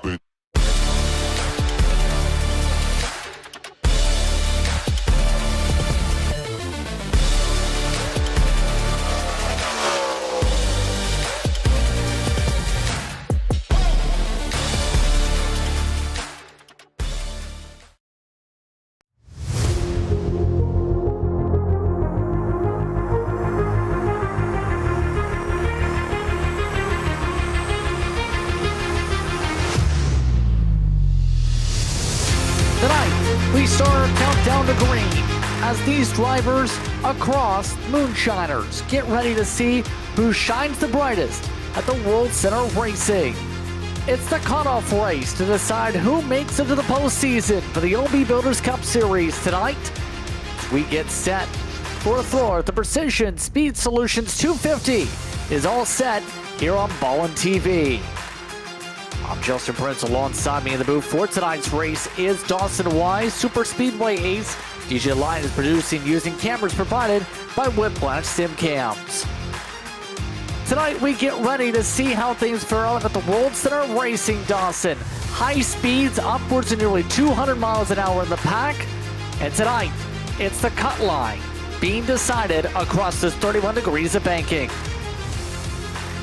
drop it. Tonight, we start our countdown to green as these drivers across Moonshiners get ready to see who shines the brightest at the World Center of Racing. It's the cutoff race to decide who makes it to the postseason for the OB Builders Cup Series tonight. We get set for a throw. The Precision Speed Solutions 250 is all set here on Ballin' TV. I'm Justin Prince. Alongside me in the booth for tonight's race is Dawson Wise, Super Speedway ace. DJ Lyon is producing using cameras provided by Whiplash Sim Cams. Tonight we get ready to see how things fare out at the World Center of Racing, Dawson. High speeds upwards of nearly 200 miles an hour in the pack. And tonight, it's the cut line being decided across this 31 degrees of banking.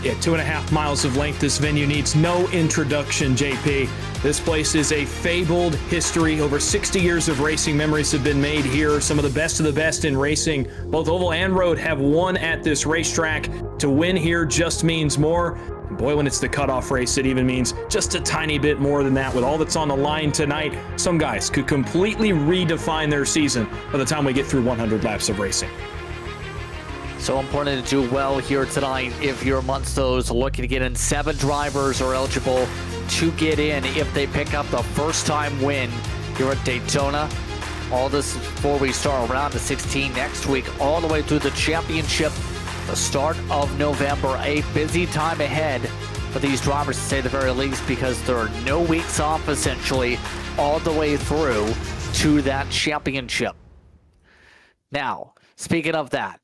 Yeah, 2.5 miles of length. This venue needs no introduction, JP. This place is a fabled history. Over 60 years of racing memories have been made here. Some of the best in racing, both oval and road, have won at this racetrack. To win here just means more. And boy, when it's the cutoff race, it even means just a tiny bit more than that. With all that's on the line tonight, some guys could completely redefine their season by the time we get through 100 laps of racing. So important to do well here tonight if you're amongst those looking to get in. 7 drivers are eligible to get in if they pick up the first-time win here at Daytona. All this before we start around the 16 next week, all the way through the championship, the start of November. A busy time ahead for these drivers, to say the very least, because there are no weeks off, essentially, all the way through to that championship. Now, speaking of that,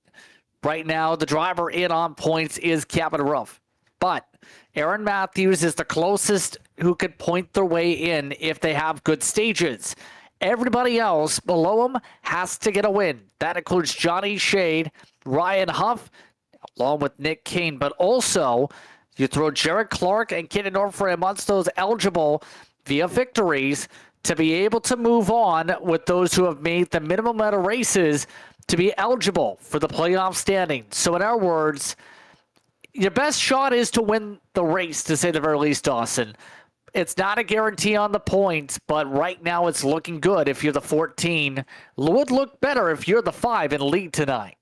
right now, the driver in on points is Kevin Ruff. But Aaron Matthews is the closest who could point their way in if they have good stages. Everybody else below him has to get a win. That includes Johnny Shade, Ryan Huff, along with Nick Kane. But also, you throw Jared Clark and Kenny Norfrey amongst those eligible via victories to be able to move on with those who have made the minimum amount of races to be eligible for the playoff standing. So in our words, your best shot is to win the race, to say the very least, Dawson. It's not a guarantee on the points, but right now it's looking good if you're the 14. Would look better if you're the 5 in lead tonight.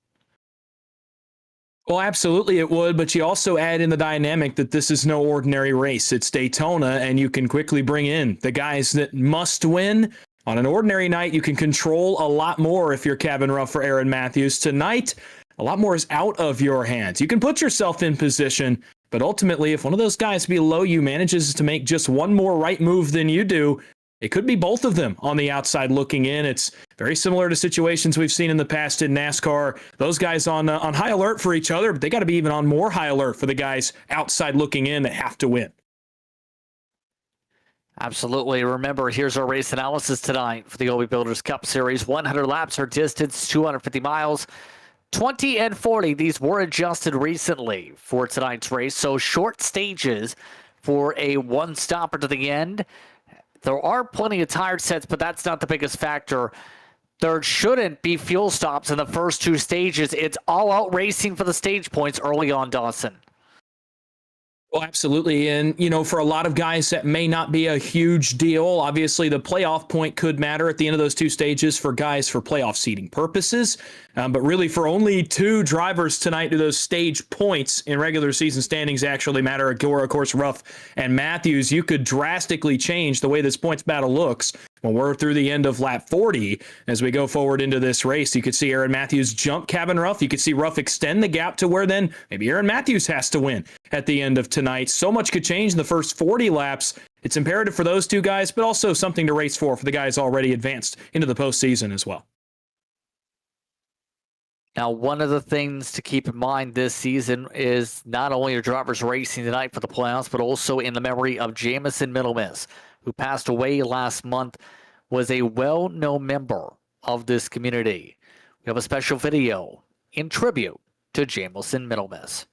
Well, absolutely it would, but you also add in the dynamic that this is no ordinary race. It's Daytona, and you can quickly bring in the guys that must win. On an ordinary night, you can control a lot more if you're Kevin Ruff or Aaron Matthews. Tonight, a lot more is out of your hands. You can put yourself in position, but ultimately, if one of those guys below you manages to make just one more right move than you do, it could be both of them on the outside looking in. It's very similar to situations we've seen in the past in NASCAR. Those guys on high alert for each other, but they got to be even on more high alert for the guys outside looking in that have to win. Absolutely. Remember, here's our race analysis tonight for the OB Builders Cup Series. 100 laps are distance, 250 miles, 20 and 40. These were adjusted recently for tonight's race. So short stages for a one-stopper to the end. There are plenty of tire sets, but that's not the biggest factor. There shouldn't be fuel stops in the first 2 stages. It's all-out racing for the stage points early on, Dawson. Well, absolutely. And, for a lot of guys, that may not be a huge deal. Obviously, the playoff point could matter at the end of those 2 stages for guys for playoff seeding purposes. But really, for only 2 drivers tonight, do those stage points in regular season standings actually matter? Agora, of course, Ruff and Matthews. You could drastically change the way this points battle looks when we're through the end of lap 40. As we go forward into this race, you could see Aaron Matthews jump Kevin Ruff. You could see Ruff extend the gap to where then maybe Aaron Matthews has to win at the end of tonight. So much could change in the first 40 laps. It's imperative for those 2 guys, but also something to race for the guys already advanced into the postseason as well. Now, one of the things to keep in mind this season is not only are drivers racing tonight for the playoffs, but also in the memory of Jamison Middlemiss, who passed away last month, was a well-known member of this community. We have a special video in tribute to Jamison Middlemiss.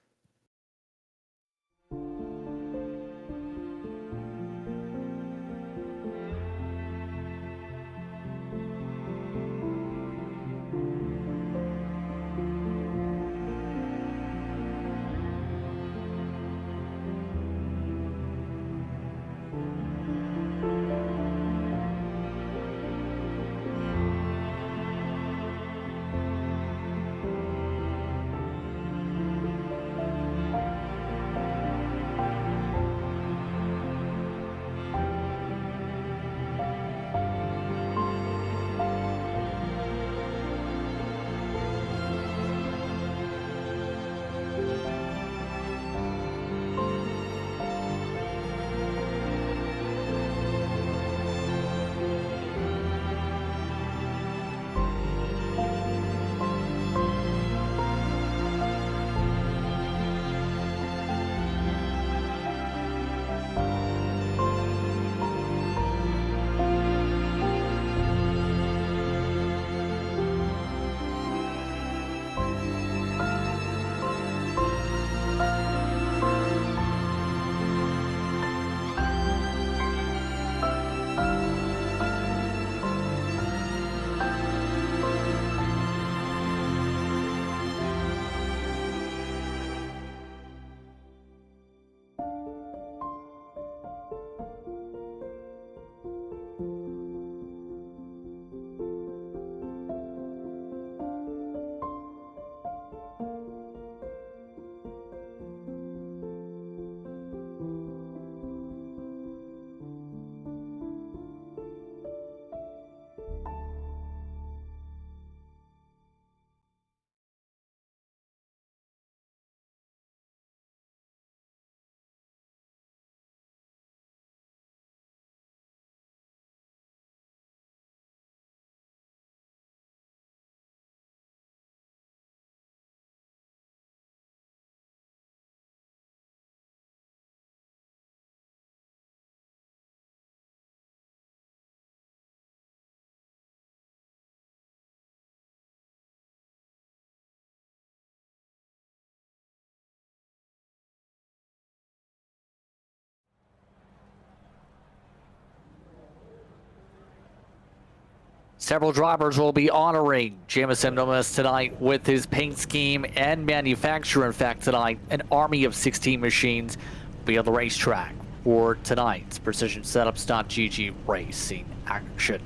Several drivers will be honoring Jamison Middlemiss tonight with his paint scheme and manufacturer. In fact, tonight, an army of 16 machines will be on the racetrack for tonight's PrecisionSetups.gg racing action.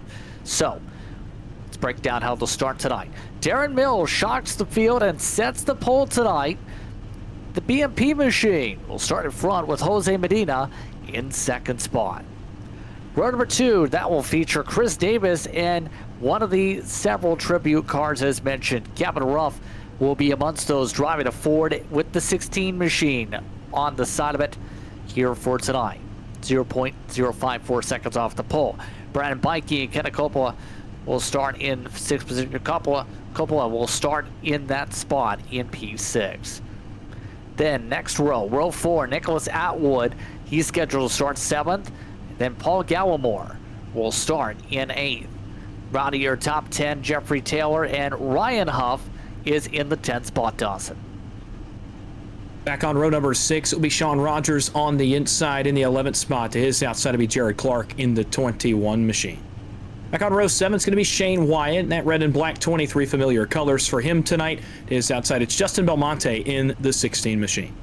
So, let's break down how they'll start tonight. Darren Mills shocks the field and sets the pole tonight. The BMP machine will start in front with Jose Medina in second spot. Row number 2, that will feature Chris Davis and one of the several tribute cars as mentioned. Kevin Ruff will be amongst those driving a Ford with the 16 machine on the side of it here for tonight. 0.054 seconds off the pole. Brandon Bikey and Kenna Coppola will start in 6th position. Coppola will start in that spot in P6. Then next row, row 4, Nicholas Atwood. He's scheduled to start 7th. Then Paul Gallimore will start in 8th. Rounding your top 10, Jeffrey Taylor, and Ryan Huff is in the 10th spot, Dawson. Back on row number 6, it will be Sean Rogers on the inside in the 11th spot. To his outside will be Jared Clark in the 21 machine. Back on row 7, it's going to be Shane Wyatt. That red and black 23 familiar colors for him tonight. To his outside, it's Justin Belmonte in the 16 machine.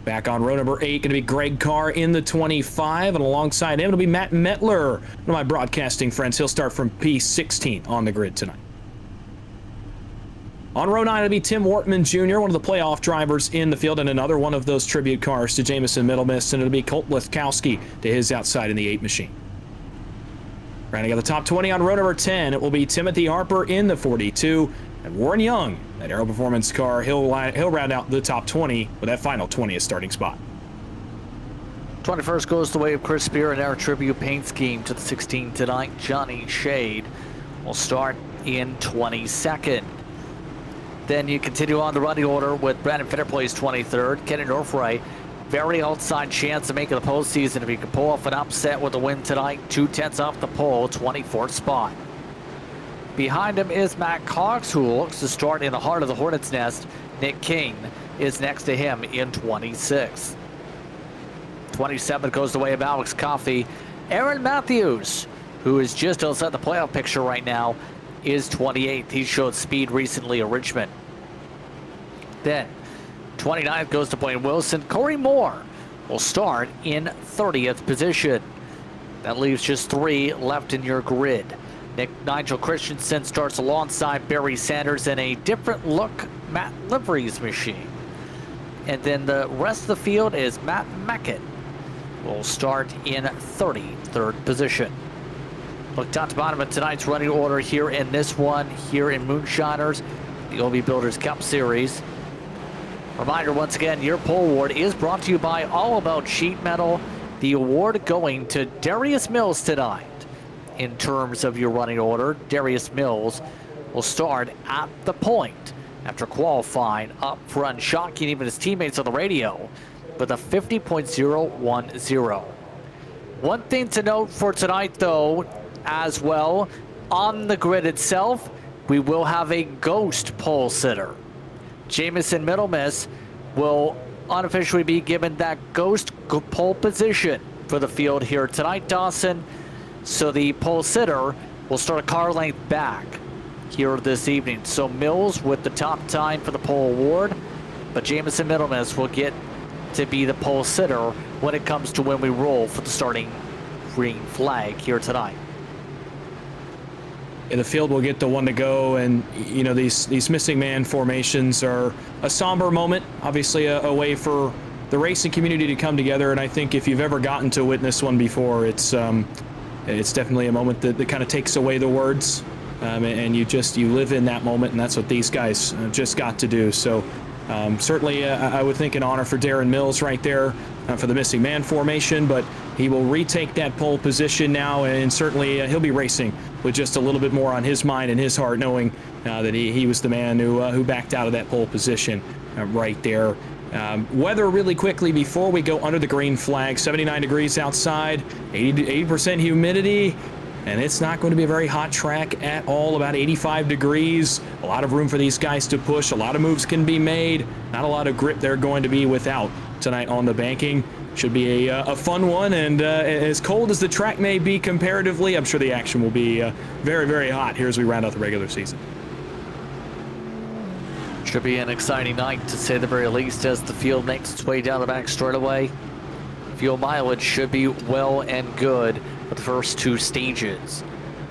Back on row number 8, going to be Greg Carr in the 25, and alongside him it'll be Matt Metler, one of my broadcasting friends. He'll start from P16 on the grid tonight. On row 9, it'll be Tim Wortman Jr., one of the playoff drivers in the field, and another one of those tribute cars to Jamison Middlemiss, and it'll be Colt Lithkowski to his outside in the 8 machine. Rounding out the top 20 on row number 10, it will be Timothy Harper in the 42, and Warren Young, that Aero Performance car, he'll round out the top 20 with that final 20th starting spot. 21st goes the way of Chris Spear and our tribute paint scheme to the 16 tonight. Johnny Shade will start in 22nd. Then you continue on the running order with Brandon Fitterplace 23rd, Kenny Northray. Very outside chance of making the postseason if he can pull off an upset with a win tonight. 2/10 off the pole, 24th spot. Behind him is Matt Cox, who looks to start in the heart of the Hornets' nest. Nick King is next to him in 26th. 27 goes the way of Alex Coffey. Aaron Matthews, who is just outside the playoff picture right now, is 28th. He showed speed recently at Richmond. Then 29th goes to Blaine Wilson. Corey Moore will start in 30th position. That leaves just 3 left in your grid. Nigel Christensen starts alongside Barry Sanders in a different look Matt Liveries machine. And then the rest of the field is Matt Meckett will start in 33rd position. Look top to bottom of tonight's running order here in this one, here in Moonshiners, the OB Builders Cup Series. Reminder once again, your pole award is brought to you by All About Sheet Metal. The award going to Darius Mills tonight. In terms of your running order, Darius Mills will start at the point after qualifying up front, shocking even his teammates on the radio with a 50.010. One thing to note for tonight, though, as well, on the grid itself, we will have a ghost pole sitter. Jamison Middlemiss will unofficially be given that ghost pole position for the field here tonight, Dawson. So the pole sitter will start a car length back here this evening. So Mills with the top time for the pole award, but Jamison Middlemiss will get to be the pole sitter when it comes to when we roll for the starting green flag here tonight. In the field, we'll get the one to go, and you know these missing man formations are a somber moment. Obviously, a way for the racing community to come together. And I think if you've ever gotten to witness one before, it's definitely a moment that kind of takes away the words, and you live in that moment, and that's what these guys just got to do. So certainly, I would think an honor for Darren Mills right there for the missing man formation, but he will retake that pole position now, and certainly he'll be racing with just a little bit more on his mind and his heart, knowing that he was the man who backed out of that pole position right there. Weather really quickly before we go under the green flag. 79 degrees outside, 80% humidity, and it's not going to be a very hot track at all. About 85 degrees, a lot of room for these guys to push. A lot of moves can be made. Not a lot of grip they're going to be without tonight on the banking. Should be a fun one, and as cold as the track may be comparatively, I'm sure the action will be very, very hot here as we round out the regular season. Should be an exciting night, to say the very least, as the field makes its way down the back straightaway. Fuel mileage should be well and good for the first 2 stages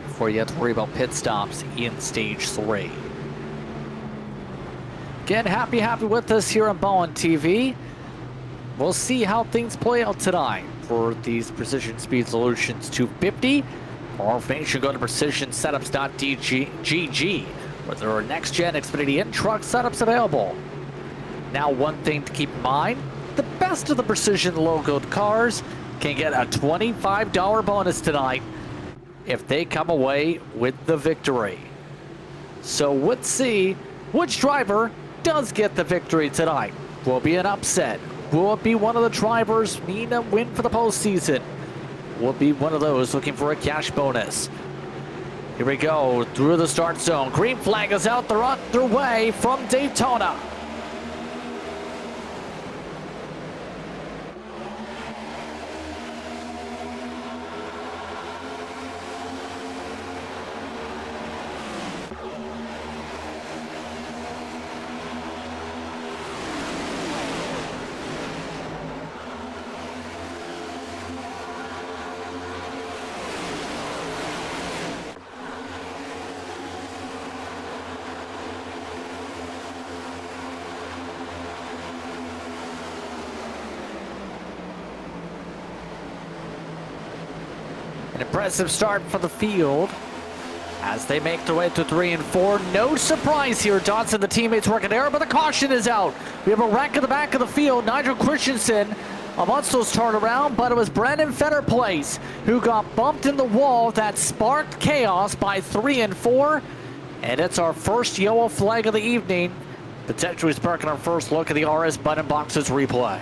before you have to worry about pit stops in stage 3. Again, happy with us here on Ballin TV. We'll see how things play out tonight for these Precision Speed Solutions 250. For more information, go to precisionsetups.gg, where there are next-gen Xfinity and truck setups available. Now, one thing to keep in mind, the best of the Precision logoed cars can get a $25 bonus tonight if they come away with the victory. So let's see which driver does get the victory tonight. Will it be an upset? Will it be one of the drivers need a win for the postseason? Will it be one of those looking for a cash bonus? Here we go through the start zone. Green flag is out. They're on their way from Daytona. An impressive start for the field as they make their way to 3 and 4. No surprise here, Dodson. The teammates working there, but the caution is out. We have a wreck in the back of the field. Nigel Christensen amongst those turnaround, but it was Brandon Fetterplace who got bumped in the wall that sparked chaos by 3 and 4. And it's our first yellow flag of the evening, potentially sparking our first look at the RS button boxes replay.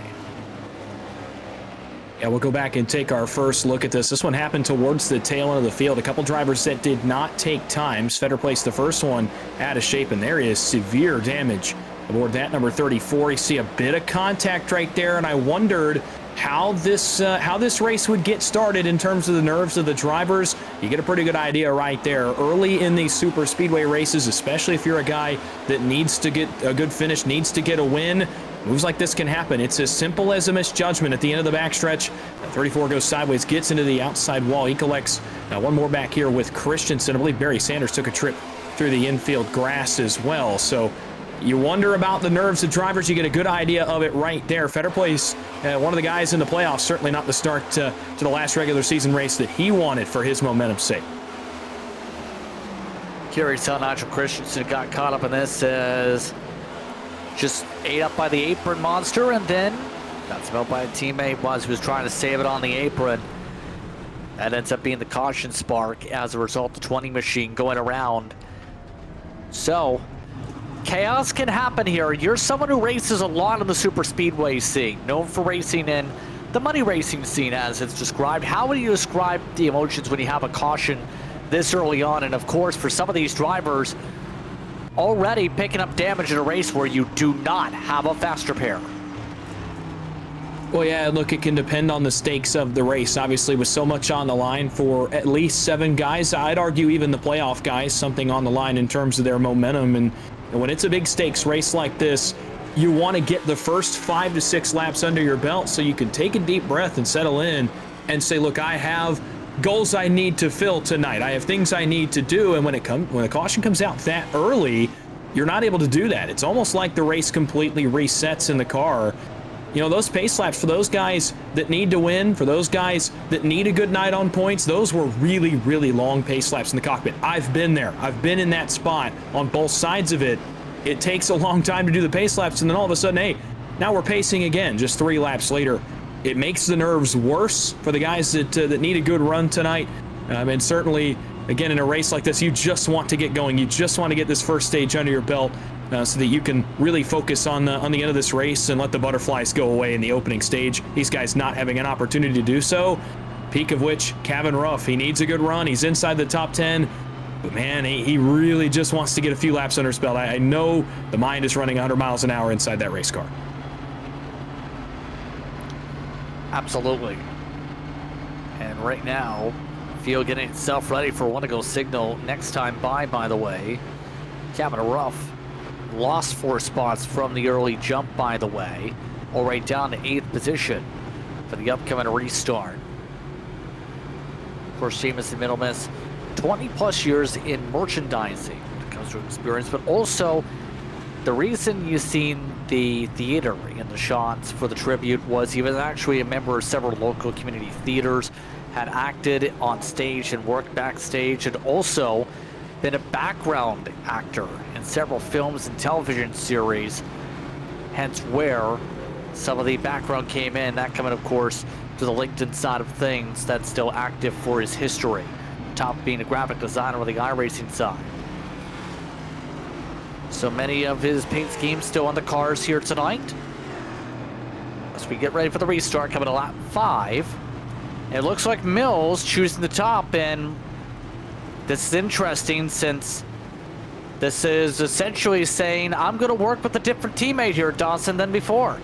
Yeah, we'll go back and take our first look at this. This one happened towards the tail end of the field. A couple drivers that did not take times. Feder placed the first one out of shape, and there is severe damage aboard that number 34. You see a bit of contact right there, and I wondered how this race would get started in terms of the nerves of the drivers. You get a pretty good idea right there. Early in these super speedway races, especially if you're a guy that needs to get a good finish, needs to get a win, moves like this can happen. It's as simple as a misjudgment at the end of the backstretch. 34 goes sideways, gets into the outside wall. He collects one more back here with Christensen. I believe Barry Sanders took a trip through the infield grass as well. So you wonder about the nerves of drivers. You get a good idea of it right there. Feder plays one of the guys in the playoffs, certainly not the start to the last regular season race that he wanted for his momentum's sake. Curious how Nigel Christensen got caught up in this as just ate up by the apron monster, and then got smelled by a teammate while he was trying to save it on the apron. That ends up being the caution spark as a result of the 20 machine going around. So chaos can happen here. You're someone who races a lot in the super speedway scene, known for racing in the money racing scene as it's described. How would you describe the emotions when you have a caution this early on? And of course, for some of these drivers, already picking up damage in a race where you do not have a faster pair. Well, yeah, look, it can depend on the stakes of the race. Obviously, with so much on the line for at least 7 guys, I'd argue even the playoff guys, something on the line in terms of their momentum. And when it's a big stakes race like this, you want to get the first 5 to 6 laps under your belt so you can take a deep breath and settle in and say, look, I have goals I need to fill tonight. I have things I need to do. And when the caution comes out that early, you're not able to do that. It's almost like the race completely resets in the car. You know, those pace laps for those guys that need to win, for those guys that need a good night on points, those were really, really long pace laps in the cockpit. I've been there. I've been in that spot on both sides of it. It takes a long time to do the pace laps, and then all of a sudden, hey, now we're pacing again just 3 laps later. It makes the nerves worse for the guys that need a good run tonight. And certainly, again, in a race like this, you just want to get going. You just want to get this first stage under your belt so that you can really focus on the end of this race and let the butterflies go away in the opening stage. These guys not having an opportunity to do so. Peak of which, Kevin Ruff. He needs a good run. He's inside the top 10. But man, he really just wants to get a few laps under his belt. I know the mind is running 100 miles an hour inside that race car. Absolutely. And right now, field getting itself ready for one to go signal next time by the way. Kevin Ruff lost 4 spots from the early jump, by the way, all right down to 8th position for the upcoming restart. Of course, Seamus and Middlemiss, 20 plus years in merchandising when it comes to experience, but also the reason you've seen the theater in the shots for the tribute was he was actually a member of several local community theaters, had acted on stage and worked backstage, and also been a background actor in several films and television series, hence where some of the background came in. That coming, of course, to the LinkedIn side of things, that's still active for his history. Top being a graphic designer on the iRacing side. So many of his paint schemes still on the cars here tonight. As we get ready for the restart, coming to lap 5. It looks like Mills choosing the top, and this is interesting since this is essentially saying, I'm going to work with a different teammate here, Dawson, than before.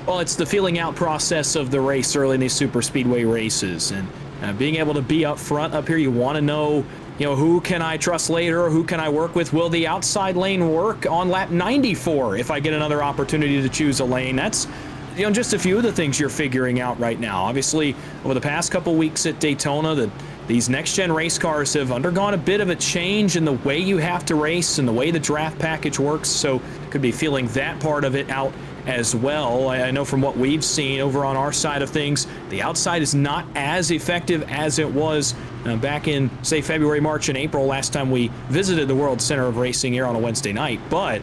Well, it's the feeling out process of the race early in these super speedway races, and being able to be up front up here, you want to know, who can I trust later, or who can I work with? Will the outside lane work on lap 94 if I get another opportunity to choose a lane? That's just a few of the things you're figuring out right now. Obviously, over the past couple weeks at Daytona, these next-gen race cars have undergone a bit of a change in the way you have to race and the way the draft package works, so could be feeling that part of it out as well. I know from what we've seen over on our side of things, the outside is not as effective as it was back in, say, February, March, and April, last time we visited the World Center of Racing here on a Wednesday night. But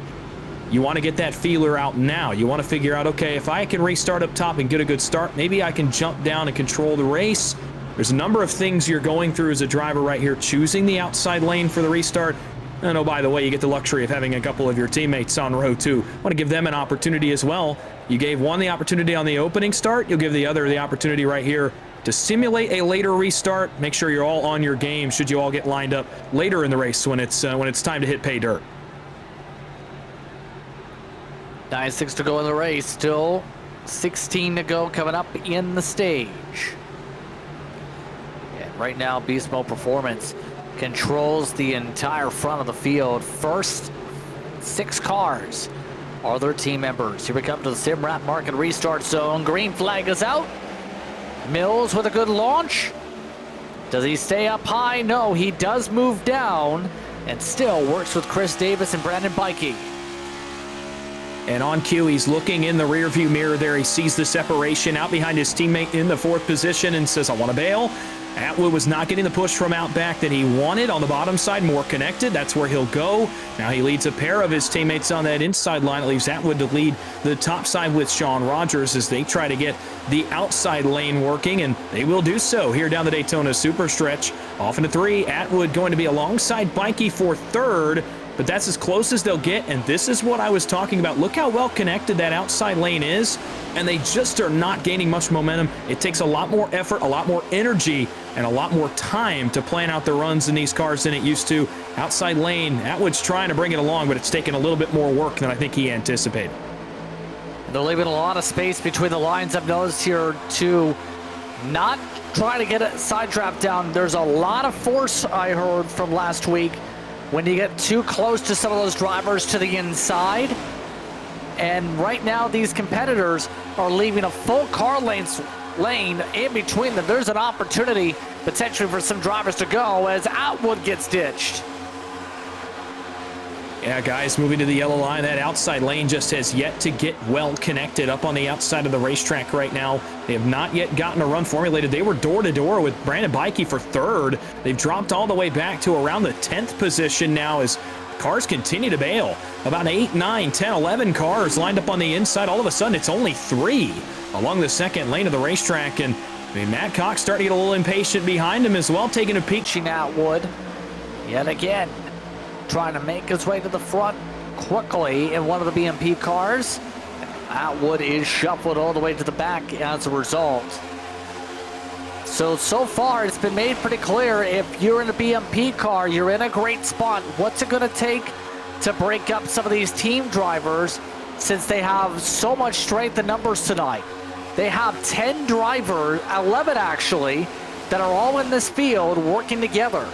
you want to get that feeler out now. You want to figure out, okay, if I can restart up top and get a good start, maybe I can jump down and control the race. there's a number of things you're going through as a driver right here, choosing the outside lane for the restart. And oh, by the way, you get the luxury of having a couple of your teammates on row 2. Want to give them an opportunity as well. You gave one the opportunity on the opening start. You'll give the other the opportunity right here to simulate a later restart. Make sure you're all on your game should you all get lined up later in the race when it's time to hit pay dirt. 9:06 to go in the race. Still 16 to go coming up in the stage. And right now, Beast Mode Performance controls the entire front of the field. First 6 cars are their team members. Here we come to the Simrat Market restart zone. Green flag is out. Mills with a good launch. Does he stay up high? No, he does move down and still works with Chris Davis and Brandon Bikey. And on cue, he's looking in the rearview mirror there. He sees the separation out behind his teammate in the 4th position and says, I want to bail. Atwood was not getting the push from out back that he wanted on the bottom side, more connected. That's where he'll go. Now he leads a pair of his teammates on that inside line. It leaves Atwood to lead the top side with Sean Rogers as they try to get the outside lane working, and they will do so here down the Daytona super stretch. Off into 3, Atwood going to be alongside Bikey for 3rd. But that's as close as they'll get, and this is what I was talking about. Look how well connected that outside lane is, and they just are not gaining much momentum. It takes a lot more effort, a lot more energy, and a lot more time to plan out the runs in these cars than it used to. Outside lane, Atwood's trying to bring it along, but it's taken a little bit more work than I think he anticipated. They're leaving a lot of space between the lines. I've noticed here to not try to get a side draft down. There's a lot of force I heard from last week when you get too close to some of those drivers to the inside. And right now, these competitors are leaving a full car lane in between them. There's an opportunity potentially for some drivers to go as Atwood gets ditched. Yeah, guys, moving to the yellow line. That outside lane just has yet to get well connected up on the outside of the racetrack right now. They have not yet gotten a run formulated. They were door-to-door with Brandon Bikey for 3rd. They've dropped all the way back to around the 10th position now as cars continue to bail. About 8, 9, 10, 11 cars lined up on the inside. All of a sudden, it's only 3 along the second lane of the racetrack. And I mean, Matt Cox starting to get a little impatient behind him as well, taking a peek. Atwood yet again, trying to make his way to the front quickly in one of the BMP cars. Atwood is shuffled all the way to the back as a result. So far it's been made pretty clear, if you're in a BMP car, you're in a great spot. What's it going to take to break up some of these team drivers since they have so much strength in numbers tonight? They have 10 drivers, 11 actually, that are all in this field working together.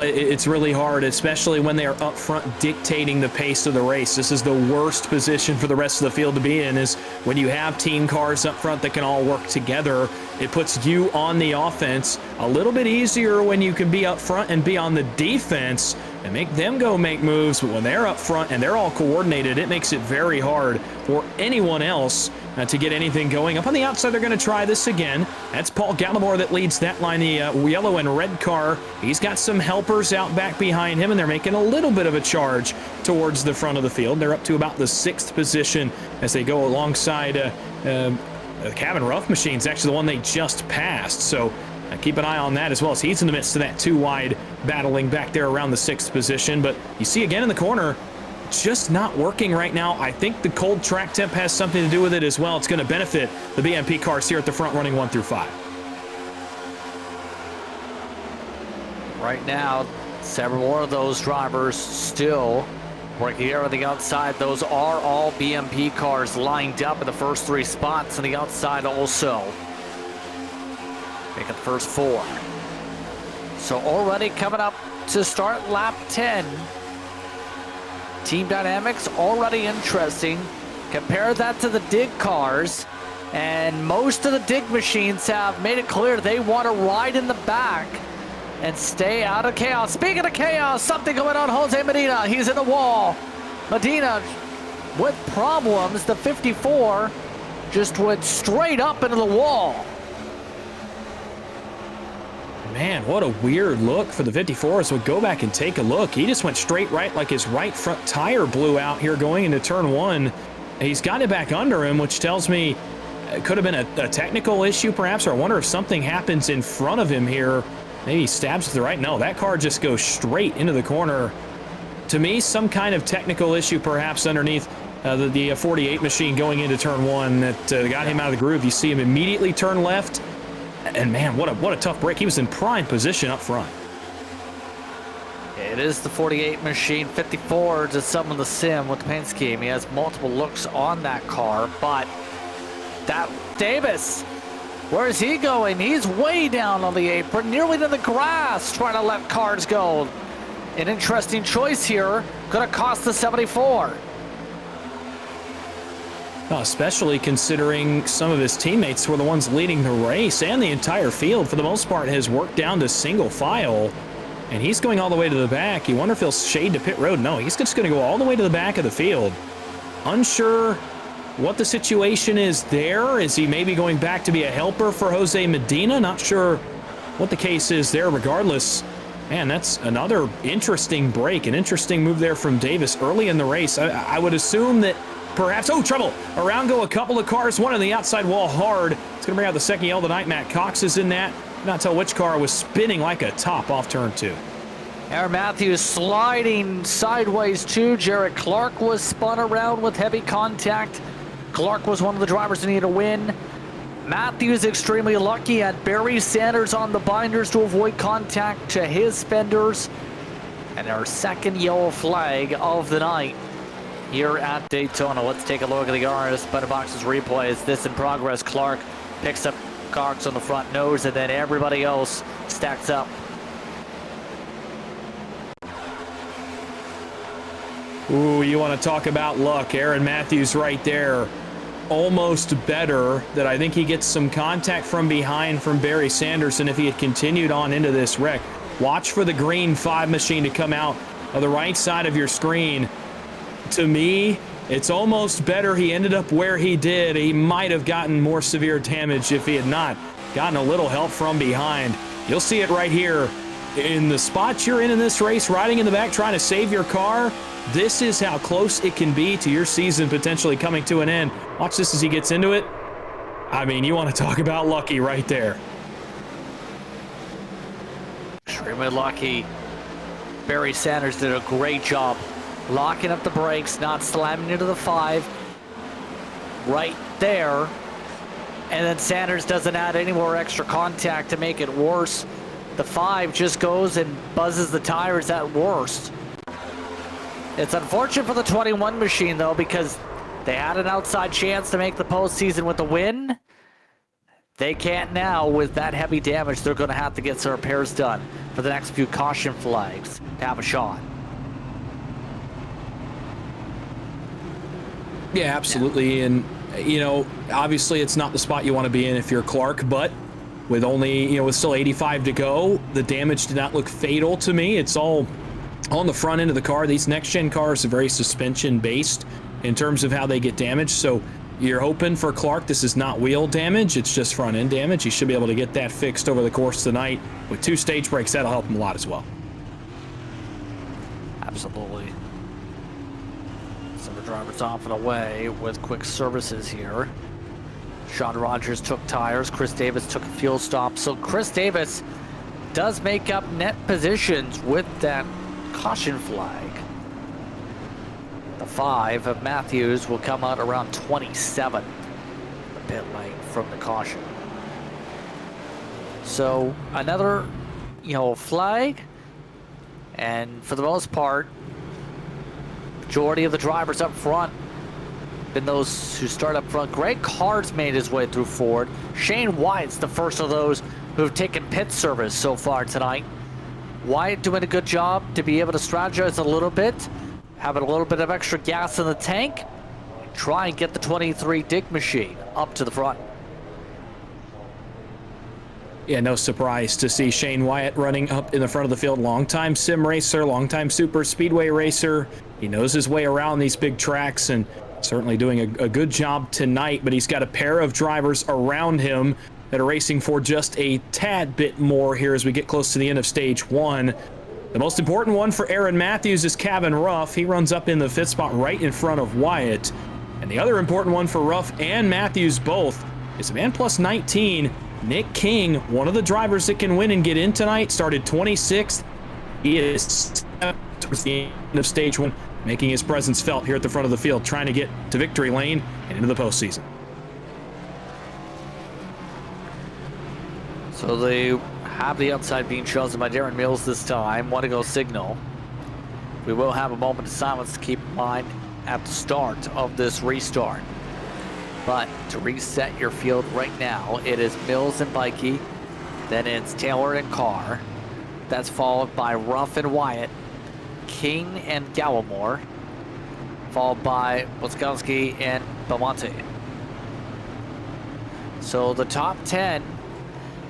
It's really hard, especially when they are up front dictating the pace of the race. This is the worst position for the rest of the field to be in, is when you have team cars up front that can all work together. It puts you on the offense. A little bit easier when you can be up front and be on the defense and make them go make moves. But when they're up front and they're all coordinated, it makes it very hard for anyone else to get anything going. Up on the outside, they're going to try this again. That's Paul Gallimore that leads that line, the yellow and red car. He's got some helpers out back behind him, and they're making a little bit of a charge towards the front of the field. They're up to about the 6th position as they go alongside Cabin Rough Machine's actually the one they just passed. So keep an eye on that as well, as he's in the midst of that 2 wide battling back there around the 6th position. But you see again in the corner, just not working right now. I think the cold track temp has something to do with it as well. It's going to benefit the BMP cars here at the front running 1 through 5. Right now, several more of those drivers still working here on the outside. Those are all BMP cars lined up in the first 3 spots on the outside also. Making the first 4. So already coming up to start lap 10. Team dynamics already interesting. Compare that to the dig cars, and most of the dig machines have made it clear they want to ride in the back and stay out of chaos. Speaking of chaos, something going on. Jose Medina, he's in the wall. Medina with problems. The 54 just went straight up into the wall. Man, what a weird look for the 54 as we go back and take a look. He just went straight right, like his right front tire blew out here going into turn 1. He's got it back under him, which tells me It could have been a technical issue, perhaps, or I wonder if something happens in front of him here. Maybe he stabs to the right. No, that car just goes straight into the corner. To me, some kind of technical issue, perhaps, underneath the 48 machine going into turn one that got him out of the groove. You see him immediately turn left. And, man, what a tough break. He was in prime position up front. It is the 48 machine, 54 to summon the sim with the paint scheme. He has multiple looks on that car, but that Davis, where is he going? He's way down on the apron, nearly to the grass, trying to let cars go. An interesting choice here. Gonna cost the 74. Especially considering some of his teammates were the ones leading the race, and the entire field, for the most part, has worked down to single file. And he's going all the way to the back. You wonder if he'll shade to pit road. No, he's just going to go all the way to the back of the field. Unsure what the situation is there. Is he maybe going back to be a helper for Jose Medina? Not sure what the case is there. Regardless, man, that's another interesting break, an interesting move there from Davis early in the race. I would assume that perhaps, oh, trouble. Around go a couple of cars, one on the outside wall hard. It's going to bring out the second yellow tonight. Matt Cox is in that. Not tell which car was spinning like a top off turn two. Aaron Matthews sliding sideways too. Jarrett Clark was spun around with heavy contact. Clark was one of the drivers who needed a win. Matthews extremely lucky at Barry Sanders on the binders to avoid contact to his fenders. And our second yellow flag of the night here at Daytona. Let's take a look at the RS Better Boxes replays. This in progress. Clark picks up Cox on the front nose, and then everybody else stacks up. Ooh, you want to talk about luck. Aaron Matthews right there. Almost better that I think he gets some contact from behind from Barry Sanders, and if he had continued on into this wreck. Watch for the green 5 machine to come out of the right side of your screen. To me, it's almost better he ended up where he did. He might have gotten more severe damage if he had not gotten a little help from behind. You'll see it right here. In the spot you're in this race, riding in the back, trying to save your car, this is how close it can be to your season potentially coming to an end. Watch this as he gets into it. I mean, you want to talk about lucky right there. Extremely lucky. Barry Sanders did a great job locking up the brakes, not slamming into the 5 right there. And then Sanders doesn't add any more extra contact to make it worse. The 5 just goes and buzzes the tires at worst. It's unfortunate for the 21 machine, though, because they had an outside chance to make the postseason with the win. They can't now with that heavy damage. They're going to have to get some repairs done for the next few caution flags to have a shot. Yeah, absolutely. And, you know, obviously it's not the spot you want to be in if you're Clark, but with only, you know, with still 85 to go, the damage did not look fatal to me. It's all on the front end of the car. These next-gen cars are very suspension-based in terms of how they get damaged. So you're hoping for Clark this is not wheel damage. It's just front-end damage. He should be able to get that fixed over the course of the night. With 2 stage breaks, that'll help him a lot as well. Absolutely. So the driver's off and away with quick services here. Sean Rogers took tires. Chris Davis took a fuel stop. So Chris Davis does make up net positions with that caution flag. The 5 of Matthews will come out around 27, the pit lane from the caution. So another, flag. And for the most part, majority of the drivers up front been those who start up front. Greg Carr's made his way through Ford. Shane Wyatt's the first of those who have taken pit service so far tonight. Wyatt doing a good job to be able to strategize a little bit, having a little bit of extra gas in the tank, and try and get the 23 dig machine up to the front. Yeah, no surprise to see Shane Wyatt running up in the front of the field. Longtime sim racer, longtime super speedway racer. He knows his way around these big tracks and certainly doing a good job tonight, but he's got a pair of drivers around him that are racing for just a tad bit more here as we get close to the end of stage 1. The most important one for Aaron Matthews is Kevin Ruff. He runs up in the 5th spot right in front of Wyatt. And the other important one for Ruff and Matthews both is a man plus 19. Nick King, one of the drivers that can win and get in tonight, started 26th. He is towards the end of stage 1, making his presence felt here at the front of the field, trying to get to victory lane and into the postseason. So they have the outside being chosen by Darren Mills this time. Want to go signal. We will have a moment of silence to keep in mind at the start of this restart. But to reset your field right now, it is Mills and Bikey. Then it's Taylor and Carr. That's followed by Ruff and Wyatt, King and Gallimore, followed by Boskowski and Belmonte. So the top 10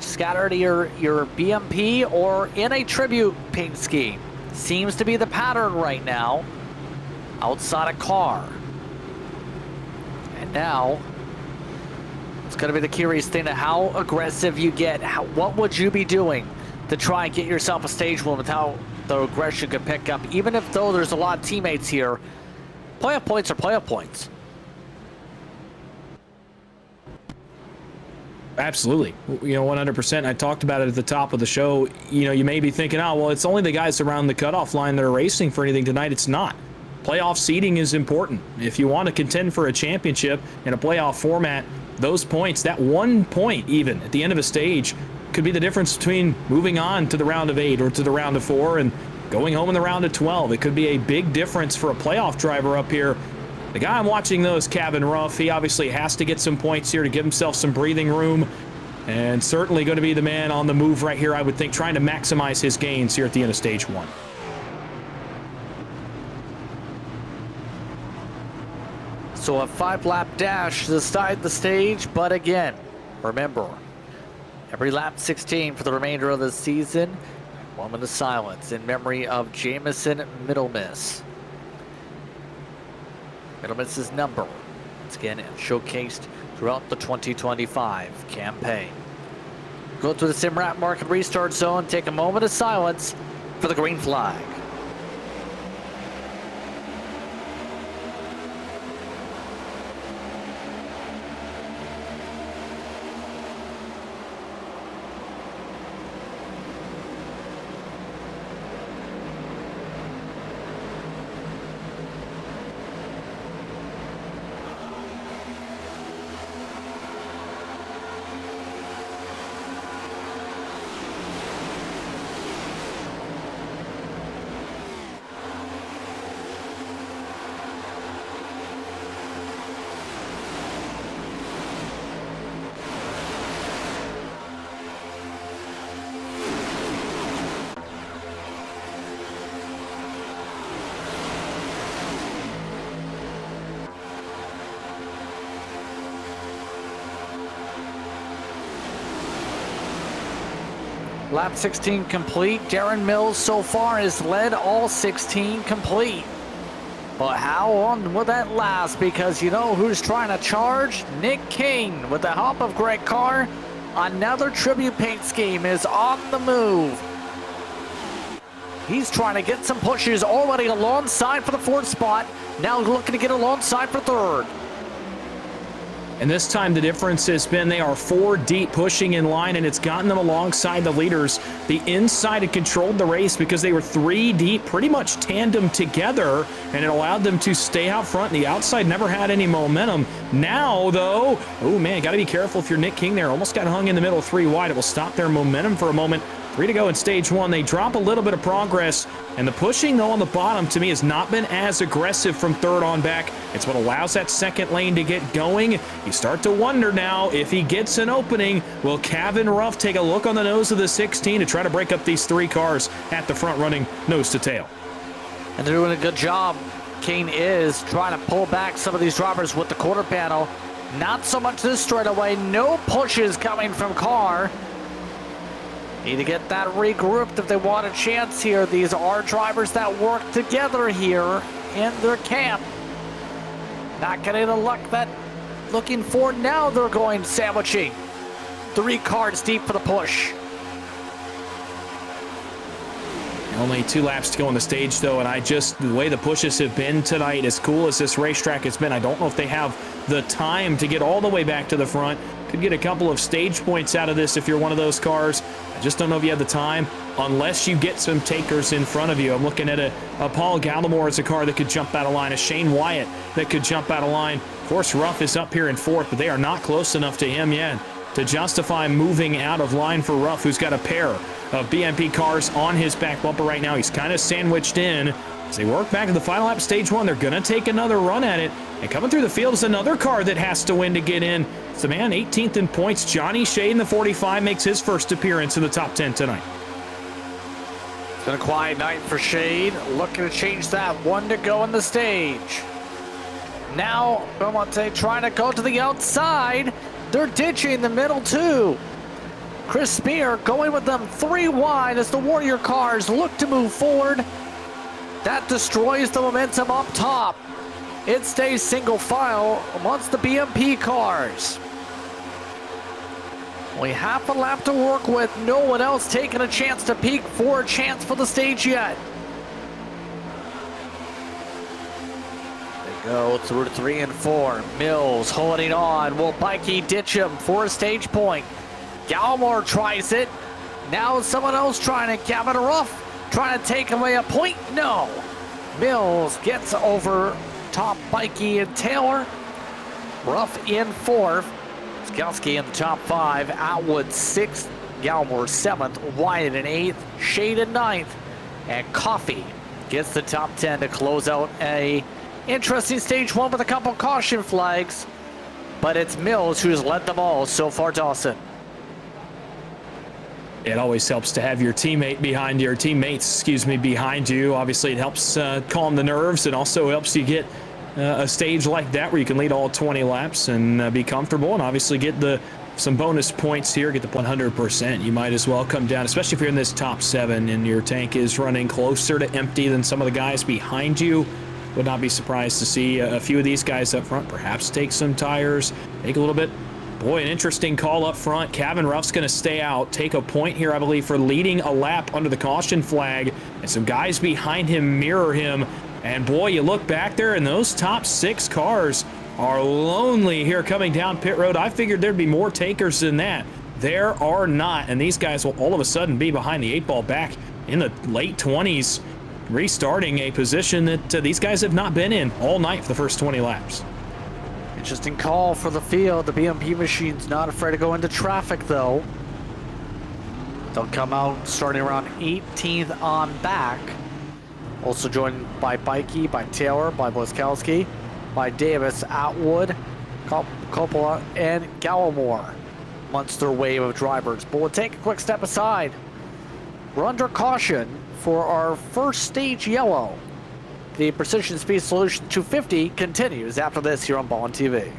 scattered your BMP or in a tribute paint scheme. Seems to be the pattern right now outside of Carr. And now it's going to be the curious thing to how aggressive you get. What would you be doing to try and get yourself a stage win with how the aggression could pick up? Even if though there's a lot of teammates here, playoff points are playoff points. Absolutely. 100%. I talked about it at the top of the show. You may be thinking, oh, well, it's only the guys around the cutoff line that are racing for anything tonight. It's not. Playoff seeding is important. If you want to contend for a championship in a playoff format, those points, that 1 point even at the end of a stage, could be the difference between moving on to the round of 8 or to the round of 4 and going home in the round of 12. It could be a big difference for a playoff driver up here. The guy I'm watching, though, is Kevin Ruff. He obviously has to get some points here to give himself some breathing room, and certainly going to be the man on the move right here, I would think, trying to maximize his gains here at the end of stage 1. So a 5-lap dash to decide the stage, but again, remember, every lap 16 for the remainder of the season. Moment of silence in memory of Jamison Middlemiss. Middlemiss's number, once again, showcased throughout the 2025 campaign. Go through the Simrat Market restart zone, take a moment of silence for the green flag. Lap 16 complete. Darren Mills so far has led all 16 complete. But how long will that last? Because you know who's trying to charge? Nick King with the help of Greg Carr. Another tribute paint scheme is on the move. He's trying to get some pushes already alongside for the 4th spot. Now looking to get alongside for 3rd. And this time the difference has been they are 4 deep pushing in line, and it's gotten them alongside the leaders. The inside had controlled the race because they were 3 deep, pretty much tandem together, and it allowed them to stay out front. The outside never had any momentum. Now, though, oh man, got to be careful if you're Nick King there. Almost got hung in the middle, 3 wide. It will stop their momentum for a moment. 3 to go in stage 1. They drop a little bit of progress, and the pushing, though, on the bottom, to me, has not been as aggressive from 3rd on back. It's what allows that 2nd lane to get going. You start to wonder now if he gets an opening. Will Kevin Ruff take a look on the nose of the 16 to try to break up these 3 cars at the front running nose to tail? And they're doing a good job. Kane is trying to pull back some of these drivers with the quarter panel. Not so much this straightaway. No pushes coming from Carr. Need to get that regrouped if they want a chance here. These are drivers that work together here in their camp. Not getting the luck that looking for. Now they're going sandwiching. 3 cars deep for the push. Only 2 laps to go on the stage, though, and the way the pushes have been tonight, as cool as this racetrack has been, I don't know if they have the time to get all the way back to the front. Could get a couple of stage points out of this if you're one of those cars. I just don't know if you have the time unless you get some takers in front of you. I'm looking at a Paul Gallimore as a car that could jump out of line, a Shane Wyatt that could jump out of line. Of course, Ruff is up here in fourth, but they are not close enough to him yet to justify moving out of line for Ruff, who's got a pair of BMP cars on his back bumper right now. He's kind of sandwiched in. As they work back to the final lap, stage one, they're going to take another run at it. And coming through the field is another car that has to win to get in. It's the man 18th in points. Johnny Shea in the 45 makes his first appearance in the top 10 tonight. It's been a quiet night for Shade. Looking to change that. One to go on the stage. Now, Belmonte trying to go to the outside. They're ditching the middle too. Chris Spear going with them 3 wide as the Warrior cars look to move forward. That destroys the momentum up top. It stays single file amongst the BMP cars. Only half a lap to work with. No one else taking a chance to peak for a chance for the stage yet. They go through 3 and 4. Mills holding on. Will Bikey ditch him for a stage point? Gallimore tries it. Now someone else trying to Gavin Ruff trying to take away a point. No. Mills gets over top Bikey and Taylor. Ruff in fourth. Skalski in the top 5. Atwood 6th. Gallimore 7th. Wyatt in 8th. Shade in 9th. And Coffey gets the top 10 to close out a interesting stage one with a couple caution flags. But it's Mills who's led them all so far, Dawson. It always helps to have your teammate behind your teammates, behind you. Obviously, it helps calm the nerves. It also helps you get a stage like that where you can lead all 20 laps and be comfortable and obviously get some bonus points here, get the 100%. You might as well come down, especially if you're in this top 7 and your tank is running closer to empty than some of the guys behind you. Would not be surprised to see a few of these guys up front perhaps take some tires, take a little bit. Boy, an interesting call up front. Gavin Ruff's going to stay out, take a point here, I believe, for leading a lap under the caution flag. And some guys behind him mirror him. And boy, you look back there and those top 6 cars are lonely here coming down pit road. I figured there'd be more takers than that. There are not. And these guys will all of a sudden be behind the 8 ball back in the late 20s, restarting a position that these guys have not been in all night for the first 20 laps. Interesting call for the field. The BMP machine's not afraid to go into traffic, though. They'll come out starting around 18th on back. Also joined by Bikey, by Taylor, by Boskowski, by Davis, Atwood, Coppola, and Gallimore amongst their wave of drivers. But we'll take a quick step aside. We're under caution for our first stage yellow. The Precision Speed Solution 250 continues after this here on Ballin TV.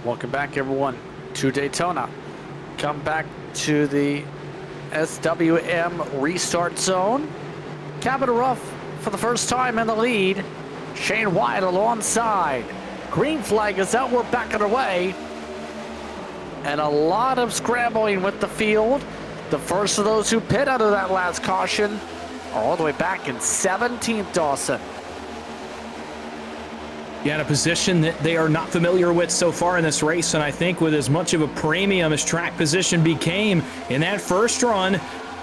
Welcome back, everyone, to Daytona. Come back to the SWM restart zone. Cabin Rough for the first time in the lead. Shane White alongside. Green flag is out. We're back underway. And a lot of scrambling with the field. The first of those who pit out of that last caution are all the way back in 17th, Dawson. Yeah, in a position that they are not familiar with so far in this race, and I think with as much of a premium as track position became in that first run,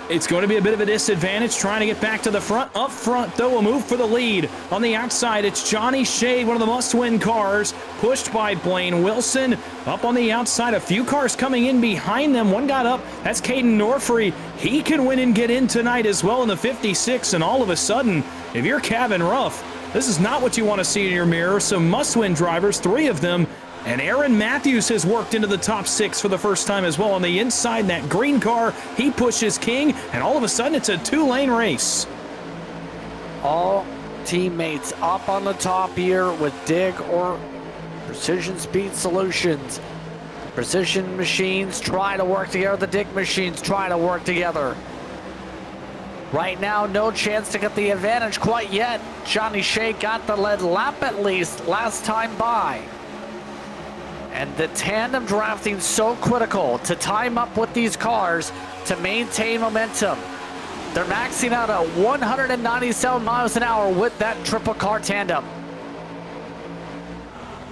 it's going to be a bit of a disadvantage trying to get back to the front. Up front, though, a move for the lead. On the outside, it's Johnny Shade, one of the must-win cars, pushed by Blaine Wilson. Up on the outside, a few cars coming in behind them. One got up. That's Caden Norfrey. He can win and get in tonight as well in the 56, and all of a sudden, if you're Cabin Rough, this is not what you want to see in your mirror. Some must-win drivers, 3 of them. And Aaron Matthews has worked into the top 6 for the first time as well. On the inside, in that green car, he pushes King, and all of a sudden it's a 2-lane race. All teammates up on the top here with Dig or Precision Speed Solutions. Precision machines try to work together. The Dig machines try to work together. Right now, no chance to get the advantage quite yet. Johnny Shea got the lead lap at least last time by. And the tandem drafting so critical to time up with these cars to maintain momentum. They're maxing out at 197 miles an hour with that triple car tandem.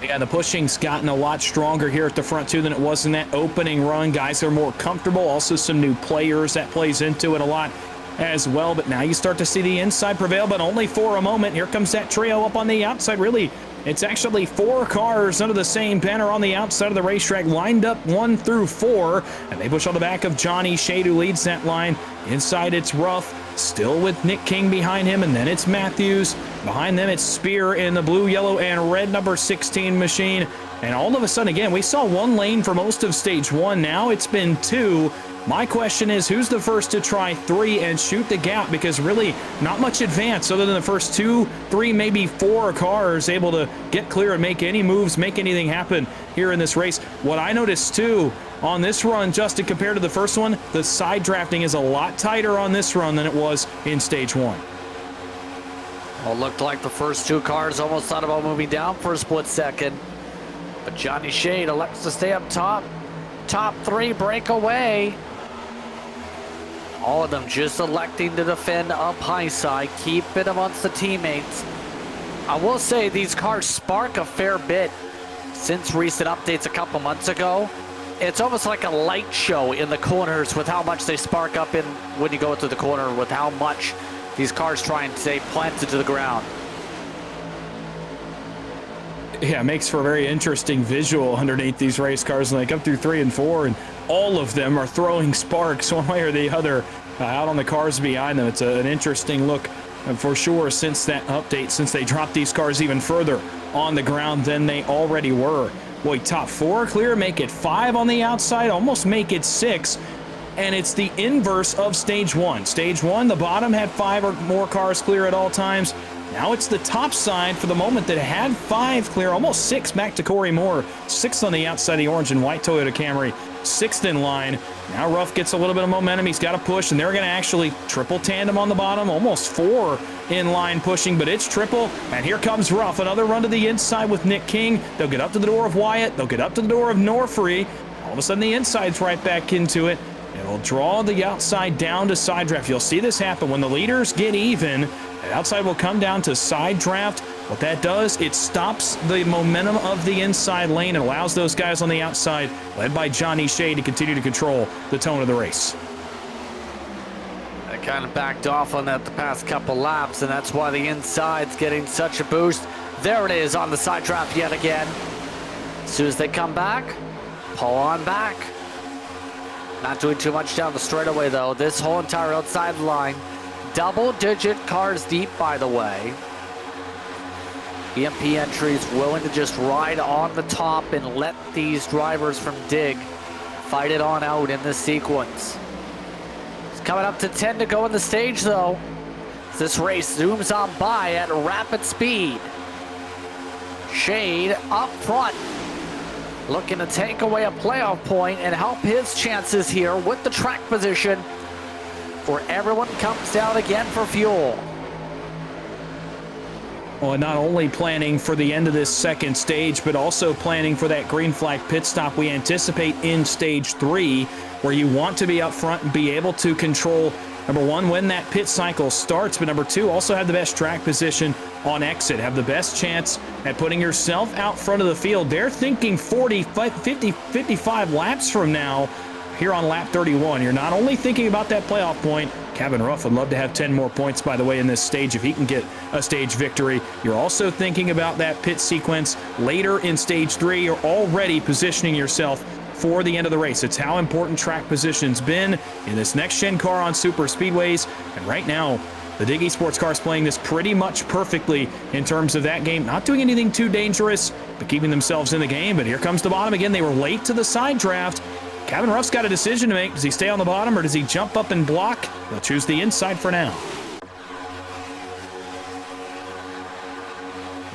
Yeah, the pushing's gotten a lot stronger here at the front, too, than it was in that opening run. Guys are more comfortable. Also, some new players that plays into it a lot as well. But now you start to see the inside prevail, but only for a moment. Here comes that trio up on the outside. Really, it's actually 4 cars under the same banner on the outside of the racetrack, lined up 1 through 4, and they push on the back of Johnny Shade, who leads that line. Inside, it's Ruff, still with Nick King behind him, and then it's Matthews. Behind them, it's Spear in the blue, yellow, and red number 16 machine. And all of a sudden, again, we saw 1 lane for most of stage 1. Now it's been 2. My question is, who's the first to try 3 and shoot the gap? Because really, not much advance other than the first 2, 3, maybe 4 cars able to get clear and make any moves, make anything happen here in this race. What I noticed, too, on this run, Justin, compared to the first one, the side drafting is a lot tighter on this run than it was in stage 1. Well, it looked like the first 2 cars almost thought about moving down for a split second. But Johnny Shade elects to stay up top. Top 3 break away. All of them just electing to defend up high side, keep it amongst the teammates. I will say these cars spark a fair bit since recent updates a couple months ago. It's almost like a light show in the corners with how much they spark up in when you go through the corner, with how much these cars try and stay planted to the ground. Yeah, it makes for a very interesting visual underneath these race cars. And they come through 3 and 4, and all of them are throwing sparks one way or the other out on the cars behind them. It's an interesting look for sure since that update, since they dropped these cars even further on the ground than they already were. Boy, top 4 clear, make it 5 on the outside, almost make it 6. And it's the inverse of stage 1. Stage 1, the bottom had 5 or more cars clear at all times. Now it's the top side for the moment that had 5 clear, almost 6 back to Corey Moore. 6th on the outside of the orange and white Toyota Camry. 6th in line. Now Ruff gets a little bit of momentum. He's got to push, and they're going to actually triple tandem on the bottom. Almost 4 in line pushing, but it's triple. And here comes Ruff. Another run to the inside with Nick King. They'll get up to the door of Wyatt. They'll get up to the door of Norfrey. All of a sudden, the inside's right back into it. It'll draw the outside down to side draft. You'll see this happen when the leaders get even. The outside will come down to side draft. What that does, it stops the momentum of the inside lane and allows those guys on the outside, led by Johnny Shea, to continue to control the tone of the race. I kind of backed off on that the past couple laps, and that's why the inside's getting such a boost. There it is on the side draft yet again. As soon as they come back, pull on back. Not doing too much down the straightaway, though. This whole entire outside line, double-digit cars deep, by the way. EMP entries willing to just ride on the top and let these drivers from Dig fight it on out in this sequence. It's coming up to 10 to go in the stage, though. This race zooms on by at rapid speed. Shade up front. looking to take away a playoff point and help his chances here with the track position where everyone comes down again for fuel. Well, not only planning for the end of this second stage, but also planning for that green flag pit stop we anticipate in stage 3, where you want to be up front and be able to control, number one, when that pit cycle starts, but number two, also have the best track position on exit, have the best chance at putting yourself out front of the field. They're thinking 40, 50, 55 laps from now here on lap 31. You're not only thinking about that playoff point. Kevin Ruff would love to have 10 more points, by the way, in this stage if he can get a stage victory. You're also thinking about that pit sequence later in stage 3. You're already positioning yourself for the end of the race. It's how important track position's been in this next-gen car on super speedways. And right now, the Diggy Sports Car is playing this pretty much perfectly in terms of that game. Not doing anything too dangerous, but keeping themselves in the game. But here comes the bottom again. They were late to the side draft. Kevin Ruff's got a decision to make. Does he stay on the bottom or does he jump up and block? He'll choose the inside for now.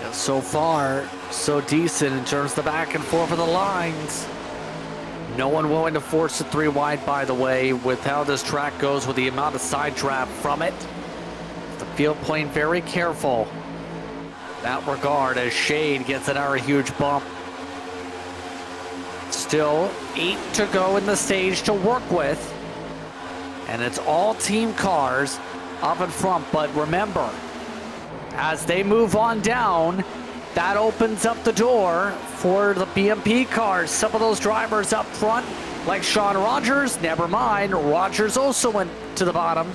Yeah, so far, so decent in terms of the back and forth of the lines. No one willing to force it 3 wide, by the way, with how this track goes with the amount of side draft from it. The field playing very careful in that regard as Shade gets another huge bump. Still 8 to go in the stage to work with. And it's all team cars up in front. But remember, as they move on down, that opens up the door for the BMP cars. Some of those drivers up front, like Sean Rogers, never mind. Rogers also went to the bottom.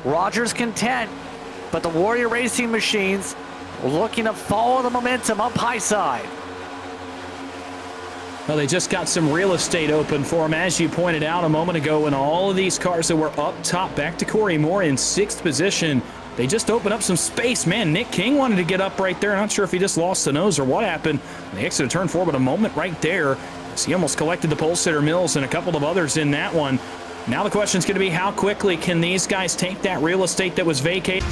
Rogers content. But the Warrior Racing machines looking to follow the momentum up high side. Well, they just got some real estate open for them, as you pointed out a moment ago, and all of these cars that were up top, back to Corey Moore in 6th position. They just opened up some space. Man, Nick King wanted to get up right there. Not sure if he just lost the nose or what happened. They exited turn 4, but a moment right there. He almost collected the pole sitter Mills and a couple of others in that one. Now the question is going to be how quickly can these guys take that real estate that was vacated?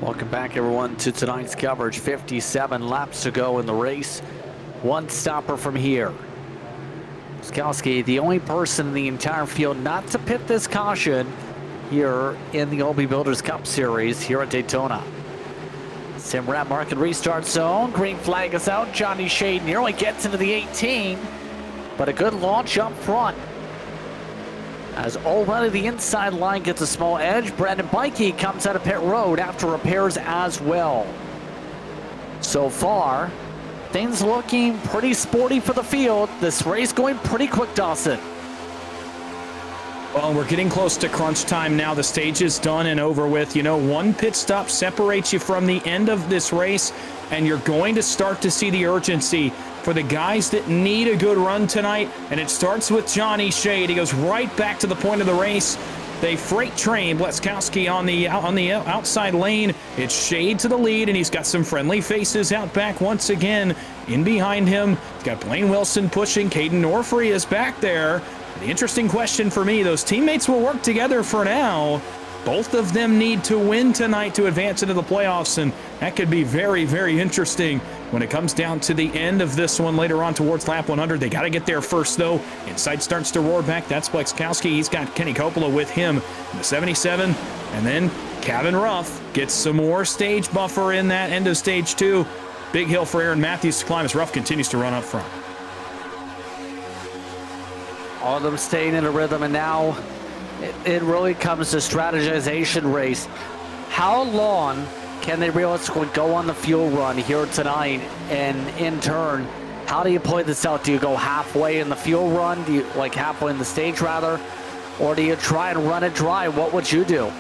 Welcome back, everyone, to tonight's coverage. 57 laps to go in the race. One stopper from here. Skowski, the only person in the entire field not to pit this caution here in the OB Builders Cup Series here at Daytona. Simrat market restart zone. Green flag is out. Johnny Shade nearly gets into the 18, but a good launch up front. As already the inside line gets a small edge, Brandon Bikey comes out of pit road after repairs as well. So far, things looking pretty sporty for the field. This race going pretty quick, Dawson. Well, we're getting close to crunch time now. The stage is done and over with. You know, one pit stop separates you from the end of this race, and you're going to start to see the urgency for the guys that need a good run tonight. And it starts with Johnny Shade. He goes right back to the point of the race. They freight train Bleskowski on the outside lane. It's Shade to the lead, and he's got some friendly faces out back once again. In behind him, he's got Blaine Wilson pushing. Caden Norfrey is back there. The interesting question for me, those teammates will work together for now. Both of them need to win tonight to advance into the playoffs, and that could be very, very interesting when it comes down to the end of this one later on towards lap 100. They got to get there first, though. Inside starts to roar back. That's Blexkowski. He's got Kenny Coppola with him in the 77, and then Kevin Ruff gets some more stage buffer in that end of stage 2. Big hill for Aaron Matthews to climb as Ruff continues to run up front. All of them staying in a rhythm, and now it really comes to strategization race. How long can they realistically go on the fuel run here tonight? And in turn, how do you play this out? Do you go halfway in the fuel run? Do you like halfway in the stage rather? Or do you try and run it dry? What would you do?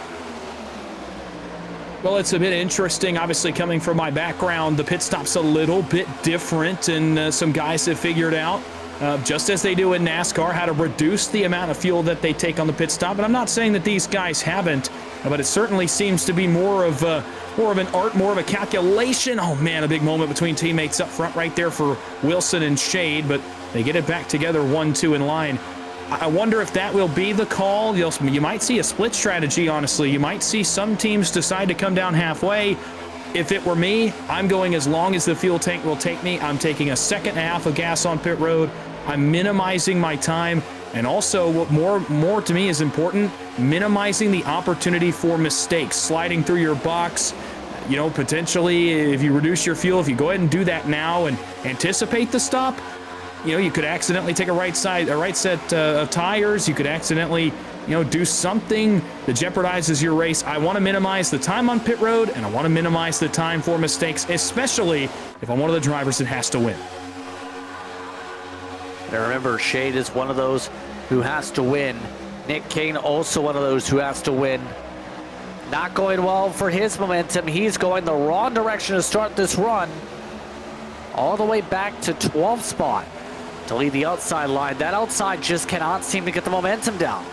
Well, it's a bit interesting. Obviously, coming from my background, the pit stop's a little bit different, and some guys have figured out, just as they do in NASCAR, how to reduce the amount of fuel that they take on the pit stop. And I'm not saying that these guys haven't, but it certainly seems to be more of an art, more of a calculation. Oh man, a big moment between teammates up front right there for Wilson and Shade, but they get it back together, 1-2 in line. I wonder if that will be the call. You might see a split strategy, honestly. You might see some teams decide to come down halfway. If it were me, I'm going as long as the fuel tank will take me. I'm taking a second and a half of gas on pit road. I'm minimizing my time, and also what more to me is important, minimizing the opportunity for mistakes, sliding through your box. You know, potentially if you reduce your fuel, if you go ahead and do that now and anticipate the stop, you know, you could accidentally take a right set of tires. You could accidentally, you know, do something that jeopardizes your race. I want to minimize the time on pit road, and I want to minimize the time for mistakes, especially if I'm one of the drivers that has to win. And remember, Shade is one of those who has to win. Nick Kane also one of those who has to win. Not going well for his momentum. He's going the wrong direction to start this run. All the way back to 12th spot to lead the outside line. That outside just cannot seem to get the momentum down.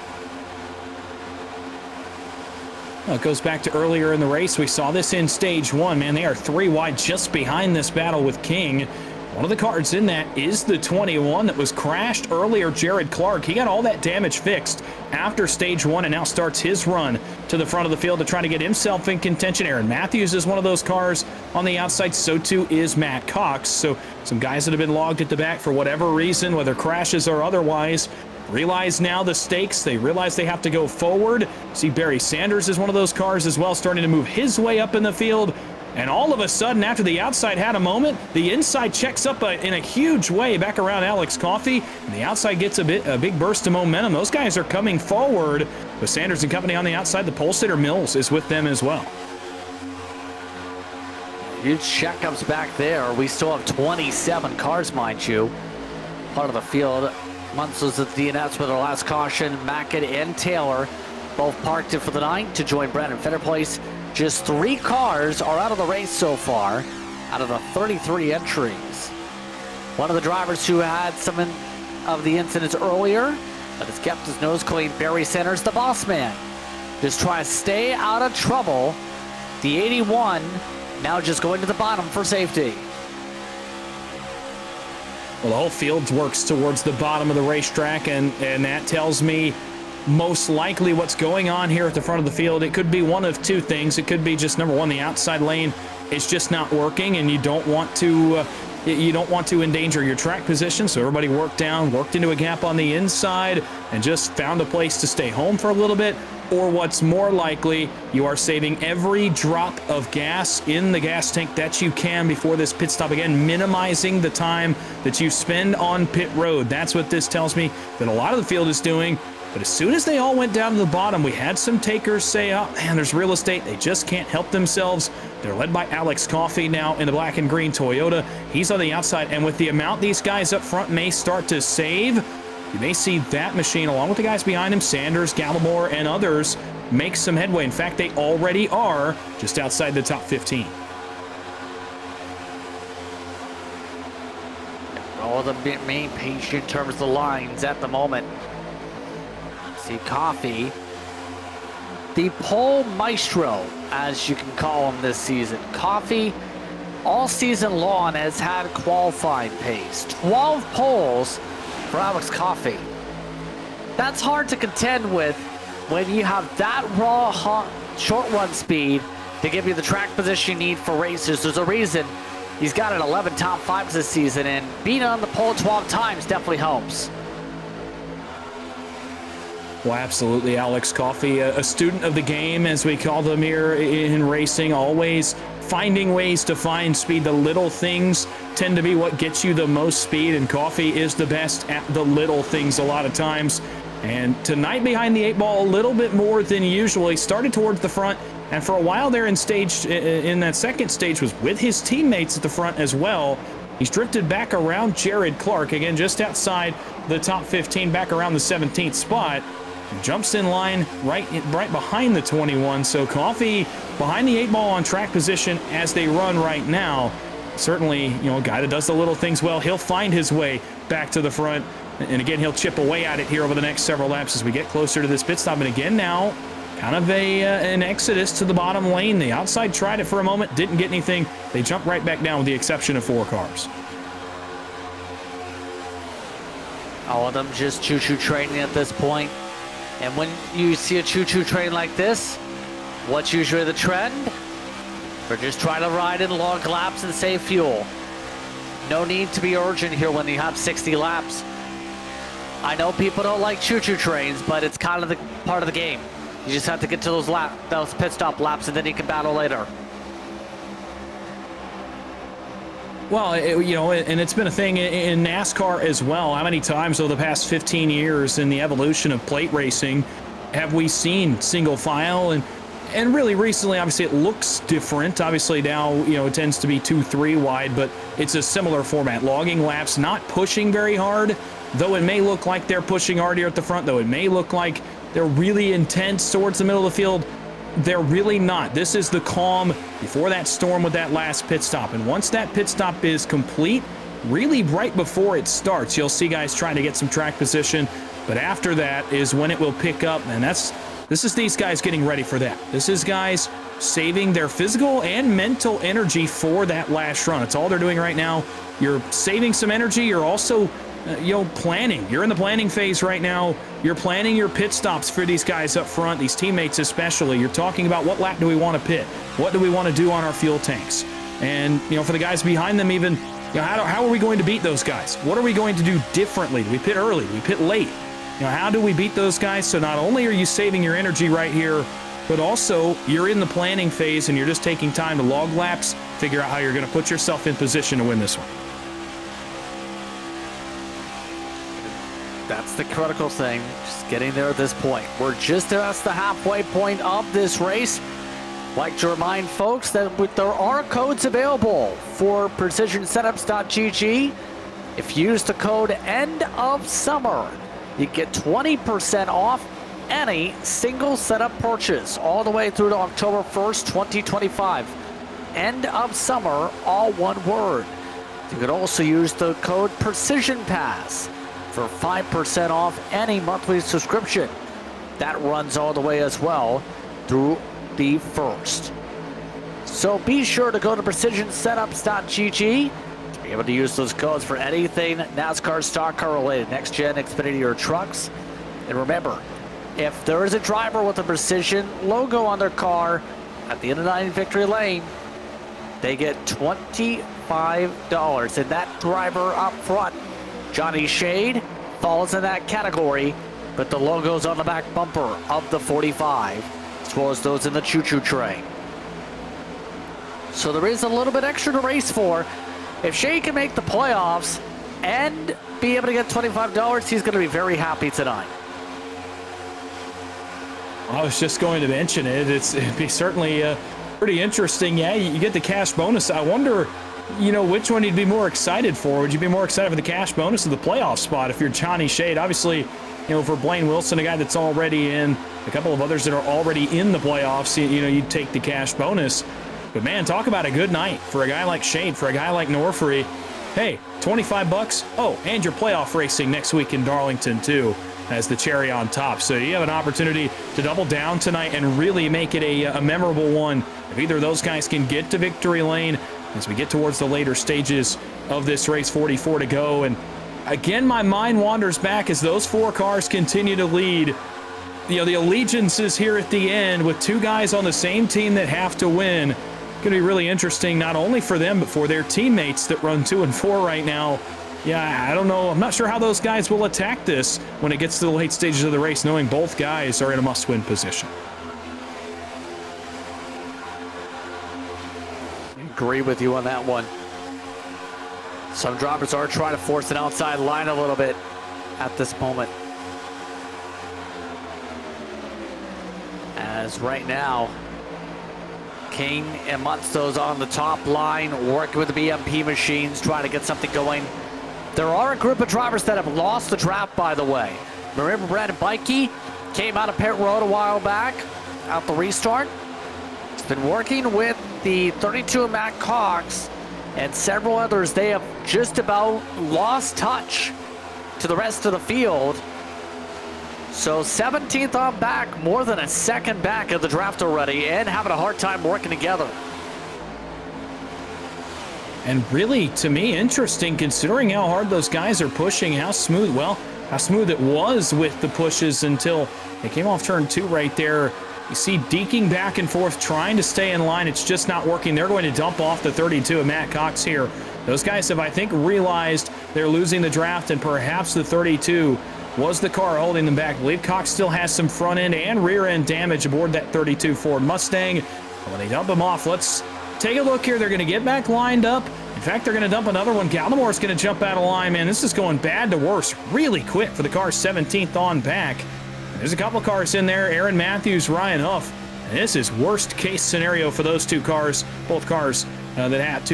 Well, it goes back to earlier in the race. We saw this in stage 1. Man, they are 3 wide just behind this battle with King. One of the cards in that is the 21 that was crashed earlier, Jared Clark. He got all that damage fixed after stage 1 and now starts his run to the front of the field to try to get himself in contention. Aaron Matthews is one of those cars on the outside. So too is Matt Cox. So some guys that have been logged at the back for whatever reason, whether crashes or otherwise, realize now the stakes. They realize they have to go forward. See, Barry Sanders is one of those cars as well, starting to move his way up in the field. And all of a sudden, after the outside had a moment, the inside checks up in a huge way back around Alex Coffey, and the outside gets a big burst of momentum. Those guys are coming forward with Sanders and company on the outside. The pole sitter Mills is with them as well. Huge checkups back there. We still have 27 cars, mind you, part of the field. Munsters at the DNS with our last caution. Mackett and Taylor both parked it for the night to join Brandon Fetterplace. Just 3 cars are out of the race so far, out of the 33 entries. One of the drivers who had some of the incidents earlier, but has kept his nose clean, Barry Sanders, the boss man. Just trying to stay out of trouble. The 81 now just going to the bottom for safety. Well, the whole field works towards the bottom of the racetrack, and that tells me most likely what's going on here at the front of the field. It could be one of 2 things. It could be just, number one, the outside lane is just not working, and you don't want to endanger your track position. So everybody worked into a gap on the inside, and just found a place to stay home for a little bit. Or what's more likely, you are saving every drop of gas in the gas tank that you can before this pit stop. Again, minimizing the time that you spend on pit road. That's what this tells me that a lot of the field is doing. But as soon as they all went down to the bottom, we had some takers say, oh man, there's real estate. They just can't help themselves. They're led by Alex Coffey now in the black and green Toyota. He's on the outside, and with the amount these guys up front may start to save, you may see that machine, along with the guys behind him, Sanders, Gallimore, and others, make some headway. In fact, they already are just outside the top 15. All the main page in terms of the lines at the moment. See Coffey, the pole maestro, as you can call him this season. Coffey, all season long, has had qualifying pace. 12 poles for Alex Coffey. That's hard to contend with when you have that raw, hot, short run speed to give you the track position you need for races, there's a reason he's got an 11 top 5s this season, and being on the pole 12 times definitely helps. Well, absolutely, Alex Coffey, a student of the game, as we call them here in racing, always finding ways to find speed. The little things tend to be what gets you the most speed, and Coffey is the best at the little things a lot of times. And tonight behind the 8 ball a little bit more than usual. He started towards the front, and for a while there in that second stage was with his teammates at the front as well. He's drifted back around Jared Clark, again just outside the top 15, back around the 17th spot. Jumps in line right behind the 21. So Coffey behind the 8 ball on track position as they run right now. Certainly, a guy that does the little things well. He'll find his way back to the front. And again, he'll chip away at it here over the next several laps as we get closer to this pit stop. And again now, kind of an exodus to the bottom lane. The outside tried it for a moment, didn't get anything. They jump right back down with the exception of 4 cars. All of them just choo-choo training at this point. And when you see a choo-choo train like this, what's usually the trend? We're just trying to ride in long laps and save fuel. No need to be urgent here when you have 60 laps. I know people don't like choo-choo trains, but it's kind of the part of the game. You just have to get to those pit stop laps, and then you can battle later. Well, and it's been a thing in NASCAR as well. How many times over the past 15 years in the evolution of plate racing have we seen single file? And really recently, obviously, it looks different. Obviously now, it tends to be 2-3 wide, but it's a similar format. Logging laps, not pushing very hard, though it may look like they're pushing hard here at the front, though it may look like they're really intense towards the middle of the field. They're really not. This is the calm before that storm with that last pit stop. And once that pit stop is complete, really right before it starts, you'll see guys trying to get some track position. But after that is when it will pick up. And this is these guys getting ready for that. This is guys saving their physical and mental energy for that last run. It's all they're doing right now. You're saving some energy. You're also planning. You're in the planning phase right now. You're planning your pit stops for these guys up front, these teammates especially. You're talking about what lap do we want to pit? What do we want to do on our fuel tanks? And, for the guys behind them even, how are we going to beat those guys? What are we going to do differently? Do we pit early? Do we pit late? How do we beat those guys? So not only are you saving your energy right here, but also you're in the planning phase and you're just taking time to log laps, figure out how you're going to put yourself in position to win this one. That's the critical thing, just getting there at this point. We're just past the halfway point of this race. Like to remind folks that there are codes available for precisionsetups.gg. If you use the code end of summer, you get 20% off any single setup purchase all the way through to October 1st, 2025. End of summer, all one word. You could also use the code Precision Pass for 5% off any monthly subscription. That runs all the way as well through the 1st. So be sure to go to precisionsetups.gg to be able to use those codes for anything NASCAR stock car related, next gen, Xfinity, or trucks. And remember, if there is a driver with a Precision logo on their car at the end of 9 Victory Lane, they get $25. And that driver up front, Johnny Shade, falls in that category, but the logo's on the back bumper of the 45, as well as those in the choo-choo train. So there is a little bit extra to race for. If Shade can make the playoffs and be able to get $25, he's going to be very happy tonight. I was just going to mention it. It'd be certainly pretty interesting. Yeah, you get the cash bonus. I wonder, which one you'd be more excited for. Would you be more excited for the cash bonus or the playoff spot if you're Johnny Shade? Obviously, for Blaine Wilson, a guy that's already in, a couple of others that are already in the playoffs, you'd take the cash bonus. But man, talk about a good night for a guy like Shade, for a guy like Norfree. Hey, $25. Oh, and your playoff racing next week in Darlington too, as the cherry on top. So you have an opportunity to double down tonight and really make it a memorable one. If either of those guys can get to victory lane as we get towards the later stages of this race, 44 to go. And again, my mind wanders back as those 4 cars continue to lead. the allegiances here at the end with two guys on the same team that have to win. Going to be really interesting, not only for them, but for their teammates that run 2 and 4 right now. Yeah, I don't know. I'm not sure how those guys will attack this when it gets to the late stages of the race, knowing both guys are in a must-win position. Agree with you on that one. Some drivers are trying to force an outside line a little bit at this moment. As right now, King and Munsto's on the top line, working with the BMP machines, trying to get something going. There are a group of drivers that have lost the draft, by the way. Remember Brandon Bikey came out of pit road a while back, out the restart. He's been working with the 32 Matt Cox and several others. They have just about lost touch to the rest of the field. So 17th on back, more than a second back of the draft already, and having a hard time working together. And really, to me, interesting considering how hard those guys are pushing, how smooth it was with the pushes until they came off turn 2 right there. You see deking back and forth, trying to stay in line. It's just not working. They're going to dump off the 32 of Matt Cox here. Those guys have, I think, realized they're losing the draft, and perhaps the 32 was the car holding them back. I believe Cox still has some front end and rear end damage aboard that 32 Ford Mustang. When they dump him off, let's take a look here. They're going to get back lined up. In fact, they're going to dump another one. Gallimore's going to jump out of line. Man, this is going bad to worse really quick for the car 17th on back. There's a couple cars in there. Aaron Matthews, Ryan Huff. And this is worst case scenario for those two cars. Both cars that have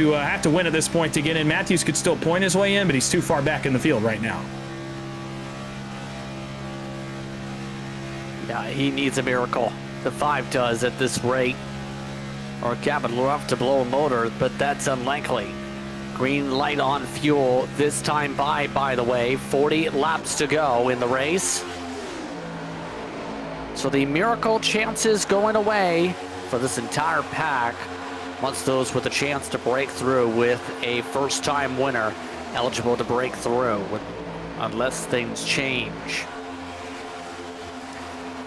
to win at this point to get in. Matthews could still point his way in, but he's too far back in the field right now. Yeah, he needs a miracle. The 5 does at this rate. Or Cabin Ruff to blow a motor, but that's unlikely. Green light on fuel this time by the way. 40 laps to go in the race. So the miracle chances going away for this entire pack. Once those with a chance to break through with a first-time winner eligible to break through unless things change.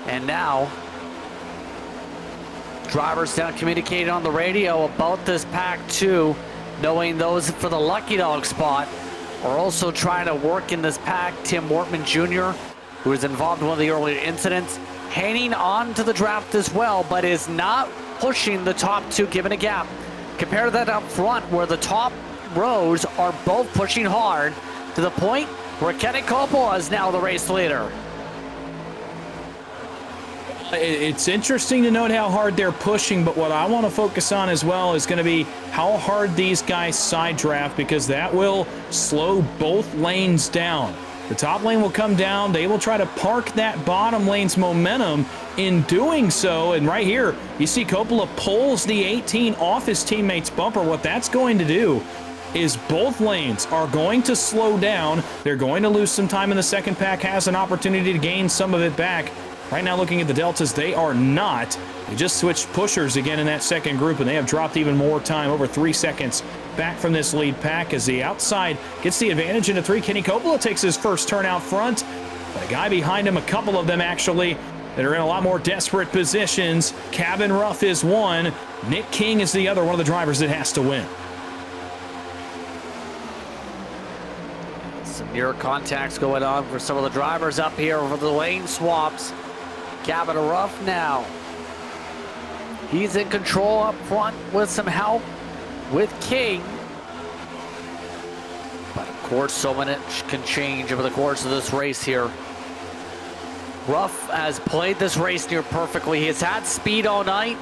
And now, drivers now communicating on the radio about this pack too, knowing those for the Lucky Dog spot are also trying to work in this pack. Tim Wortman Jr., who was involved in one of the earlier incidents, hanging on to the draft as well, but is not pushing the top 2, giving a gap. Compare that up front where the top rows are both pushing hard to the point where Kenny Coppola is now the race leader. It's interesting to note how hard they're pushing, but what I want to focus on as well is going to be how hard these guys side draft, because that will slow both lanes down. The top lane will come down. They will try to park that bottom lane's momentum in doing so. And right here, you see Coppola pulls the 18 off his teammate's bumper. What that's going to do is both lanes are going to slow down. They're going to lose some time in the second pack, has an opportunity to gain some of it back. Right now, looking at the deltas, they are not. They just switched pushers again in that second group, and they have dropped even more time, over 3 seconds back from this lead pack as the outside gets the advantage into 3. Kenny Coppola takes his first turn out front, but a guy behind him, a couple of them actually, that are in a lot more desperate positions. Cabin Ruff is one. Nick King is the other, one of the drivers that has to win. Some near contacts going on for some of the drivers up here for the lane swaps. Cabin Ruff now. He's in control up front with some help with King. But of course, so much can change over the course of this race here. Ruff has played this race near perfectly. He has had speed all night.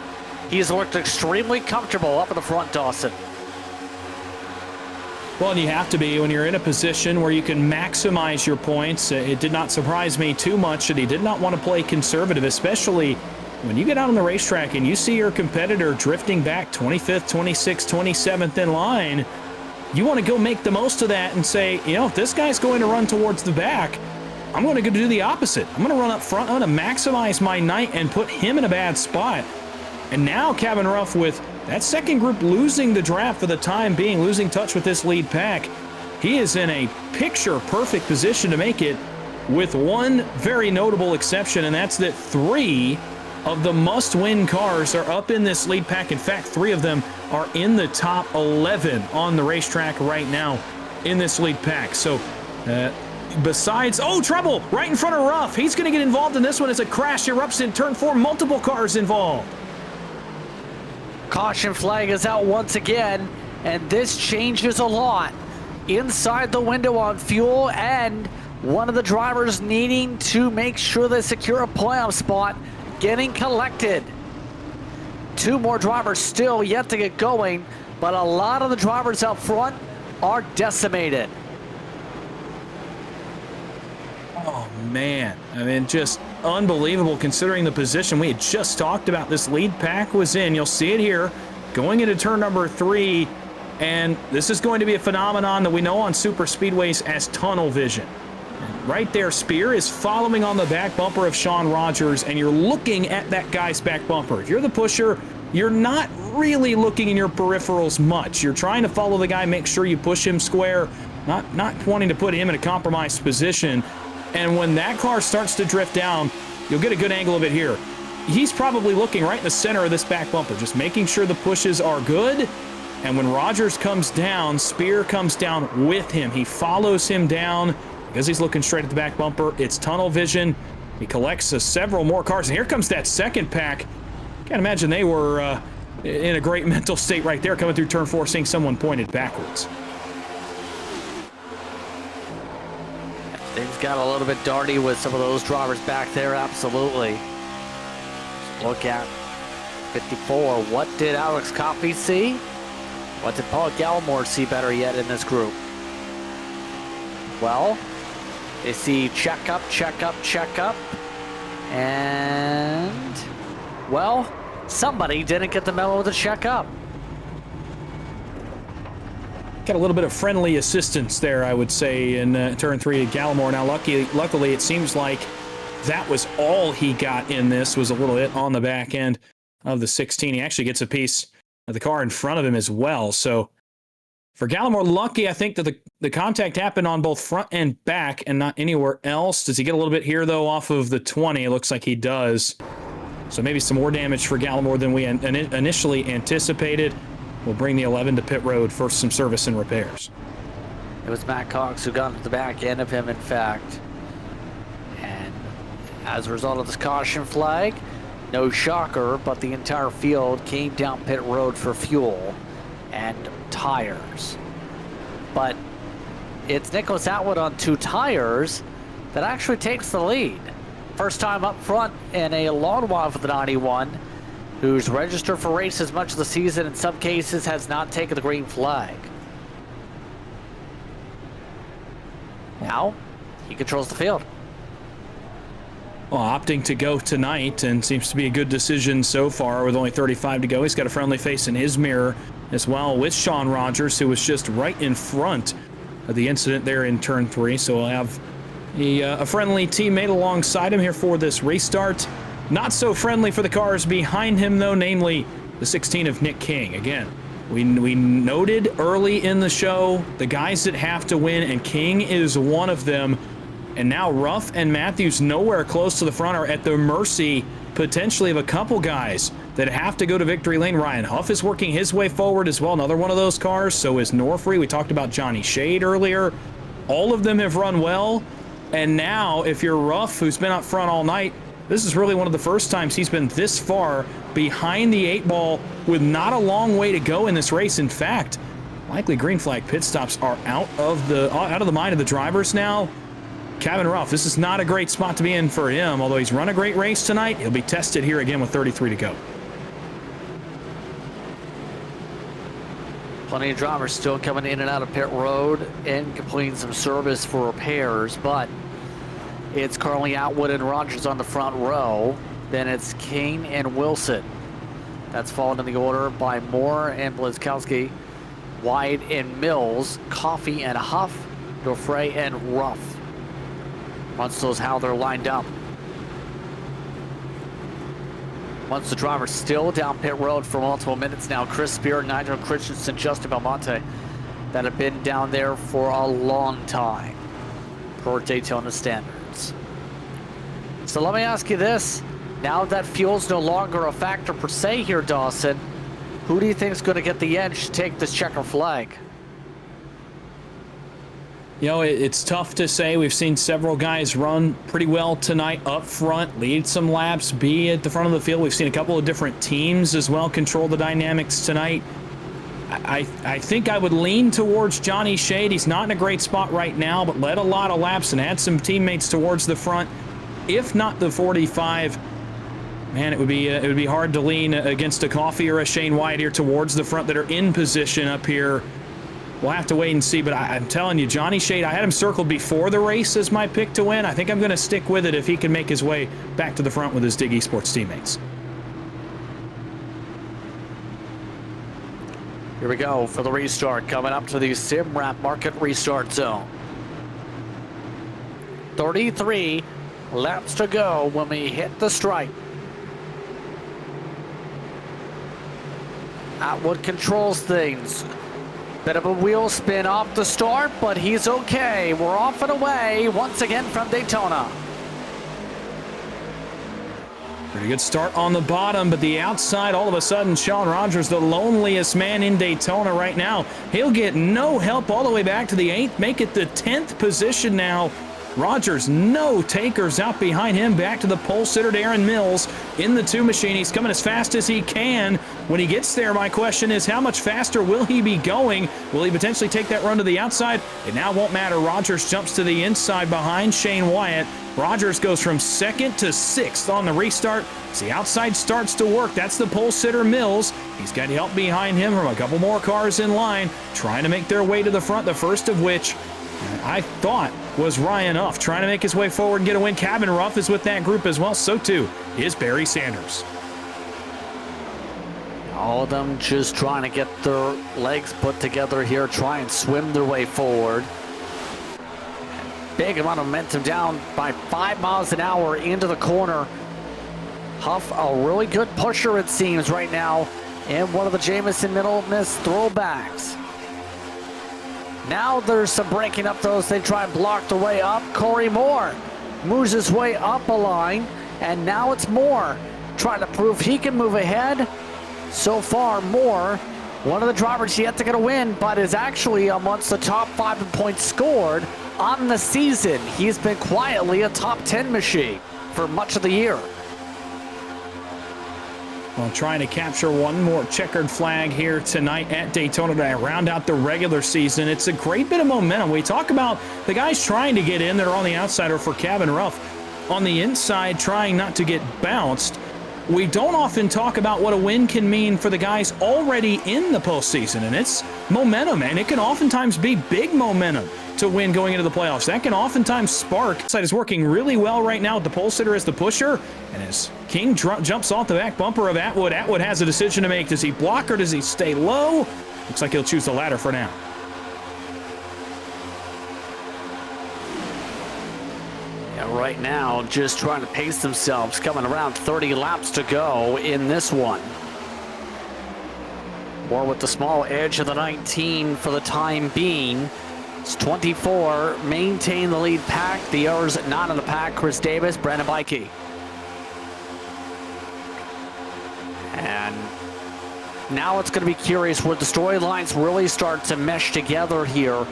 He's looked extremely comfortable up in the front, Dawson. Well, and you have to be when you're in a position where you can maximize your points. It did not surprise me too much that he did not want to play conservative, especially when you get out on the racetrack and you see your competitor drifting back 25th, 26th, 27th in line. You want to go make the most of that and say, you know, if this guy's going to run towards the back, I'm going to go do the opposite. I'm going to run up front. I'm going to maximize my night and put him in a bad spot. And now Cabin Ruff, with that second group losing the draft for the time being, losing touch with this lead pack, he is in a picture-perfect position to make it with one very notable exception, and that's that 3 of the must-win cars are up in this lead pack. In fact, 3 of them are in the top 11 on the racetrack right now in this lead pack. So besides, oh, trouble right in front of Ruff. He's going to get involved in this one as a crash erupts in turn 4. Multiple cars involved. Caution flag is out once again, and this changes a lot. Inside the window on fuel, and one of the drivers needing to make sure they secure a playoff spot getting collected. 2 more drivers still yet to get going, but a lot of the drivers up front are decimated. Oh, man. I mean, just unbelievable considering the position. We had just talked about this lead pack was in. You'll see it here going into turn number 3. And this is going to be a phenomenon that we know on super speedways as tunnel vision. Right there, Spear is following on the back bumper of Sean Rogers, and you're looking at that guy's back bumper. If you're the pusher, you're not really looking in your peripherals much. You're trying to follow the guy, make sure you push him square, not wanting to put him in a compromised position. And when that car starts to drift down, you'll get a good angle of it here. He's probably looking right in the center of this back bumper, just making sure the pushes are good. And when Rogers comes down, Spear comes down with him. He follows him down because he's looking straight at the back bumper. It's tunnel vision. He collects several more cars. And here comes that second pack. Can't imagine they were in a great mental state right there coming through turn 4, seeing someone pointed backwards. Things got a little bit darty with some of those drivers back there, absolutely. Look at 54. What did Alex Coffey see? What did Paul Gallimore see better yet in this group? Well, they see check up, check up, check up. And, well, somebody didn't get the memo to check up. Got a little bit of friendly assistance there, I would say, in turn 3 at Gallimore. Now, luckily, it seems like that was all he got in this, was a little hit on the back end of the 16. He actually gets a piece of the car in front of him as well. So for Gallimore, lucky, I think that the contact happened on both front and back and not anywhere else. Does he get a little bit here, though, off of the 20? It looks like he does. So maybe some more damage for Gallimore than we initially anticipated. We'll bring the 11 to pit road for some service and repairs. It was Matt Cox who got to the back end of him, in fact. And as a result of this caution flag, no shocker, but the entire field came down pit road for fuel and tires. But it's Nicholas Atwood on 2 tires that actually takes the lead. First time up front in a long while for the 91, who's registered for races much of the season, in some cases has not taken the green flag. Now, he controls the field. Well, opting to go tonight, and seems to be a good decision so far with only 35 to go. He's got a friendly face in his mirror as well with Sean Rogers, who was just right in front of the incident there in turn 3. So we'll have a friendly teammate alongside him here for this restart. Not so friendly for the cars behind him, though, namely the 16 of Nick King. Again, we noted early in the show the guys that have to win, and King is one of them. And now Ruff and Matthews, nowhere close to the front, are at the mercy potentially of a couple guys that have to go to victory lane. Ryan Huff is working his way forward as well, another one of those cars. So is Norfree. We talked about Johnny Shade earlier. All of them have run well. And now, if you're Ruff, who's been up front all night, this is really one of the first times he's been this far behind the 8 ball with not a long way to go in this race. In fact, likely green flag pit stops are out of the mind of the drivers now. Kevin Ruff, this is not a great spot to be in for him. Although he's run a great race tonight, he'll be tested here again with 33 to go. Plenty of drivers still coming in and out of pit road and completing some service for repairs, but it's currently Atwood and Rogers on the front row. Then it's Kane and Wilson. That's followed in the order by Moore and Blizkowski, White and Mills, Coffey and Huff, Dofre and Ruff. Once those how they're lined up. Once the driver's still down pit road for multiple minutes now. Chris Spear, Nigel Christensen, Justin Belmonte, that have been down there for a long time per Daytona standards. So let me ask you this. Now that fuel's no longer a factor per se here, Dawson, who do you think is going to get the edge to take this checker flag? You know, it's tough to say. We've seen several guys run pretty well tonight up front, lead some laps, be at the front of the field. We've seen a couple of different teams as well control the dynamics tonight. I think I would lean towards Johnny Shade. He's not in a great spot right now, but led a lot of laps and had some teammates towards the front. If not the 45, man, it would be hard to lean against a Coffey or a Shane Wyatt here towards the front that are in position up here. We'll have to wait and see, but I'm telling you, Johnny Shade, I had him circled before the race as my pick to win. I think I'm going to stick with it if he can make his way back to the front with his Dig Esports teammates. Here we go for the restart, coming up to the SimWrap Market restart zone. 33 laps to go when we hit the stripe. Atwood controls things. Bit of a wheel spin off the start, but he's okay. We're off and away once again from Daytona. Pretty good start on the bottom, but the outside, all of a sudden, Sean Rogers, the loneliest man in Daytona right now. He'll get no help all the way back to the 8th, make it the 10th position now. Rogers, no takers out behind him. Back to the pole sitter, Darren Mills, in the 2 machine. He's coming as fast as he can. When he gets there, my question is, how much faster will he be going? Will he potentially take that run to the outside? It now won't matter. Rogers jumps to the inside behind Shane Wyatt. Rogers goes from 2nd to 6th on the restart. As the outside starts to work, that's the pole sitter Mills. He's got help behind him from a couple more cars in line, trying to make their way to the front, the first of which I thought was Ryan Uff, trying to make his way forward and get a win. Cabin Ruff is with that group as well. So too is Barry Sanders. All of them just trying to get their legs put together here, try and swim their way forward. Big amount of momentum down by 5 miles an hour into the corner. Huff, a really good pusher it seems right now, and one of the Jamison Middle Miss throwbacks. Now there's some breaking up those. They try and block the way up. Corey Moore moves his way up a line, and now it's Moore trying to prove he can move ahead. So far, Moore, one of the drivers yet to get a win, but is actually amongst the top 5 in points scored on the season. He's been quietly a top 10 machine for much of the year. Well, trying to capture one more checkered flag here tonight at Daytona to round out the regular season. It's a great bit of momentum. We talk about the guys trying to get in that are on the outside, or for Cabin Ruff on the inside trying not to get bounced. We don't often talk about what a win can mean for the guys already in the postseason, and it's momentum, and it can oftentimes be big momentum to win going into the playoffs. That can oftentimes spark. Side is working really well right now with the pole sitter as the pusher, and as King jumps off the back bumper of Atwood, Atwood has a decision to make. Does he block or does he stay low? Looks like he'll choose the latter for now. Yeah, right now, just trying to pace themselves, coming around 30 laps to go in this one. More with the small edge of the 19 for the time being. It's 24, maintain the lead pack. The others not in the pack, Chris Davis, Brandon Bikey. And now it's going to be curious where the storylines really start to mesh together here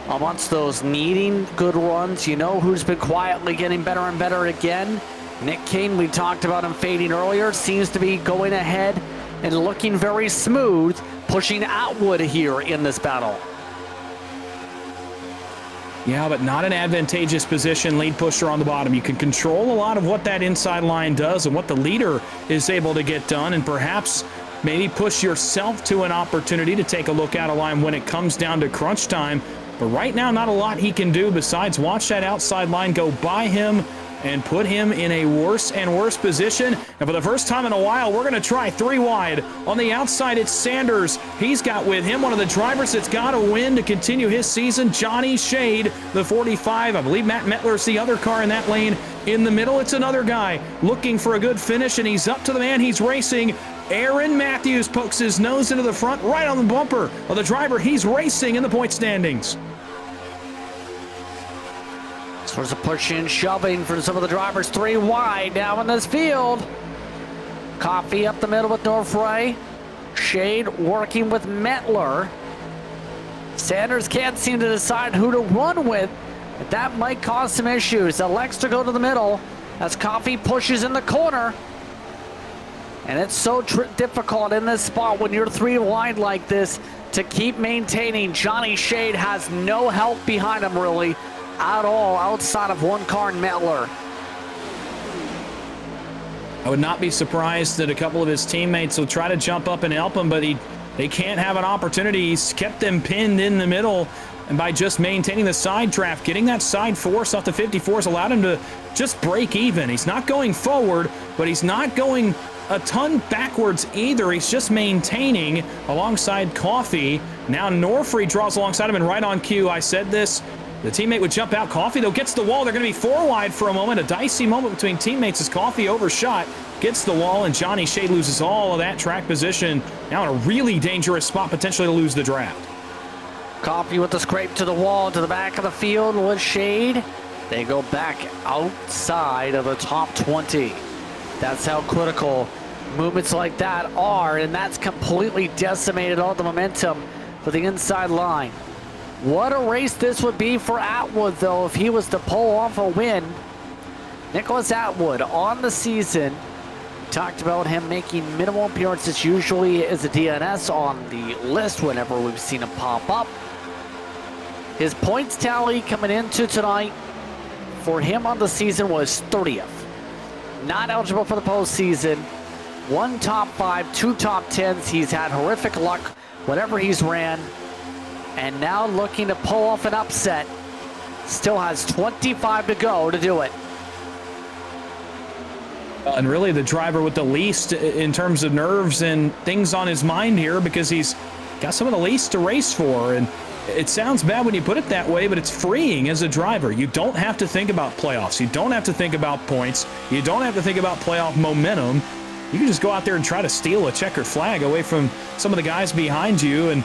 amongst those needing good runs. You know who's been quietly getting better and better again? Nick Kane, we talked about him fading earlier, seems to be going ahead and looking very smooth, pushing Atwood here in this battle. Yeah, but not an advantageous position. Lead pusher on the bottom. You can control a lot of what that inside line does and what the leader is able to get done, and perhaps maybe push yourself to an opportunity to take a look out of line when it comes down to crunch time. But right now, not a lot he can do besides watch that outside line go by him and put him in a worse and worse position. And for the first time in a while, we're going to try 3 wide. On the outside, it's Sanders. He's got with him one of the drivers that's got to win to continue his season, Johnny Shade, the 45. I believe Matt Mettler's the other car in that lane. In the middle, it's another guy looking for a good finish, and he's up to the man he's racing. Aaron Matthews pokes his nose into the front, right on the bumper of the driver he's racing in the point standings. Sort of pushing, shoving for some of the drivers. 3 wide now in this field. Coffee up the middle with Norfray. Shade working with Metler. Sanders can't seem to decide who to run with. That might cause some issues. Elects to go to the middle as Coffee pushes in the corner. And it's so difficult in this spot when you're 3 wide like this to keep maintaining. Johnny Shade has no help behind him really at all outside of one car in Metler. I would not be surprised that a couple of his teammates will try to jump up and help him, but they can't have an opportunity. He's kept them pinned in the middle, and by just maintaining the side draft, getting that side force off the 54s allowed him to just break even. He's not going forward, but he's not going a ton backwards either. He's just maintaining alongside Coffee. Now Norfrey draws alongside him, and right on cue, I said this, the teammate would jump out. Coffee, though, gets the wall. They're going to be 4 wide for a moment. A dicey moment between teammates as Coffee overshot, gets the wall, and Johnny Shade loses all of that track position. Now in a really dangerous spot, potentially to lose the draft. Coffee with the scrape to the wall, to the back of the field with Shade. They go back outside of the top 20. That's how critical movements like that are, and that's completely decimated all the momentum for the inside line. What a race this would be for Atwood, though, if he was to pull off a win. Nicholas Atwood on the season. Talked about him making minimal appearances, usually as a DNS on the list whenever we've seen him pop up. His points tally coming into tonight for him on the season was 30th. Not eligible for the postseason. 1 top 5, 2 top 10s. He's had horrific luck whenever he's ran. And now looking to pull off an upset. Still has 25 to go to do it. And really the driver with the least in terms of nerves and things on his mind here, because he's got some of the least to race for. And it sounds bad when you put it that way, but it's freeing as a driver. You don't have to think about playoffs. You don't have to think about points. You don't have to think about playoff momentum. You can just go out there and try to steal a checkered flag away from some of the guys behind you. And,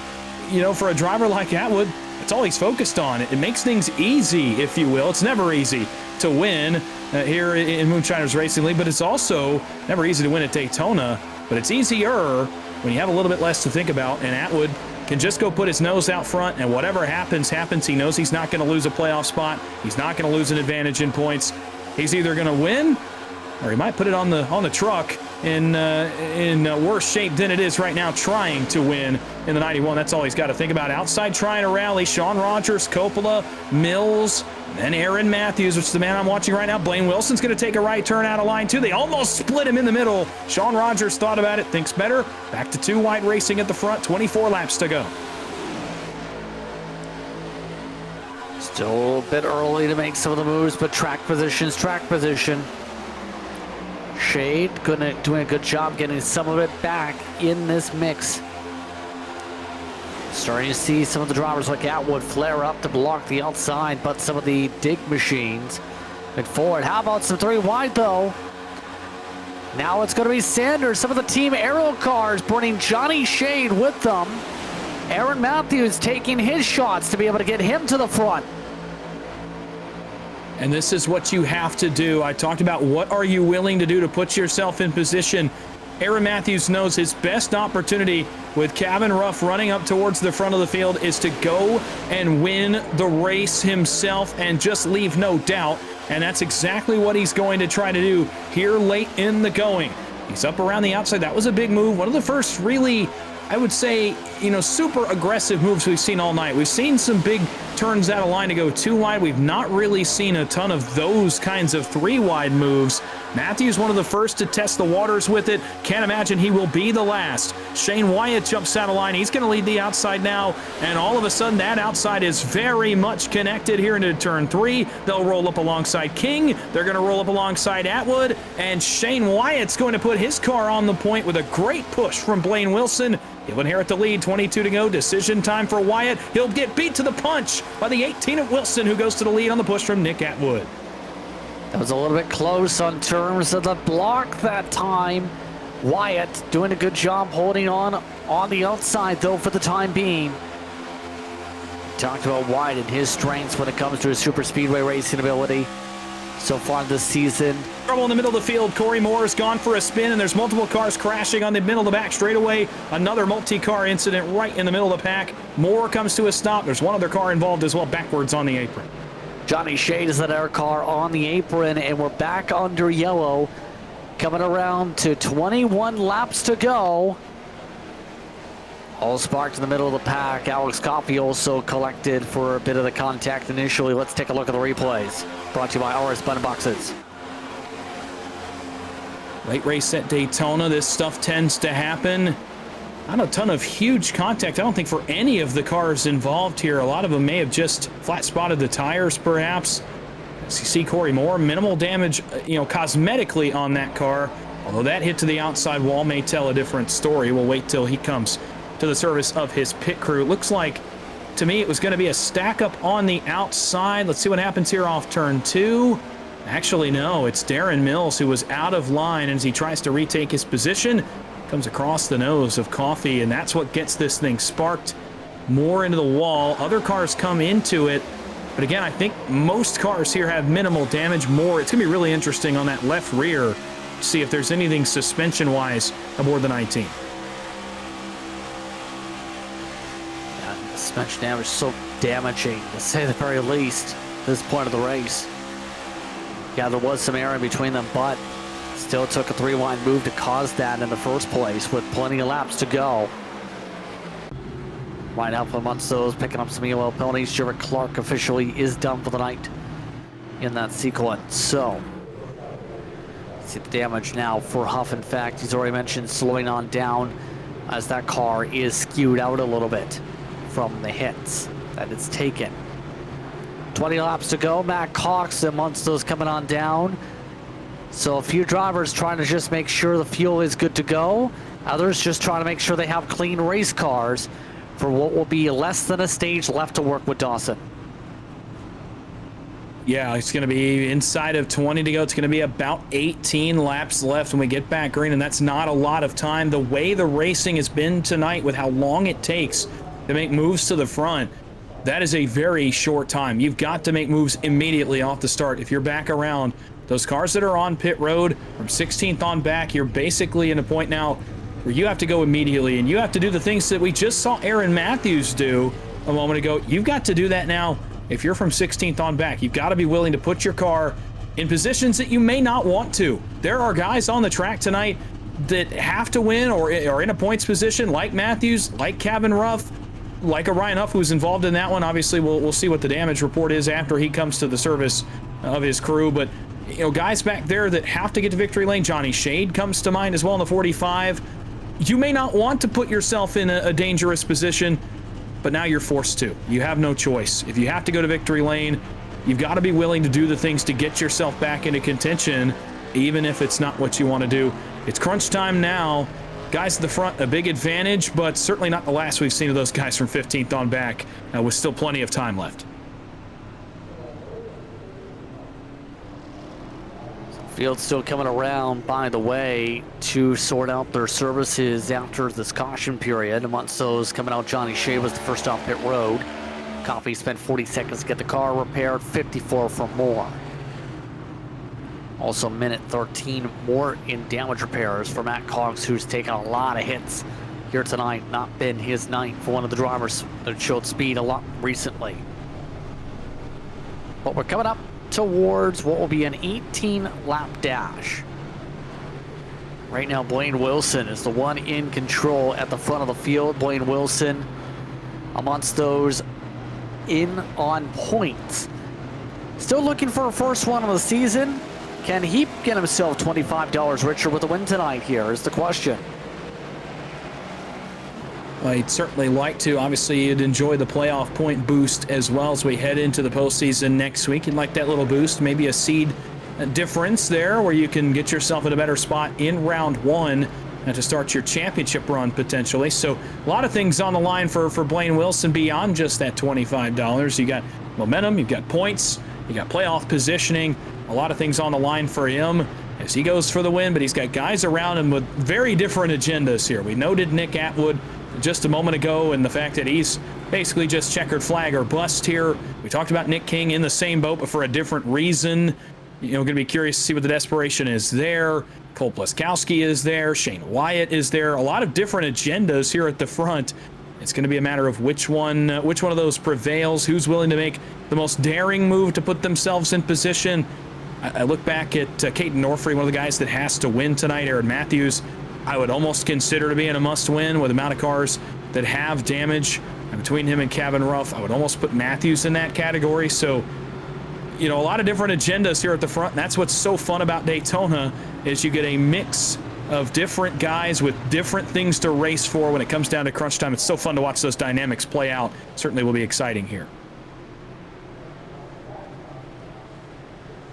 you know, for a driver like Atwood, that's all he's focused on. It makes things easy, if you will. It's never easy to win here in Moonshiners Racing League, but it's also never easy to win at Daytona. But it's easier when you have a little bit less to think about, and Atwood can just go put his nose out front, and whatever happens, happens. He knows he's not going to lose a playoff spot. He's not going to lose an advantage in points. He's either going to win, or he might put it on the truck in worse shape than it is right now, trying to win in the 91. That's all he's got to think about. Outside trying to rally, Sean Rogers, Coppola, Mills, and Aaron Matthews, which is the man I'm watching right now. Blaine Wilson's going to take a right turn out of line, too. They almost split him in the middle. Sean Rogers thought about it, thinks better. Back to 2 wide racing at the front, 24 laps to go. Still a bit early to make some of the moves, but track position. Shade doing a good job getting some of it back in this mix. Starting to see some of the drivers like Atwood flare up to block the outside, but some of the dig machines went forward. How about some 3 wide, though? Now it's going to be Sanders. Some of the team aerial cars bringing Johnny Shade with them. Aaron Matthews taking his shots to be able to get him to the front. And this is what you have to do. I talked about what are you willing to do to put yourself in position. Aaron Matthews knows his best opportunity with Kevin Ruff running up towards the front of the field is to go and win the race himself and just leave no doubt. And that's exactly what he's going to try to do here late in the going. He's up around the outside. That was a big move. One of the first really, I would say, super aggressive moves we've seen all night. We've seen some big turns out of line to go 2 wide. We've not really seen a ton of those kinds of 3 wide moves. Matthews, one of the first to test the waters with it. Can't imagine he will be the last. Shane Wyatt jumps out of line. He's going to lead the outside now. And all of a sudden, that outside is very much connected here into turn 3. They'll roll up alongside King. They're going to roll up alongside Atwood. And Shane Wyatt's going to put his car on the point with a great push from Blaine Wilson. He'll inherit the lead, 22 to go. Decision time for Wyatt. He'll get beat to the punch by the 18 of Wilson, who goes to the lead on the push from Nick Atwood. That was a little bit close on terms of the block that time. Wyatt doing a good job holding on the outside, though, for the time being. Talked about White and his strengths when it comes to his super speedway racing ability so far this season. Trouble in the middle of the field. Corey Moore has gone for a spin, and there's multiple cars crashing on the middle of the back straightaway. Another multi-car incident right in the middle of the pack. Moore comes to a stop. There's one other car involved as well, backwards on the apron. Johnny Shade is that air car on the apron, and we're back under yellow. Coming around to 21 laps to go. All sparked in the middle of the pack. Alex Coffey also collected for a bit of the contact initially. Let's take a look at the replays. Brought to you by RS Button Boxes. Late race at Daytona, this stuff tends to happen. Not a ton of huge contact, I don't think, for any of the cars involved here. A lot of them may have just flat spotted the tires, perhaps. As you see Corey Moore, minimal damage, cosmetically on that car. Although that hit to the outside wall may tell a different story. We'll wait till he comes to the service of his pit crew. It looks like, to me, it was going to be a stack up on the outside. Let's see what happens here off turn 2. Actually, no, it's Darren Mills who was out of line as he tries to retake his position. Comes across the nose of Coffey, and that's what gets this thing sparked more into the wall. Other cars come into it, but again, I think most cars here have minimal damage. More, it's going to be really interesting on that left rear to see if there's anything suspension-wise aboard the 19. Suspension damage so damaging, to say the very least, at this point of the race. Yeah, there was some air in between them, but still took a 3-wide move to cause that in the first place with plenty of laps to go. Right out amongst those, picking up some EOL penalties. Jarrett Clark officially is done for the night in that sequence. So, see the damage now for Huff. In fact, he's already mentioned slowing on down as that car is skewed out a little bit from the hits that it's taken. 20 laps to go. Matt Cox amongst those coming on down. So a few drivers trying to just make sure the fuel is good to go. Others just trying to make sure they have clean race cars for what will be less than a stage left to work with Dawson. Yeah, it's going to be inside of 20 to go. It's going to be about 18 laps left when we get back green, and that's not a lot of time. The way the racing has been tonight with how long it takes to make moves to the front, that is a very short time. You've got to make moves immediately off the start. If you're back around, those cars that are on pit road from 16th on back, you're basically in a point now where you have to go immediately, and you have to do the things that we just saw Aaron Matthews do a moment ago. You've got to do that now. If you're from 16th on back, you've got to be willing to put your car in positions that you may not want to. There are guys on the track tonight that have to win or are in a points position, like Matthews, like Kevin Ruff, like a Ryan Huff who's involved in that one. Obviously, we'll see what the damage report is after he comes to the service of his crew. But guys back there that have to get to victory lane. Johnny Shade comes to mind as well in the 45. You may not want to put yourself in a dangerous position, but now you're forced to. You have no choice. If you have to go to victory lane, you've got to be willing to do the things to get yourself back into contention, even if it's not what you want to do. It's crunch time now. Guys at the front, a big advantage, but certainly not the last we've seen of those guys from 15th on back, with still plenty of time left. Field still coming around, by the way, to sort out their services after this caution period. Amongst those coming out, Johnny Shea was the first off pit road. Coffey spent 40 seconds to get the car repaired, 54 for Moore. Also, minute 13 more in damage repairs for Matt Cox, who's taken a lot of hits here tonight. Not been his night for one of the drivers that showed speed a lot recently. But we're coming up towards what will be an 18-lap dash. Right now, Blaine Wilson is the one in control at the front of the field. Blaine Wilson amongst those in on points. Still looking for a first one of the season. Can he get himself $25 richer with a win tonight here is the question. Well, he'd certainly like to. Obviously, you'd enjoy the playoff point boost as well as we head into the postseason next week. You'd like that little boost, maybe a seed difference there where you can get yourself in a better spot in round one to start your championship run potentially. So a lot of things on the line for Blaine Wilson beyond just that $25. You got momentum, you've got points, you got playoff positioning, a lot of things on the line for him. as he goes for the win, but he's got guys around him with very different agendas here. We noted Nick Atwood just a moment ago and the fact that he's basically just checkered flag or bust here. We talked about Nick King in the same boat, but for a different reason. You know, going to be curious to see what the desperation is there. Cole Pluskowski is there. Shane Wyatt is there. A lot of different agendas here at the front. It's going to be a matter of which one of those prevails, who's willing to make the most daring move to put themselves in position. I look back at Caden Norfrey, one of the guys that has to win tonight. Aaron Matthews, I would almost consider to be in a must-win with the amount of cars that have damage. And between him and Kevin Ruff, I would almost put Matthews in that category. So, you know, a lot of different agendas here at the front. And that's what's so fun about Daytona is you get a mix of different guys with different things to race for when it comes down to crunch time. It's so fun to watch those dynamics play out. Certainly will be exciting here.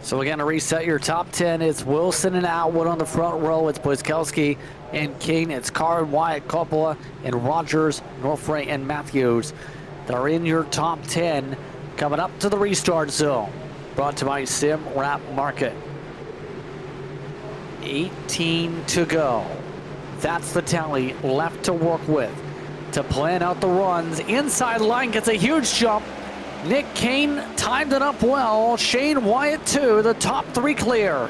So again, to reset your top 10, it's Wilson and Atwood on the front row. It's Pluskowski and King. It's Carr and Wyatt, Coppola and Rogers, Norfrey and Matthews that are in your top 10 coming up to the restart zone. Brought to you by Sim Wrap Market. 18 to go. That's the tally left to work with to plan out the runs. Inside line gets a huge jump. Nick Kane timed it up well. Shane Wyatt too. The top three clear.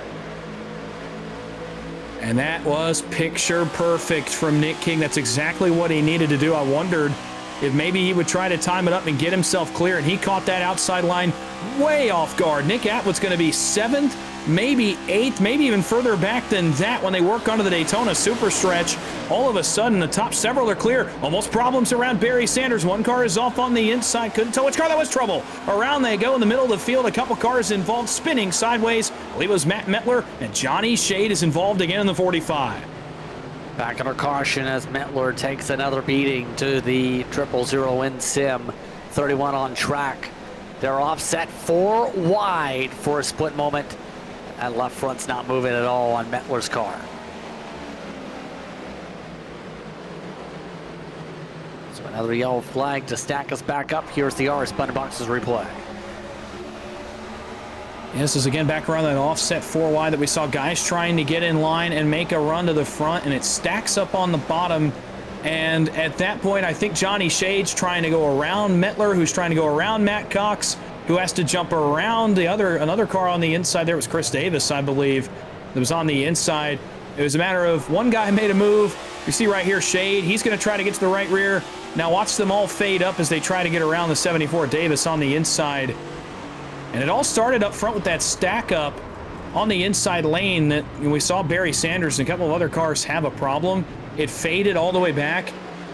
And that was picture perfect from Nick King. That's exactly what he needed to do. I wondered if maybe he would try to time it up and get himself clear, and he caught that outside line way off guard. Nick Atwood's going to be 7th, maybe 8th, maybe even further back than that when they work onto the Daytona super stretch. All of a sudden, the top several are clear. Almost problems around Barry Sanders. One car is off on the inside. Couldn't tell which car that was. Trouble. Around they go in the middle of the field. A couple cars involved spinning sideways. I believe it was Matt Mettler, and Johnny Shade is involved again in the 45. Back under caution as Mettler takes another beating to the 000 in sim. 31 on track. They're offset 4 wide for a split moment. That left front's not moving at all on Mettler's car. So another yellow flag to stack us back up. Here's the RS Button Boxes replay. This is again back around that offset 4 wide that we saw guys trying to get in line and make a run to the front, and it stacks up on the bottom. And at that point, I think Johnny Shade's trying to go around Mettler, who's trying to go around Matt Cox, who has to jump around another car on the inside. There was Chris Davis, I believe, that was on the inside. It was a matter of one guy made a move. You see right here, Shade. He's going to try to get to the right rear. Now watch them all fade up as they try to get around the 74 Davis on the inside. And it all started up front with that stack up on the inside lane that we saw Barry Sanders and a couple of other cars have a problem. It faded all the way back,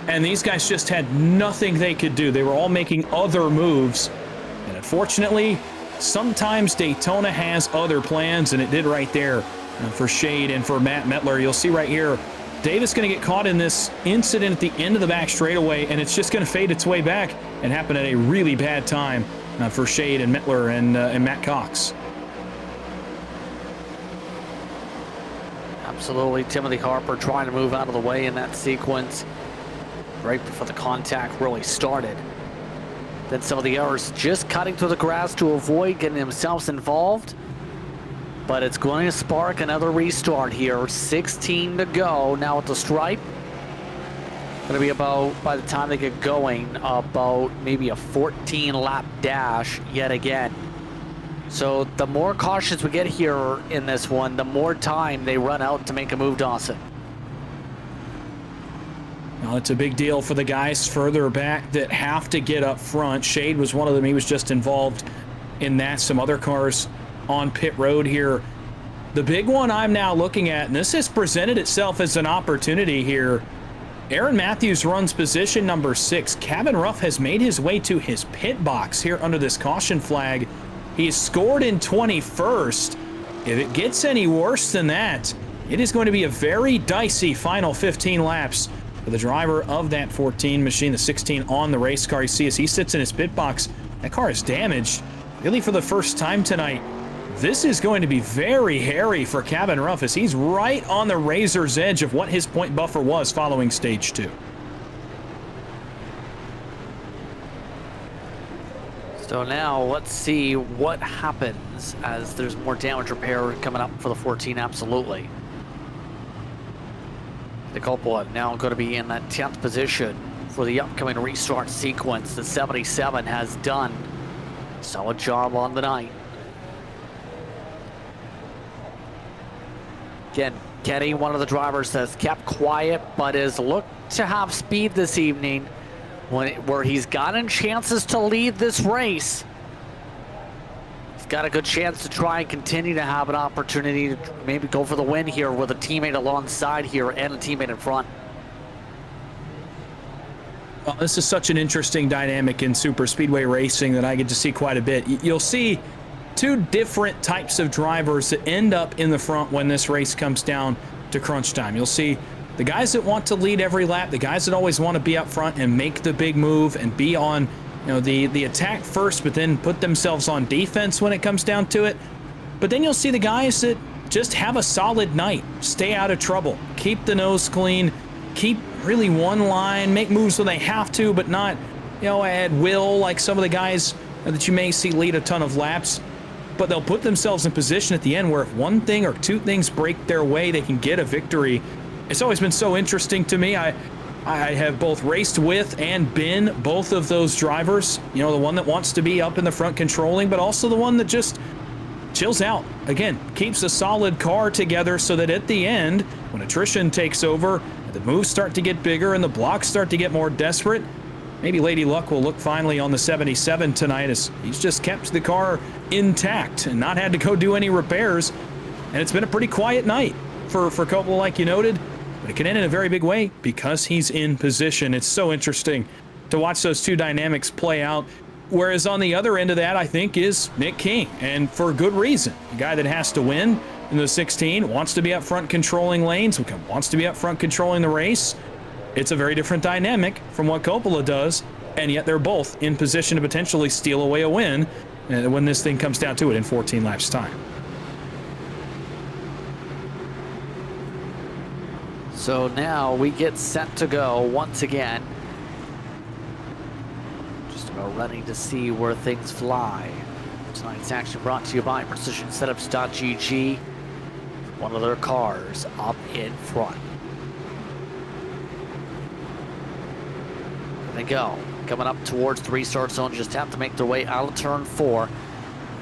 and these guys just had nothing they could do. They were all making other moves. And unfortunately, sometimes Daytona has other plans, and it did right there for Shade and for Matt Mettler. You'll see right here, Davis going to get caught in this incident at the end of the back straightaway, and it's just going to fade its way back and happen at a really bad time for Shade and Mettler and Matt Cox. Absolutely. Timothy Harper trying to move out of the way in that sequence right before the contact really started. Then some of the others just cutting through the grass to avoid getting themselves involved. But it's going to spark another restart here. 16 to go now at the stripe. Going to be about, by the time they get going, about maybe a 14-lap dash yet again. So the more cautious we get here in this one, the more time they run out to make a move, Dawson. Well, it's a big deal for the guys further back that have to get up front. Shade was one of them. He was just involved in that. Some other cars on pit road here. The big one I'm now looking at, and this has presented itself as an opportunity here. Aaron Matthews runs position number 6. Kevin Ruff has made his way to his pit box here under this caution flag. He's scored in 21st. If it gets any worse than that, it is going to be a very dicey final 15 laps for the driver of that 14 machine, the 16 on the race car. You see as he sits in his pit box, that car is damaged really for the first time tonight. This is going to be very hairy for Kevin Ruff as he's right on the razor's edge of what his point buffer was following stage 2. So now let's see what happens as there's more damage repair coming up for the 14. Absolutely. The Coppola now going to be in that 10th position for the upcoming restart sequence. The 77 has done a solid job on the night. Again, Kenny, one of the drivers that's kept quiet but has looked to have speed this evening where he's gotten chances to lead this race. He's got a good chance to try and continue to have an opportunity to maybe go for the win here with a teammate alongside here and a teammate in front. Well, this is such an interesting dynamic in super speedway racing that I get to see quite a bit. You'll see two different types of drivers that end up in the front when this race comes down to crunch time. You'll see the guys that want to lead every lap, the guys that always want to be up front and make the big move and be on, the attack first, but then put themselves on defense when it comes down to it. But then you'll see the guys that just have a solid night, stay out of trouble, keep the nose clean, keep really one line, make moves when they have to, but not, at will, like some of the guys that you may see lead a ton of laps. But they'll put themselves in position at the end where if one thing or two things break their way, they can get a victory. It's always been so interesting to me. I have both raced with and been both of those drivers. The one that wants to be up in the front controlling, but also the one that just chills out. Again, keeps a solid car together so that at the end, when attrition takes over, the moves start to get bigger and the blocks start to get more desperate, maybe Lady Luck will look finally on the 77 tonight as he's just kept the car intact and not had to go do any repairs. And it's been a pretty quiet night for Coppola, like you noted. But it can end in a very big way because he's in position. It's so interesting to watch those two dynamics play out. Whereas on the other end of that, I think, is Nick King. And for good reason. The guy that has to win in the 16, wants to be up front controlling lanes, wants to be up front controlling the race. It's a very different dynamic from what Coppola does. And yet they're both in position to potentially steal away a win when this thing comes down to it in 14 laps time. So now we get set to go once again. Just about ready to see where things fly. Tonight's action brought to you by PrecisionSetups.gg. One of their cars up in front. There they go. Coming up towards the restart zone, just have to make their way out of turn 4.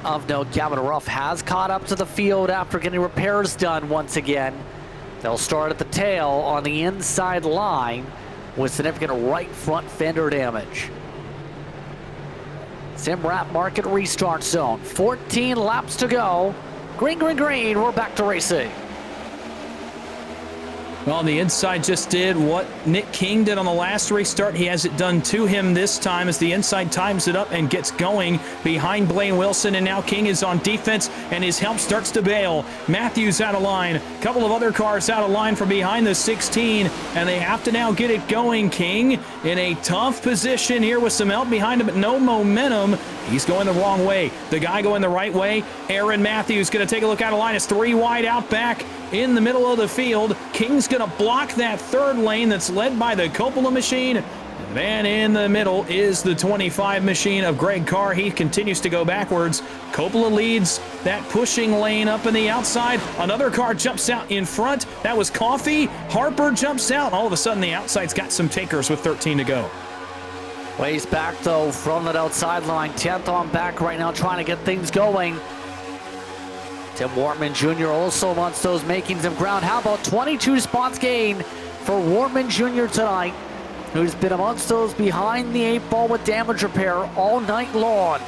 Of note, Gavin Ruff has caught up to the field after getting repairs done once again. They'll start at the tail on the inside line with significant right front fender damage. Simrap Market restart zone. 14 laps to go. Green, green, green. We're back to racing. Well, the inside just did what Nick King did on the last restart. He has it done to him this time as the inside times it up and gets going behind Blaine Wilson. And now King is on defense and his help starts to bail. Matthews out of line. A couple of other cars out of line from behind the 16. And they have to now get it going. King in a tough position here with some help behind him, but no momentum. He's going the wrong way. The guy going the right way, Aaron Matthews, going to take a look out of line. It's 3 wide out back in the middle of the field. King's going to block that third lane that's led by the Coppola machine. And man in the middle is the 25 machine of Greg Carr. He continues to go backwards. Coppola leads that pushing lane up in the outside. Another car jumps out in front. That was Coffey. Harper jumps out. All of a sudden, the outside's got some takers with 13 to go. Ways back, though, from that outside line. 10th on back right now, trying to get things going. Tim Wortman Jr. also wants those making some ground. How about 22 spots gained for Wortman Jr. tonight, who's been amongst those behind the 8 ball with damage repair all night long.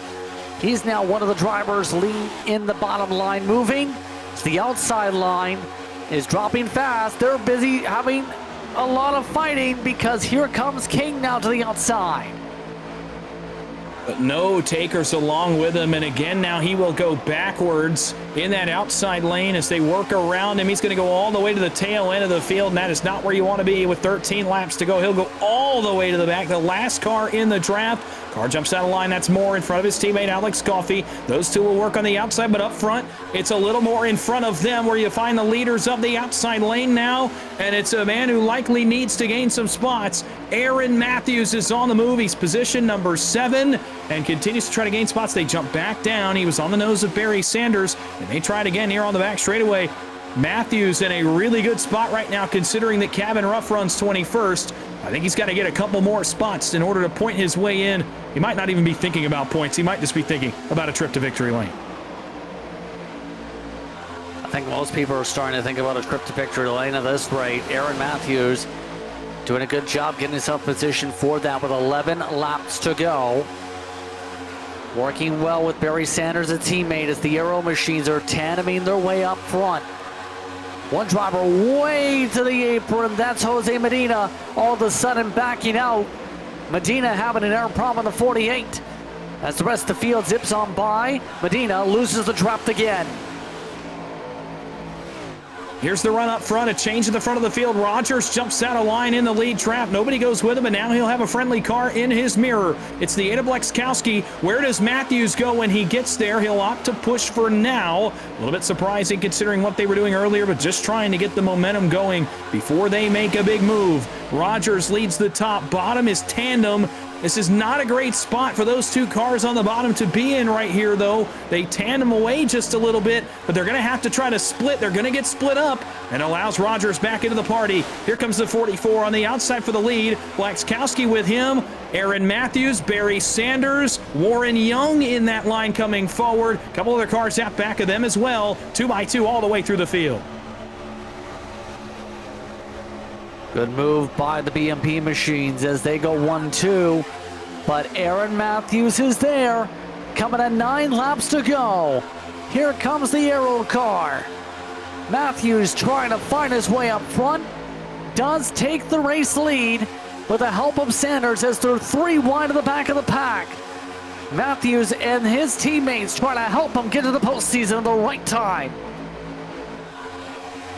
He's now one of the drivers leading in the bottom line, moving. The outside line is dropping fast. They're busy having a lot of fighting because here comes King now to the outside. But no takers along with him, and again now he will go backwards in that outside lane as they work around him. He's going to go all the way to the tail end of the field, and that is not where you want to be with 13 laps to go. He'll go all the way to the back, the last car in the draft. Car jumps out of line. That's Moore in front of his teammate Alex Coffey. Those two will work on the outside, but up front, it's a little more in front of them where you find the leaders of the outside lane now, and it's a man who likely needs to gain some spots. Aaron Matthews is on the move. He's position number 7. and continues to try to gain spots. They jump back down. He was on the nose of Barry Sanders, and they try it again here on the back straightaway. Matthews in a really good spot right now, considering that Cabin Ruff runs 21st. I think he's got to get a couple more spots in order to point his way in. He might not even be thinking about points. He might just be thinking about a trip to victory lane. I think most people are starting to think about a trip to victory lane at this rate. Aaron Matthews doing a good job getting himself positioned for that with 11 laps to go. Working well with Barry Sanders, a teammate, as the Aero machines are tandeming their way up front. One driver way to the apron, that's Jose Medina, all of a sudden backing out. Medina having an air problem in the 48. As the rest of the field zips on by, Medina loses the draft again. Here's the run up front, a change in the front of the field. Rogers jumps out of line in the lead trap. Nobody goes with him, and now he'll have a friendly car in his mirror. It's the 8 of Blexkowski. Where does Matthews go when he gets there? He'll opt to push for now. A little bit surprising considering what they were doing earlier, but just trying to get the momentum going before they make a big move. Rogers leads the top. Bottom is tandem. This is not a great spot for those two cars on the bottom to be in right here, though. They tandem away just a little bit, but they're going to have to try to split. They're going to get split up, and allows Rogers back into the party. Here comes the 44 on the outside for the lead. Blexkowski with him. Aaron Matthews, Barry Sanders, Warren Young in that line coming forward. A couple other cars out back of them as well. 2x2 all the way through the field. Good move by the BMP machines as they go 1-2. But Aaron Matthews is there. Coming at 9 laps to go. Here comes the Aero car. Matthews trying to find his way up front. Does take the race lead with the help of Sanders as they're 3 wide of the back of the pack. Matthews and his teammates trying to help him get to the postseason at the right time.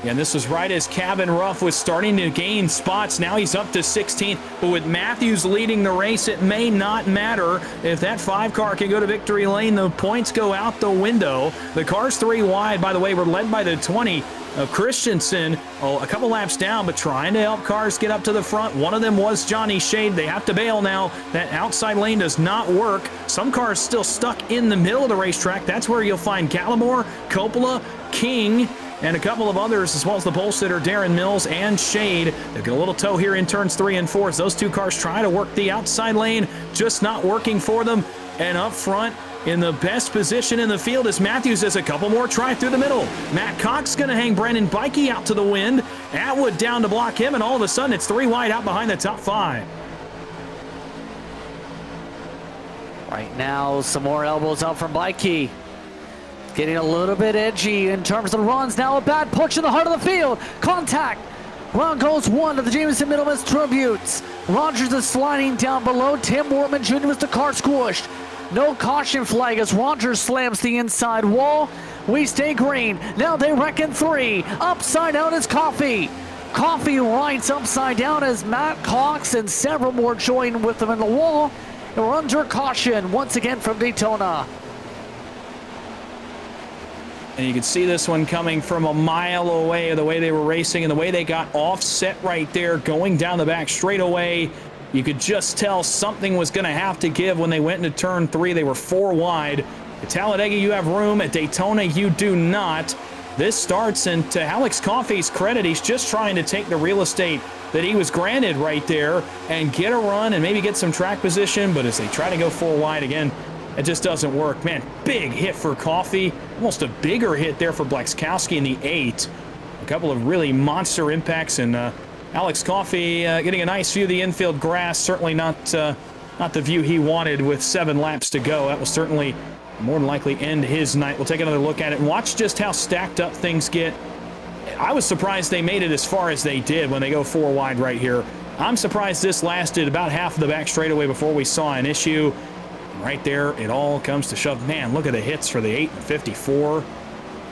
And this was right as Cabin Ruff was starting to gain spots. Now he's up to 16th. But with Matthews leading the race, it may not matter. If that 5 car can go to victory lane, the points go out the window. The cars 3 wide, by the way, were led by the 20 of Christensen. A couple laps down, but trying to help cars get up to the front. One of them was Johnny Shade. They have to bail now. That outside lane does not work. Some cars still stuck in the middle of the racetrack. That's where you'll find Gallimore, Coppola, King, and a couple of others, as well as the pole sitter Darren Mills and Shade. They've got a little tow here in turns 3 and 4 as those two cars try to work the outside lane, just not working for them. And up front, in the best position in the field, is Matthews as a couple more try through the middle. Matt Cox going to hang Brennan Bikey out to the wind. Atwood down to block him, and all of a sudden it's 3 wide out behind the top 5. Right now, some more elbows up from Bikey. Getting a little bit edgy in terms of runs. Now a bad push in the heart of the field. Contact. Round goes 1 to the Jameson Middleman's tributes. Rogers is sliding down below. Tim Wortman Jr. was the car squished. No caution flag as Rogers slams the inside wall. We stay green. Now they reckon 3. Upside down is Coffee. Coffee rides upside down as Matt Cox and several more join with them in the wall. And we're under caution once again from Daytona. And you can see this one coming from a mile away, the way they were racing and the way they got offset right there, going down the back straightaway. You could just tell something was going to have to give when they went into turn 3. They were 4 wide. At Talladega, you have room. At Daytona, you do not. This starts, and to Alex Coffey's credit, he's just trying to take the real estate that he was granted right there and get a run and maybe get some track position. But as they try to go 4 wide again, it just doesn't work. Man, big hit for Coffey. Almost a bigger hit there for Blexkowski in the 8. A couple of really monster impacts, and Alex Coffey getting a nice view of the infield grass. Certainly not the view he wanted with 7 laps to go. That will certainly more than likely end his night. We'll take another look at it and watch just how stacked up things get. I was surprised they made it as far as they did when they go 4 wide right here. I'm surprised this lasted about half of the back straightaway before we saw an issue. Right there, it all comes to shove. Man, look at the hits for the 8 and 54.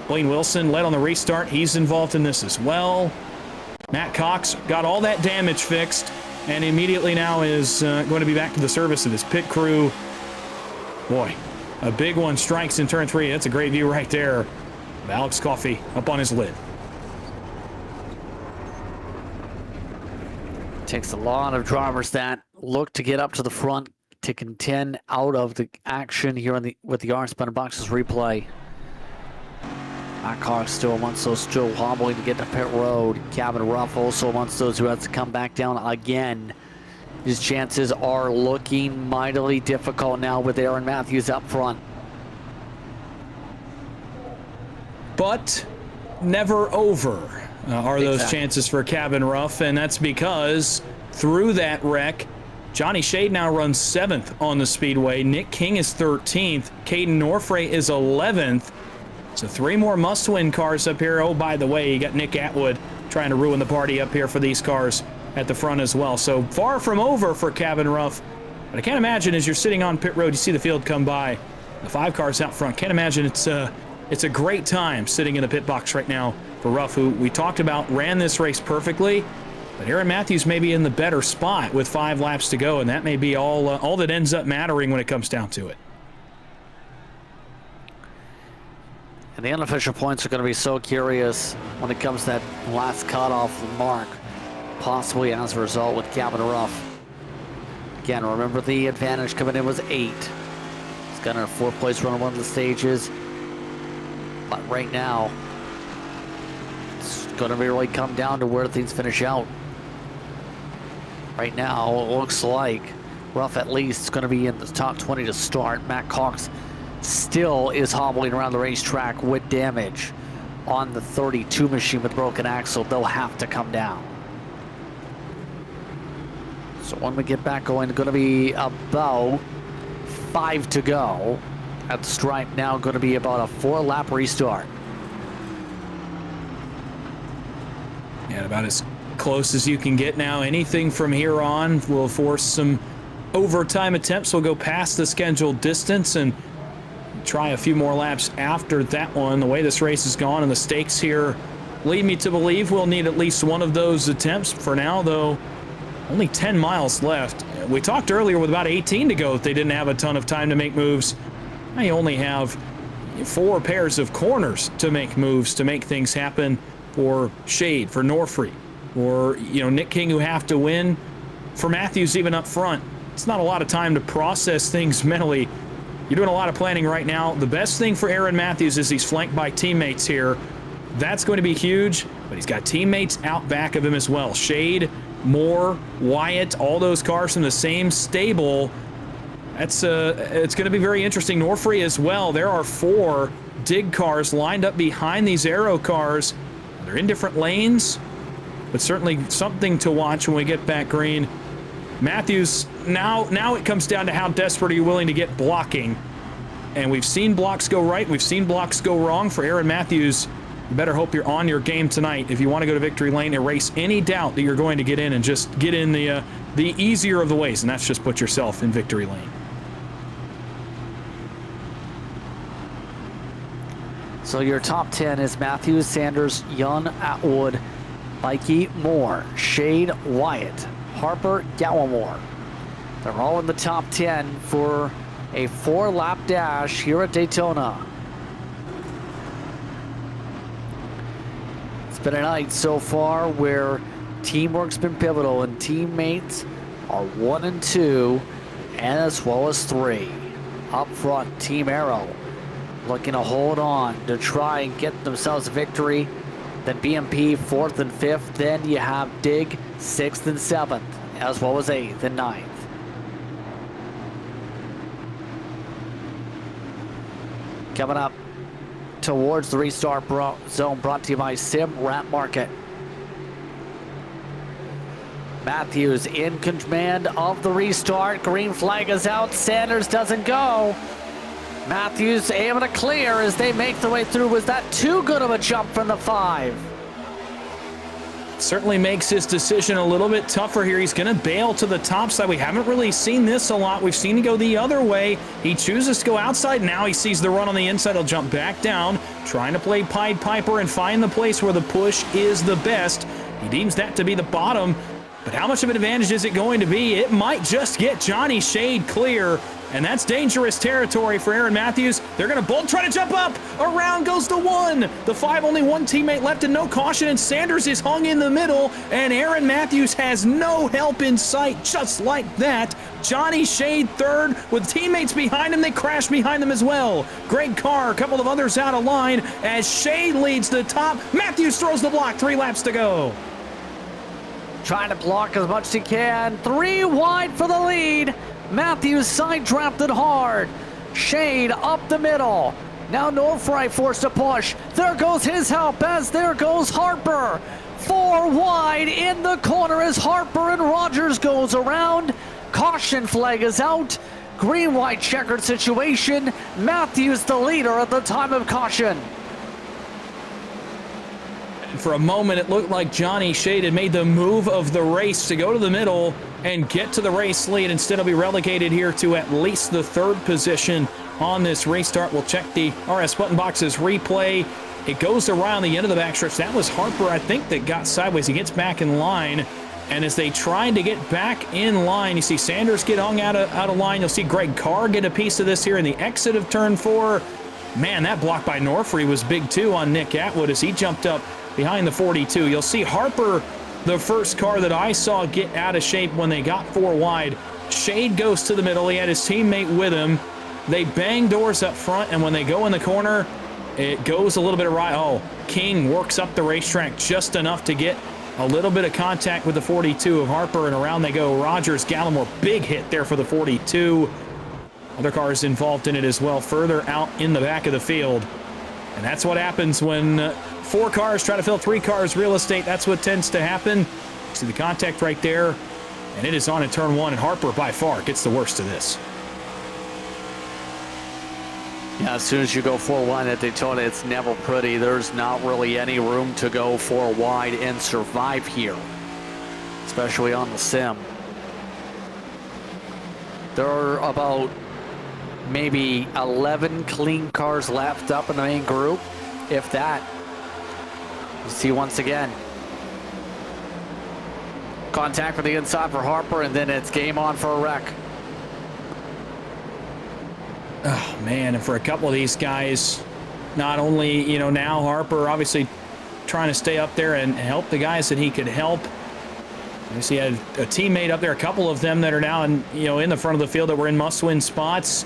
Blaine Wilson led on the restart. He's involved in this as well. Matt Cox got all that damage fixed and immediately now is going to be back to the service of his pit crew. Boy, a big one strikes in turn 3. That's a great view right there. Alex Coffey up on his lid. Takes a lot of drivers that look to get up to the front to contend out of the action here with the orange spun boxes replay. Matt Cox still amongst those still wobbling to get to pit road. Cabin Ruff also amongst those who has to come back down again. His chances are looking mightily difficult now with Aaron Matthews up front. But never over are those chances for Cabin Ruff, and that's because through that wreck, Johnny Shade now runs 7th on the speedway. Nick King is 13th. Caden Norfray is 11th. So 3 more must-win cars up here. Oh, by the way, you got Nick Atwood trying to ruin the party up here for these cars at the front as well. So far from over for Cabin Ruff. But I can't imagine as you're sitting on pit road, you see the field come by, the 5 cars out front. Can't imagine it's a great time sitting in the pit box right now for Ruff, who we talked about ran this race perfectly. But Aaron Matthews may be in the better spot with 5 laps to go, and that may be all that ends up mattering when it comes down to it. And the unofficial points are going to be so curious when it comes to that last cutoff mark, possibly as a result with Cabin Ruff. Again, remember the advantage coming in was 8. He's got a 4th place run on one of the stages. But right now, it's going to really come down to where things finish out. Right now, it looks like Ruff at least is going to be in the top 20 to start. Matt Cox still is hobbling around the racetrack with damage on the 32 machine with broken axle. They'll have to come down. So when we get back going, going to be about 5 to go. At the stripe now, going to be about a 4-lap restart. Yeah, about as close as you can get now. Anything from here on will force some overtime attempts. We'll go past the scheduled distance and try a few more laps after that one. The way this race has gone and the stakes here lead me to believe we'll need at least one of those attempts. For now, though, only 10 miles left. We talked earlier with about 18 to go that they didn't have a ton of time to make moves. Now you only have 4 pairs of corners to make moves, to make things happen for Shade, for Norfrey, or Nick King, who have to win. For Matthews, even up front, it's not a lot of time to process things mentally. You're doing a lot of planning right now. The best thing for Aaron Matthews is he's flanked by teammates here. That's going to be huge, but he's got teammates out back of him as well. Shade, Moore, Wyatt, all those cars from the same stable. It's going to be very interesting. Norfrey as well. There are 4 dig cars lined up behind these aero cars. They're in different lanes, but certainly something to watch when we get back green. Matthews, now it comes down to how desperate are you willing to get blocking. And we've seen blocks go right. We've seen blocks go wrong. For Aaron Matthews, you better hope you're on your game tonight if you want to go to victory lane, erase any doubt that you're going to get in, and just get in the easier of the ways, and that's just put yourself in victory lane. So your top 10 is Matthews, Sanders, Young, Atwood, Mikey, Moore, Shade, Wyatt, Harper, Gallimore. They're all in the top 10 for a 4-lap dash here at Daytona. It's been a night so far where teamwork's been pivotal and teammates are 1 and 2, and as well as 3. Up front, Team Aero looking to hold on to try and get themselves a victory. Then BMP 4th and 5th. Then you have Dig 6th and 7th, as well as 8th and 9th. Coming up towards the restart zone, brought to you by Sim Rat Market. Matthews in command of the restart. Green flag is out. Sanders doesn't go. Matthews able to clear as they make their way through. Was that too good of a jump from the 5? Certainly makes his decision a little bit tougher here. He's going to bail to the top side. We haven't really seen this a lot. We've seen him go the other way. He chooses to go outside. Now he sees the run on the inside. He'll jump back down, trying to play Pied Piper and find the place where the push is the best. He deems that to be the bottom. But how much of an advantage is it going to be? It might just get Johnny Shade clear. And that's dangerous territory for Aaron Matthews. They're going to both try to jump up. Around goes the 1. The 5, only one teammate left and no caution, and Sanders is hung in the middle, and Aaron Matthews has no help in sight. Just like that, Johnny Shade third with teammates behind him. They crash behind them as well. Greg Carr, a couple of others out of line as Shade leads the top. Matthews throws the block. 3 laps to go. Trying to block as much as he can. 3 wide for the lead. Matthews side trapped it hard. Shade up the middle. Now Norfrey forced to push. There goes his help as there goes Harper. 4 wide in the corner as Harper and Rogers goes around. Caution flag is out. Green-white checkered situation. Matthews the leader at the time of caution. And for a moment, it looked like Johnny Shade had made the move of the race to go to the middle and get to the race lead. Instead, he'll be relegated here to at least the 3rd position on this restart. We'll check the RS Button Boxes replay. It goes around the end of the backstretch. That was Harper, I think, that got sideways. He gets back in line. And as they tried to get back in line, you see Sanders get hung out of line. You'll see Greg Carr get a piece of this here in the exit of turn 4. Man, that block by Norfrey was big too on Nick Atwood as he jumped up behind the 42. You'll see Harper, the first car that I saw get out of shape when they got 4 wide. Shade goes to the middle. He had his teammate with him. They bang doors up front, and when they go in the corner, it goes a little bit awry. Oh, King works up the racetrack just enough to get a little bit of contact with the 42 of Harper, and around they go. Rogers, Gallimore, big hit there for the 42. Other cars involved in it as well, further out in the back of the field. And that's what happens when 4 cars try to fill 3 cars real estate. That's what tends to happen. See the contact right there, and it is on in turn 1, and Harper by far gets the worst of this. Yeah, as soon as you go 4 wide at Daytona, it's never pretty. There's not really any room to go 4 wide and survive here, especially on the sim. There are about maybe 11 clean cars left up in the main group, if that. You see once again. Contact with the inside for Harper, and then it's game on for a wreck. Oh, man, and for a couple of these guys, not only, now Harper obviously trying to stay up there and help the guys that he could help. He had a teammate up there, a couple of them that are now in the front of the field that were in must-win spots.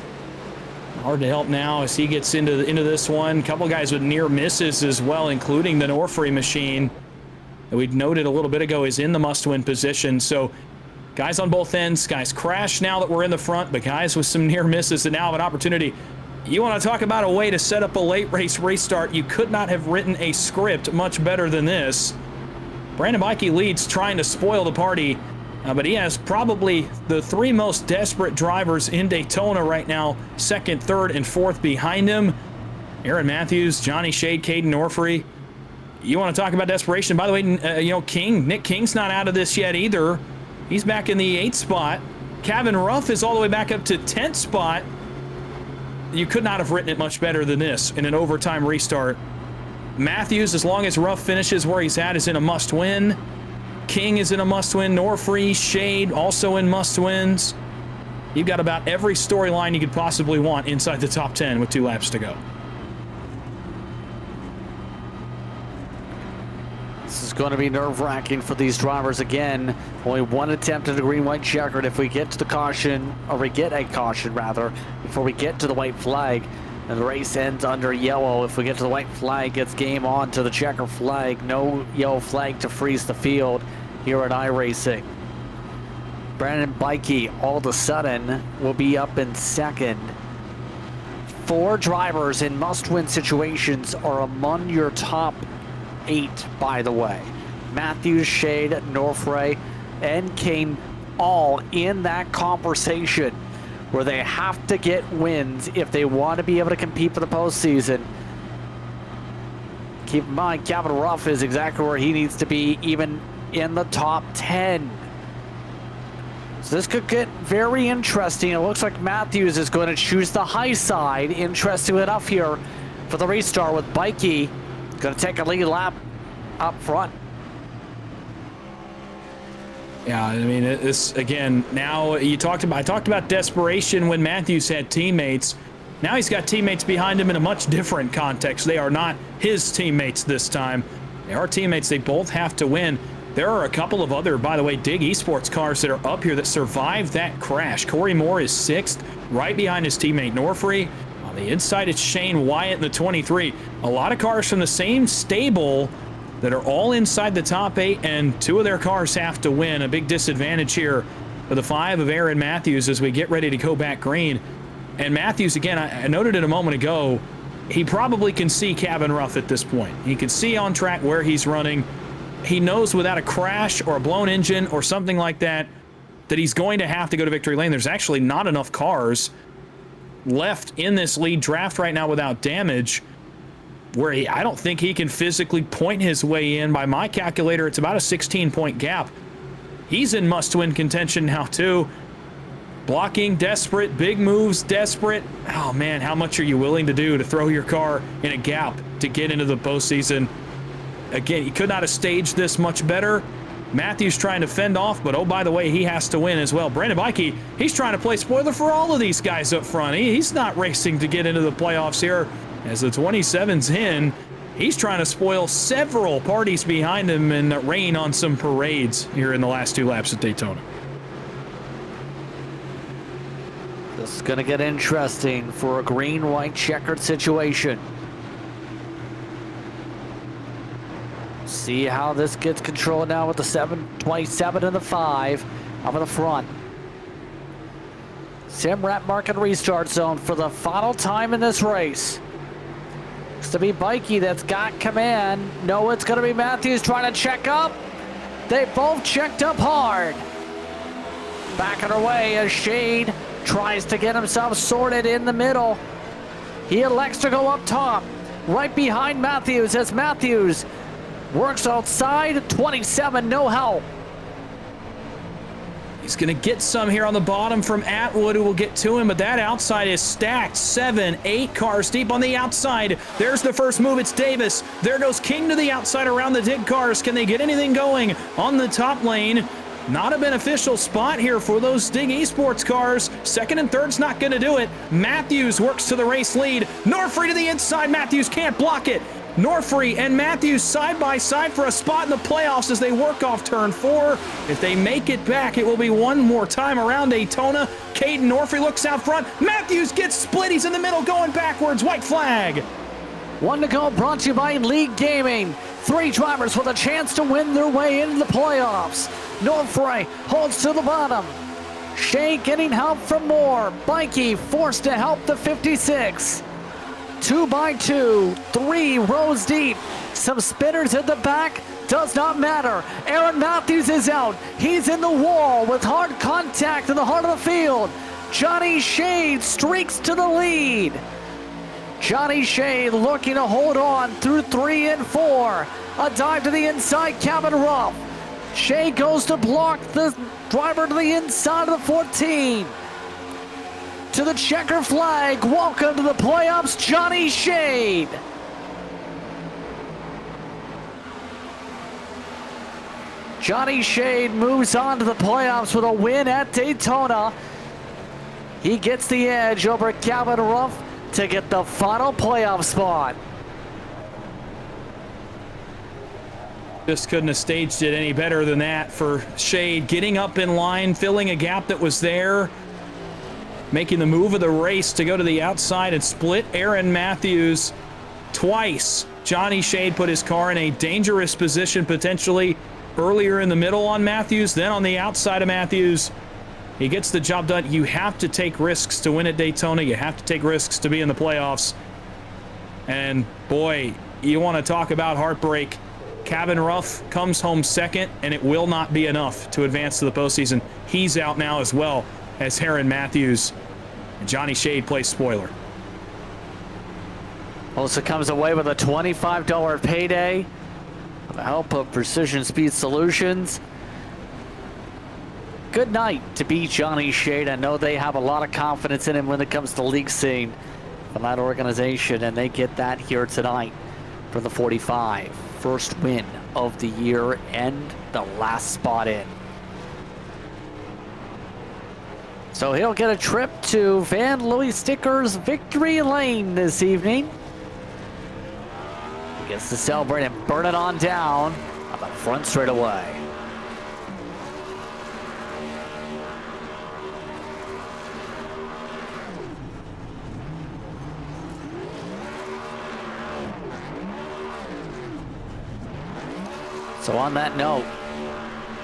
Hard to help now as he gets into this one. A couple of guys with near misses as well, including the Norfrey machine that we noted a little bit ago is in the must-win position. So guys on both ends, guys crash now that we're in the front, but guys with some near misses that now have an opportunity. You want to talk about a way to set up a late race restart. You could not have written a script much better than this. Brandon Mikey leads, trying to spoil the party, but he has probably the 3 most desperate drivers in Daytona right now, 2nd, 3rd, and 4th behind him. Aaron Matthews, Johnny Shade, Caden Norfrey. You want to talk about desperation? By the way, Nick King's not out of this yet either. He's back in the 8th spot. Kevin Ruff is all the way back up to 10th spot. You could not have written it much better than this in an overtime restart. Matthews, as long as Ruff finishes where he's at, is in a must-win. King is in a must-win. Norfrey, Shade also in must-wins. You've got about every storyline you could possibly want inside the top 10 with 2 laps to go. This is going to be nerve-wracking for these drivers again. Only 1 attempt at a green-white checkered. If we get to the caution, or we get a caution rather, before we get to the white flag, and the race ends under yellow. If we get to the white flag, it's game on to the checker flag. No yellow flag to freeze the field here at iRacing. Brandon Bikey all of a sudden will be up in 2nd. 4 drivers in must-win situations are among your top 8, by the way. Matthews, Shade, Norfrey, and Kane all in that conversation where they have to get wins if they want to be able to compete for the postseason. Keep in mind, Kevin Ruff is exactly where he needs to be, even in the top 10. So this could get very interesting. It looks like Matthews is going to choose the high side. Interesting enough here for the restart with Bikey going to take a lead lap up front. Yeah, I mean, this again. Now I talked about desperation when Matthews had teammates. Now he's got teammates behind him in a much different context. They are not his teammates this time. They are teammates. They both have to win. There are a couple of other, by the way, Dig Esports cars that are up here that survived that crash. Corey Moore is 6th, right behind his teammate Norfrey. On the inside, it's Shane Wyatt in the 23. A lot of cars from the same stable that are all inside the top 8, and 2 of their cars have to win. A big disadvantage here for the 5 of Aaron Matthews as we get ready to go back green. And Matthews, again, I noted it a moment ago, he probably can see Cabin Rough at this point. He can see on track where he's running. He knows without a crash or a blown engine or something like that, that he's going to have to go to victory lane. There's actually not enough cars left in this lead draft right now without damage, where I don't think he can physically point his way in. By my calculator, it's about a 16-point gap. He's in must-win contention now, too. Blocking, desperate. Big moves, desperate. Oh, man, how much are you willing to do to throw your car in a gap to get into the postseason? Again, he could not have staged this much better. Matthews trying to fend off, but oh, by the way, he has to win as well. Brandon Bikey, he's trying to play spoiler for all of these guys up front. He's not racing to get into the playoffs here. As the 27's in, he's trying to spoil several parties behind him and rain on some parades here in the last 2 laps at Daytona. This is going to get interesting for a green-white checkered situation. See how this gets controlled now with the 727 and the 5 up in the front. Simrat market restart zone for the final time in this race. Looks to be Bikey that's got command. No, it's going to be Matthews trying to check up. They both checked up hard. Back on her way as Shade tries to get himself sorted in the middle. He elects to go up top, right behind Matthews as Matthews works outside. 27, no help. He's going to get some here on the bottom from Atwood, who will get to him, but that outside is stacked. 7, 8 cars deep on the outside. There's the first move. It's Davis. There goes King to the outside around the Dig cars. Can they get anything going on the top lane? Not a beneficial spot here for those Dig Esports cars. Second and third's not going to do it. Matthews works to the race lead. Norfrey to the inside. Matthews can't block it. Norfrey and Matthews side by side for a spot in the playoffs as they work off turn 4. If they make it back, it will be one more time around Daytona. Caden Norfrey looks out front. Matthews gets split. He's in the middle going backwards. White flag. 1 to go, brought to you by League Gaming. 3 drivers with a chance to win their way into the playoffs. Norfrey holds to the bottom. Shea getting help from Moore. Bikey forced to help the 56. 2 by 2, 3 rows deep. Some spinners at the back, does not matter. Aaron Matthews is out. He's in the wall with hard contact in the heart of the field. Johnny Shade streaks to the lead. Johnny Shade looking to hold on through 3 and 4. A dive to the inside, Cabin Rough. Shea goes to block the driver to the inside of the 14. To the checker flag, welcome to the playoffs, Johnny Shade. Johnny Shade moves on to the playoffs with a win at Daytona. He gets the edge over Cabin Rough to get the final playoff spot. Just couldn't have staged it any better than that for Shade, getting up in line, filling a gap that was there, making the move of the race to go to the outside and split Aaron Matthews twice. Johnny Shade put his car in a dangerous position potentially earlier in the middle on Matthews, then on the outside of Matthews. He gets the job done. You have to take risks to win at Daytona. You have to take risks to be in the playoffs. And boy, you want to talk about heartbreak. Cabin Rough comes home second, and it will not be enough to advance to the postseason. He's out now as well as Aaron Matthews. And Johnny Shade plays spoiler. Also comes away with a $25 payday with the help of Precision Speed Solutions. Good night to be Johnny Shade. I know they have a lot of confidence in him when it comes to league scene from that organization, and they get that here tonight for the 45. First win of the year and the last spot in. So he'll get a trip to Van Louis Sticker's Victory Lane this evening. He gets to celebrate and burn it on down on the front straightaway. So on that note,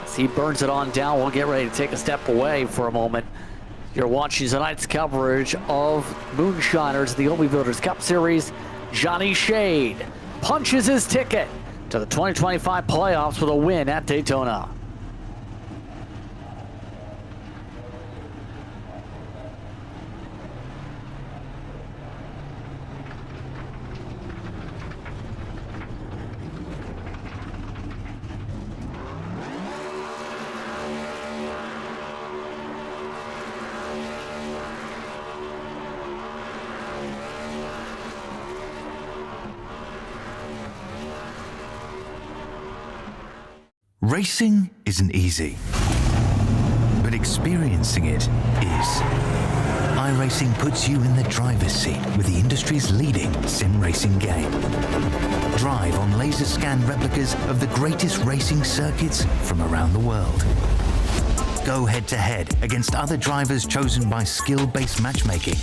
as he burns it on down, we'll get ready to take a step away for a moment. You're watching tonight's coverage of Moonshiners, the Oldie Builders Cup Series. Johnny Shade punches his ticket to the 2025 playoffs with a win at Daytona. Racing isn't easy, but experiencing it is. iRacing puts you in the driver's seat with the industry's leading sim racing game. Drive on laser scan replicas of the greatest racing circuits from around the world. Go head to head against other drivers chosen by skill-based matchmaking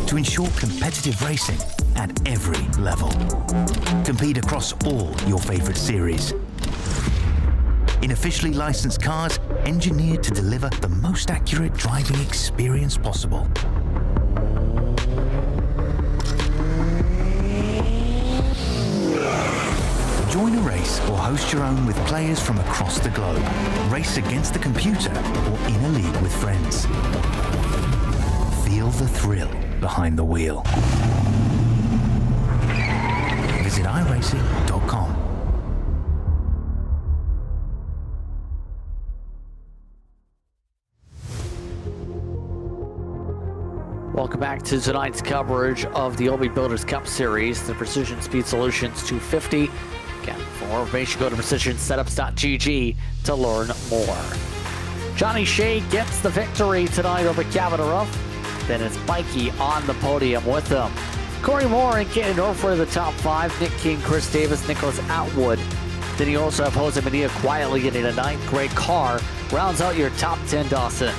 to ensure competitive racing at every level. Compete across all your favorite series. In officially licensed cars, engineered to deliver the most accurate driving experience possible. Join a race or host your own with players from across the globe. Race against the computer or in a league with friends. Feel the thrill behind the wheel. Visit iRacing.com. Welcome back to tonight's coverage of the Oldie Builders Cup Series, the Precision Speed Solutions 250. Again, for more information, go to precisionsetups.gg to learn more. Johnny Shade gets the victory tonight over Kavanagh. Then it's Mikey on the podium with them. Corey Moore and Kaden Orford the top five. Nick King, Chris Davis, Nicholas Atwood. Then you also have Jose Medina quietly getting a ninth. Great car rounds out your top 10, Dawson.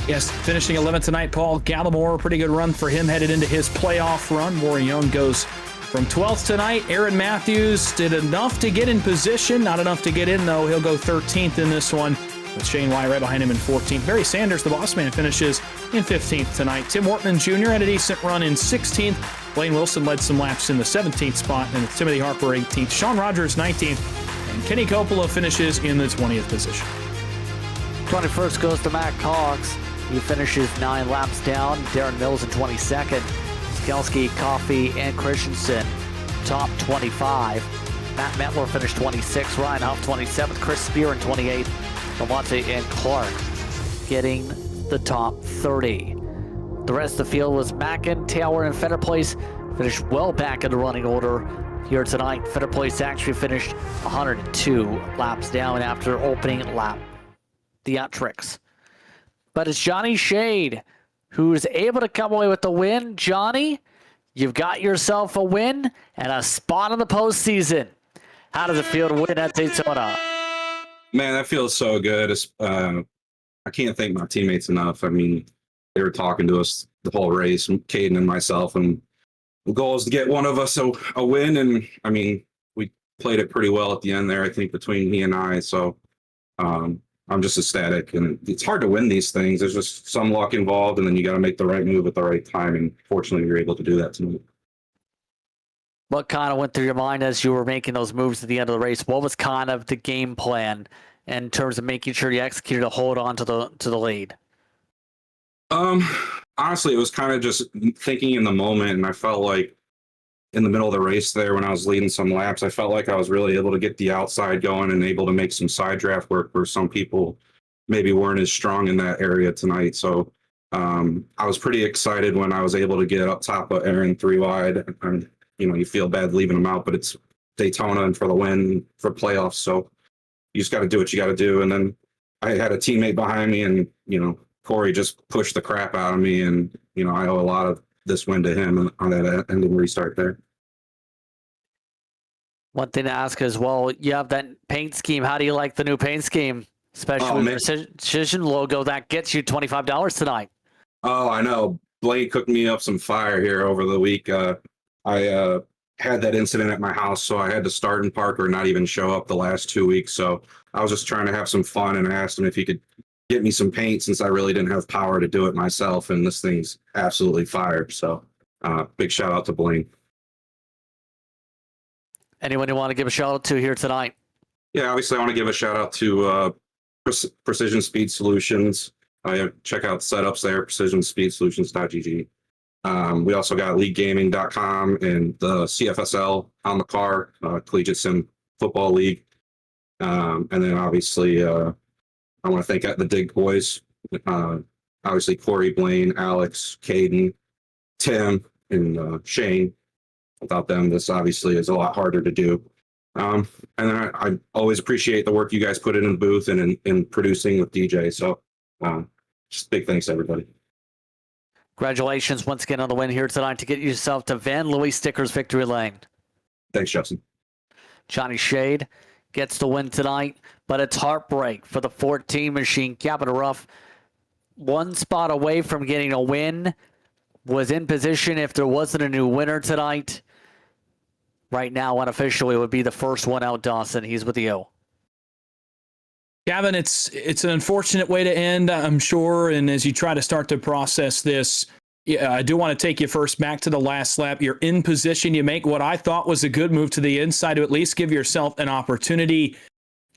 Yes, finishing 11th tonight, Paul Gallimore, pretty good run for him headed into his playoff run. Warren Young goes from 12th tonight. Aaron Matthews did enough to get in position, not enough to get in, though. He'll go 13th in this one, with Shane Wyatt right behind him in 14th. Barry Sanders, the boss man, finishes in 15th tonight. Tim Wortman Jr. had a decent run in 16th. Blaine Wilson led some laps in the 17th spot, and it's Timothy Harper 18th. Sean Rogers 19th, and Kenny Coppola finishes in the 20th position. 21st goes to Matt Cox. He finishes 9 laps down. Darren Mills in 22nd. Skelski, Coffey, and Christensen top 25. Matt Metler finished 26th. Ryan Huff 27th. Chris Spear in 28th. Lamonte and Clark getting the top 30. The rest of the field was Mackin, Taylor, and Feder Place finished well back in the running order here tonight. Feder Place actually finished 102 laps down after opening lap theatrics. But it's Johnny Shade who's able to come away with the win. Johnny, you've got yourself a win and a spot in the postseason. How does it feel to win at Daytona? Man, that feels so good. I can't thank my teammates enough. I mean, they were talking to us the whole race, Caden and myself, and the goal is to get one of us a win. And I mean, we played it pretty well at the end there, I think, between he and I. So I'm just ecstatic, and it's hard to win these things. There's just some luck involved, and then you got to make the right move at the right time. And fortunately, you're able to do that tonight. What kind of went through your mind as you were making those moves at the end of the race? What was kind of the game plan in terms of making sure you executed to hold on to the lead? Honestly, it was kind of just thinking in the moment, and I felt like in the middle of the race there when I was leading some laps, I felt like I was really able to get the outside going and able to make some side draft work where some people maybe weren't as strong in that area tonight. So I was pretty excited when I was able to get up top of Aaron 3 wide. And, you know, you feel bad leaving him out, but it's Daytona and for the win for playoffs. So you just got to do what you got to do. And then I had a teammate behind me, and Corey just pushed the crap out of me, and I owe a lot of this win to him on that ending restart there. One thing to ask as well, you have that paint scheme. How do you like the new paint scheme? Especially with Precision logo that gets you $25 tonight. Oh, I know. Blake cooked me up some fire here over the week. I had that incident at my house, so I had to start in park or not even show up the last 2 weeks. So I was just trying to have some fun, and I asked him if he could get me some paint since I really didn't have power to do it myself. And this thing's absolutely fire. So big shout out to Blaine. Anyone you want to give a shout out to here tonight? Yeah, obviously I want to give a shout out to Precision Speed Solutions. Check out setups there, precisionspeedsolutions.gg. We also got leaguegaming.com and the CFSL on the car, Collegiate Sim Football League. And then obviously I want to thank the Dig Boys. Obviously Corey, Blaine, Alex, Caden, Tim, and Shane. Without them, this obviously is a lot harder to do. And then I always appreciate the work you guys put in the booth and in producing with DJ. So just big thanks to everybody. Congratulations once again on the win here tonight to get yourself to Van Louis Stickers Victory Lane. Thanks, Justin. Johnny Shade gets the win tonight, but it's heartbreak for the 14 machine. Cabin Rough, one spot away from getting a win, was in position if there wasn't a new winner tonight. Right now, unofficially, it would be the first one out, Dawson. He's with you. Gavin, it's an unfortunate way to end, I'm sure. And as you try to start to process this, I do want to take you first back to the last lap. You're in position. You make what I thought was a good move to the inside to at least give yourself an opportunity.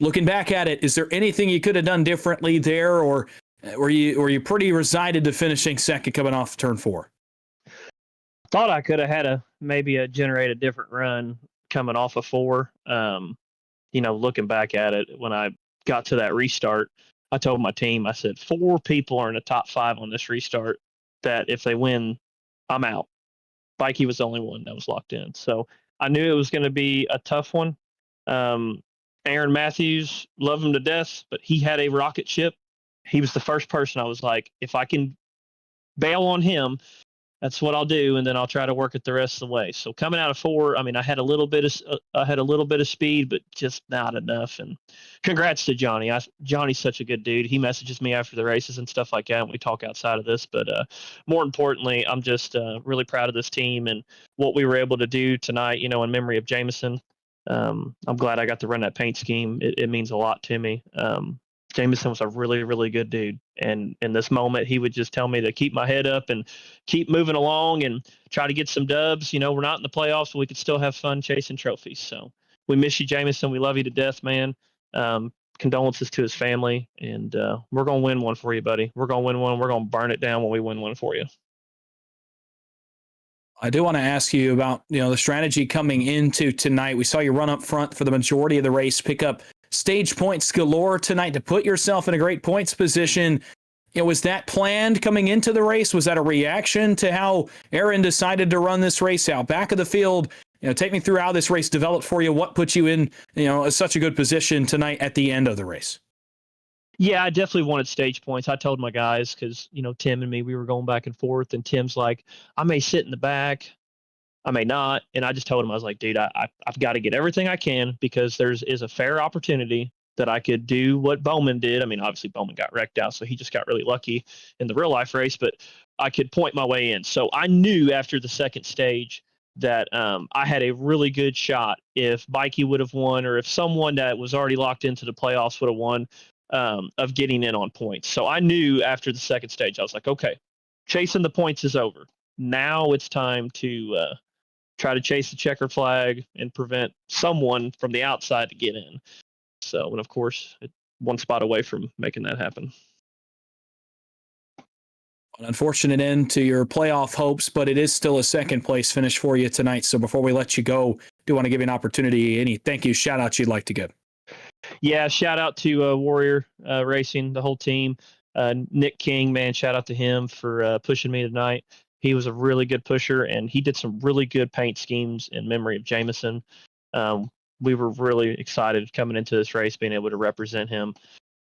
Looking back at it, is there anything you could have done differently there, or were you pretty resigned to finishing second coming off turn 4? Thought I could have had maybe generate a different run coming off of 4. Looking back at it, when I got to that restart, I told my team, I said, 4 people are in the top 5 on this restart that if they win, I'm out. Bikey was the only one that was locked in. So I knew it was going to be a tough one. Aaron Matthews, love him to death, but he had a rocket ship. He was the first person I was like, if I can bail on him, that's what I'll do, and then I'll try to work it the rest of the way. So coming out of 4, I mean, I had a little bit of speed, but just not enough. And congrats to Johnny. Johnny's such a good dude. He messages me after the races and stuff like that, and we talk outside of this. But more importantly, I'm just really proud of this team and what we were able to do tonight. In memory of Jameson. I'm glad I got to run that paint scheme. It means a lot to me. Jameson was a really, really good dude. And in this moment, he would just tell me to keep my head up and keep moving along and try to get some dubs. We're not in the playoffs, but we could still have fun chasing trophies. So we miss you, Jameson. We love you to death, man. Condolences to his family. And we're going to win one for you, buddy. We're going to win one. We're going to burn it down when we win one for you. I do want to ask you about, the strategy coming into tonight. We saw you run up front for the majority of the race, pick up stage points galore tonight to put yourself in a great points position. Was that planned coming into the race? Was that a reaction to how Aaron decided to run this race out? Back of the field, take me through how this race developed for you. What put you in, such a good position tonight at the end of the race? Yeah, I definitely wanted stage points. I told my guys because, Tim and me, we were going back and forth, and Tim's like, I may sit in the back, I may not. And I just told him, I was like, dude, I've got to get everything I can because is a fair opportunity that I could do what Bowman did. I mean, obviously Bowman got wrecked out, so he just got really lucky in the real life race, but I could point my way in. So I knew after the second stage that I had a really good shot if Bikey would have won, or if someone that was already locked into the playoffs would have won, of getting in on points. So I knew after the second stage, I was like, okay, chasing the points is over. Now it's time to try to chase the checker flag and prevent someone from the outside to get in. So, and of course, one spot away from making that happen. An unfortunate end to your playoff hopes, but it is still a second place finish for you tonight. So before we let you go, do want to give you an opportunity, any thank you, shout outs you'd like to give? Yeah, shout out to Warrior Racing, the whole team. Nick King, man, shout out to him for pushing me tonight. He was a really good pusher, and he did some really good paint schemes in memory of Jameson. We were really excited coming into this race, being able to represent him.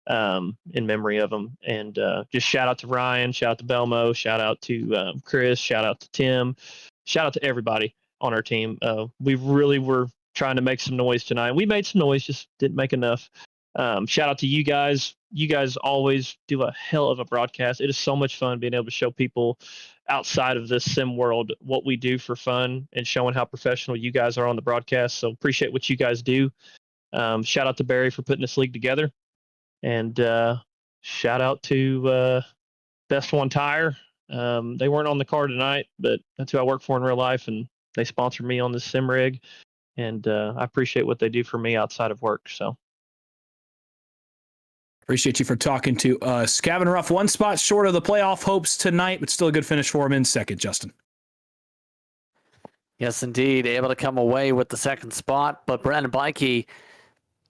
in memory of them. And just shout out to Ryan, shout out to Belmo, shout out to Chris, shout out to Tim, shout out to everybody on our team. We really were trying to make some noise tonight. We made some noise, just didn't make enough. Shout out to you guys. You guys always do a hell of a broadcast. It is so much fun being able to show people outside of this sim world what we do for fun and showing how professional you guys are on the broadcast. So appreciate what you guys do. Shout out to Barry for putting this league together. And shout out to Best One Tire. They weren't on the card tonight, but that's who I work for in real life, and they sponsored me on this sim rig. And I appreciate what they do for me outside of work. So appreciate you for talking to us. Gavin Ruff, one spot short of the playoff hopes tonight, but still a good finish for him in second, Justin. Yes, indeed. Able to come away with the second spot, but Brandon Bikey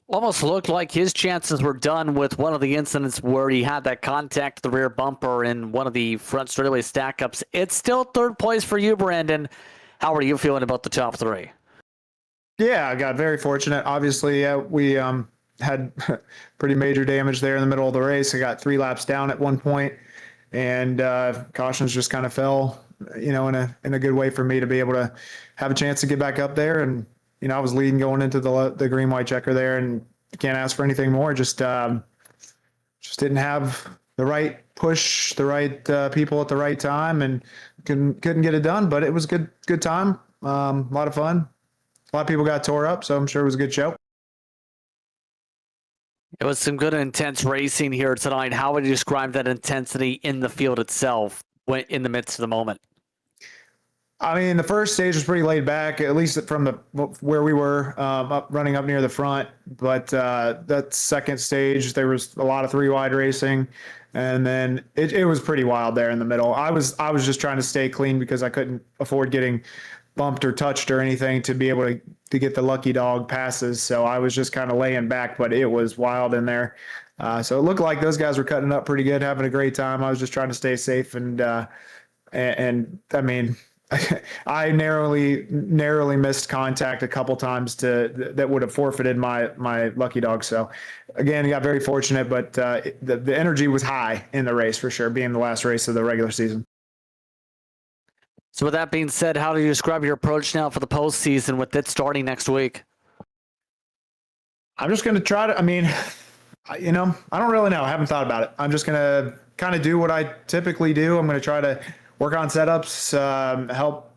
almost looked like his chances were done with one of the incidents where he had that contact to the rear bumper in one of the front straightaway stack-ups. It's still third place for you, Brandon. How are you feeling about the top three? Yeah, I got very fortunate. Obviously, we had pretty major damage there in the middle of the race. I got 3 laps down at one point, and cautions just kind of fell, in a good way for me to be able to have a chance to get back up there. And I was leading going into the green white checker there, and can't ask for anything more. Just didn't have the right push, the right people at the right time, and couldn't get it done. But it was good time, a lot of fun. A lot of people got tore up, so I'm sure it was a good show. It was some good intense racing here tonight. How would you describe that intensity in the field itself in the midst of the moment? I mean, the first stage was pretty laid back, at least from where we were running up near the front. But that second stage, there was a lot of 3 wide racing, and then it was pretty wild there in the middle. I was just trying to stay clean because I couldn't afford getting bumped or touched or anything to be able to get the lucky dog passes. So I was just kind of laying back, but it was wild in there. So it looked like those guys were cutting up pretty good, having a great time. I was just trying to stay safe, and I mean, I narrowly missed contact a couple times that would have forfeited my lucky dog. So again, I got very fortunate, but the energy was high in the race for sure, being the last race of the regular season. So with that being said, how do you describe your approach now for the postseason with it starting next week? I'm just going to try to, I don't really know. I haven't thought about it. I'm just going to kind of do what I typically do. I'm going to try to work on setups, help,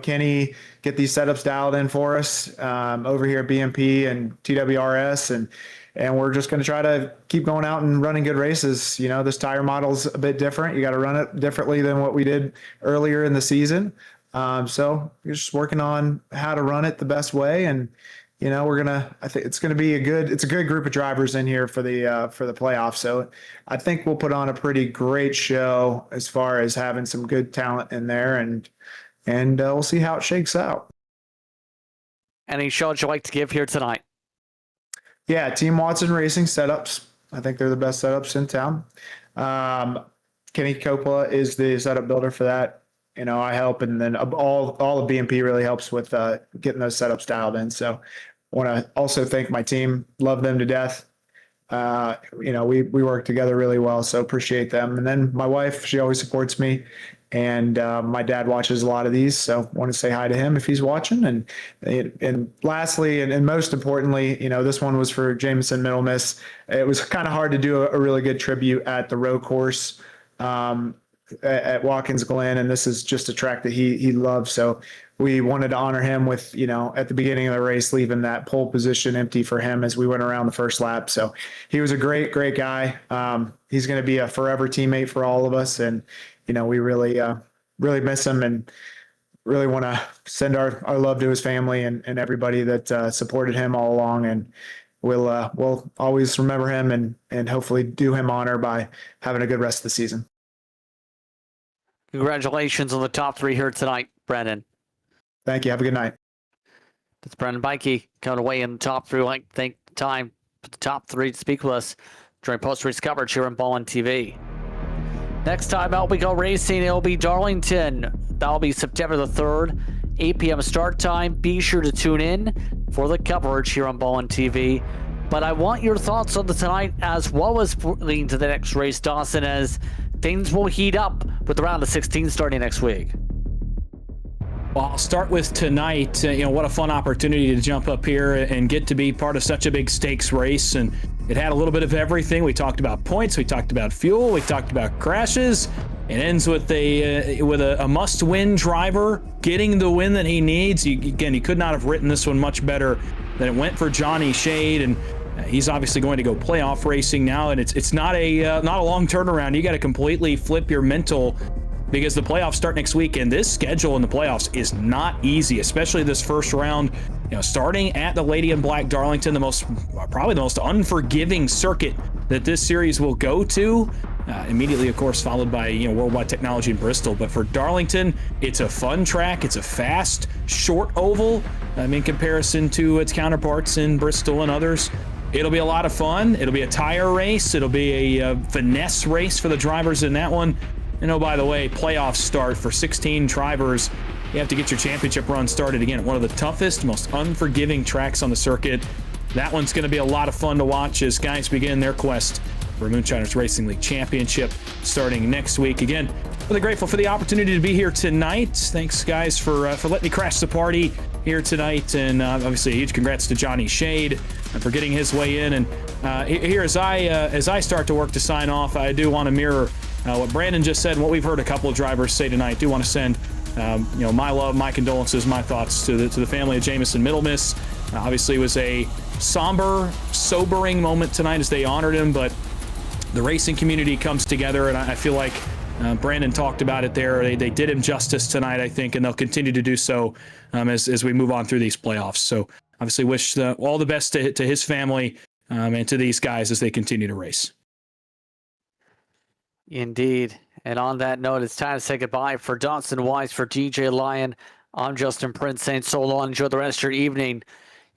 Kenny get these setups dialed in for us over here at BMP and TWRS. And we're just going to try to keep going out and running good races. This tire model's a bit different. You got to run it differently than what we did earlier in the season. So we're just working on how to run it the best way. And, I think it's going to be it's a good group of drivers in here for the playoffs. So I think we'll put on a pretty great show as far as having some good talent in there, and we'll see how it shakes out. Any shows you'd like to give here tonight? Yeah, Team Watson Racing setups. I think they're the best setups in town. Kenny Coppola is the setup builder for that. I help, and then all of BMP really helps with getting those setups dialed in. So I want to also thank my team. Love them to death. We work together really well, so appreciate them. And then my wife, she always supports me. And my dad watches a lot of these, so want to say hi to him if he's watching. And lastly, and most importantly, this one was for Jameson Middle Miss. It was kind of hard to do a really good tribute at the road course at Watkins Glen, and this is just a track that he loves. So we wanted to honor him with, at the beginning of the race, leaving that pole position empty for him as we went around the first lap. So he was a great guy. He's going to be a forever teammate for all of us, and we really miss him, and really want to send our love to his family and everybody that supported him all along. And we'll always remember him and hopefully do him honor by having a good rest of the season. Congratulations on the top 3 here tonight, Brendan. Thank you. Have a good night. That's Brendan Bikey coming away in the top 3. Like, thank time for the top 3 to speak with us during post-race coverage here on Ballin TV. Next time out, we go racing. It'll be Darlington. That'll be September the 3rd, 8 p.m. start time. Be sure to tune in for the coverage here on Ballin TV. But I want your thoughts on the tonight as well as leading to the next race, Dawson, as things will heat up with the round of 16 starting next week. Well, I'll start with tonight. What a fun opportunity to jump up here and get to be part of such a big stakes race. And it had a little bit of everything. We talked about points, we talked about fuel, we talked about crashes. It ends with a must-win driver getting the win that he needs. He could not have written this one much better than it went for Johnny Shade, and he's obviously going to go playoff racing now. And it's not a long turnaround. You got to completely flip your mental, because the playoffs start next week, and this schedule in the playoffs is not easy, especially this first round. Starting at the Lady in Black Darlington, probably the most unforgiving circuit that this series will go to. Immediately, of course, followed by Worldwide Technology in Bristol. But for Darlington, it's a fun track. It's a fast, short oval in comparison to its counterparts in Bristol and others. It'll be a lot of fun. It'll be a tire race. It'll be a finesse race for the drivers in that one. And oh, by the way, playoffs start for 16 drivers. You have to get your championship run started again at one of the toughest, most unforgiving tracks on the circuit. That one's going to be a lot of fun to watch as guys begin their quest for Moonshiners Racing League Championship starting next week. Again, really grateful for the opportunity to be here tonight. Thanks, guys, for letting me crash the party here tonight. And obviously, a huge congrats to Johnny Shade for getting his way in. And here, as I start to work to sign off, I do want to mirror what Brandon just said and what we've heard a couple of drivers say tonight. I do want to send my love, my condolences, my thoughts to the family of Jamison Middlemiss. Obviously, it was a somber, sobering moment tonight as they honored him, but the racing community comes together, and I feel like Brandon talked about it there. They did him justice tonight, I think, and they'll continue to do so as we move on through these playoffs. So obviously wish all the best to his family and to these guys as they continue to race. Indeed. And on that note, it's time to say goodbye. For Dawson Wise, for DJ Lyon, I'm Justin Prince saying so long. Enjoy the rest of your evening.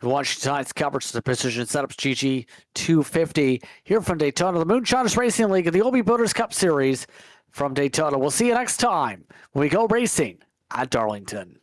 You're watching tonight's coverage of the Precision Setups GG 250 here from Daytona, the Moonshiners Racing League of the Obi Builders Cup Series from Daytona. We'll see you next time when we go racing at Darlington.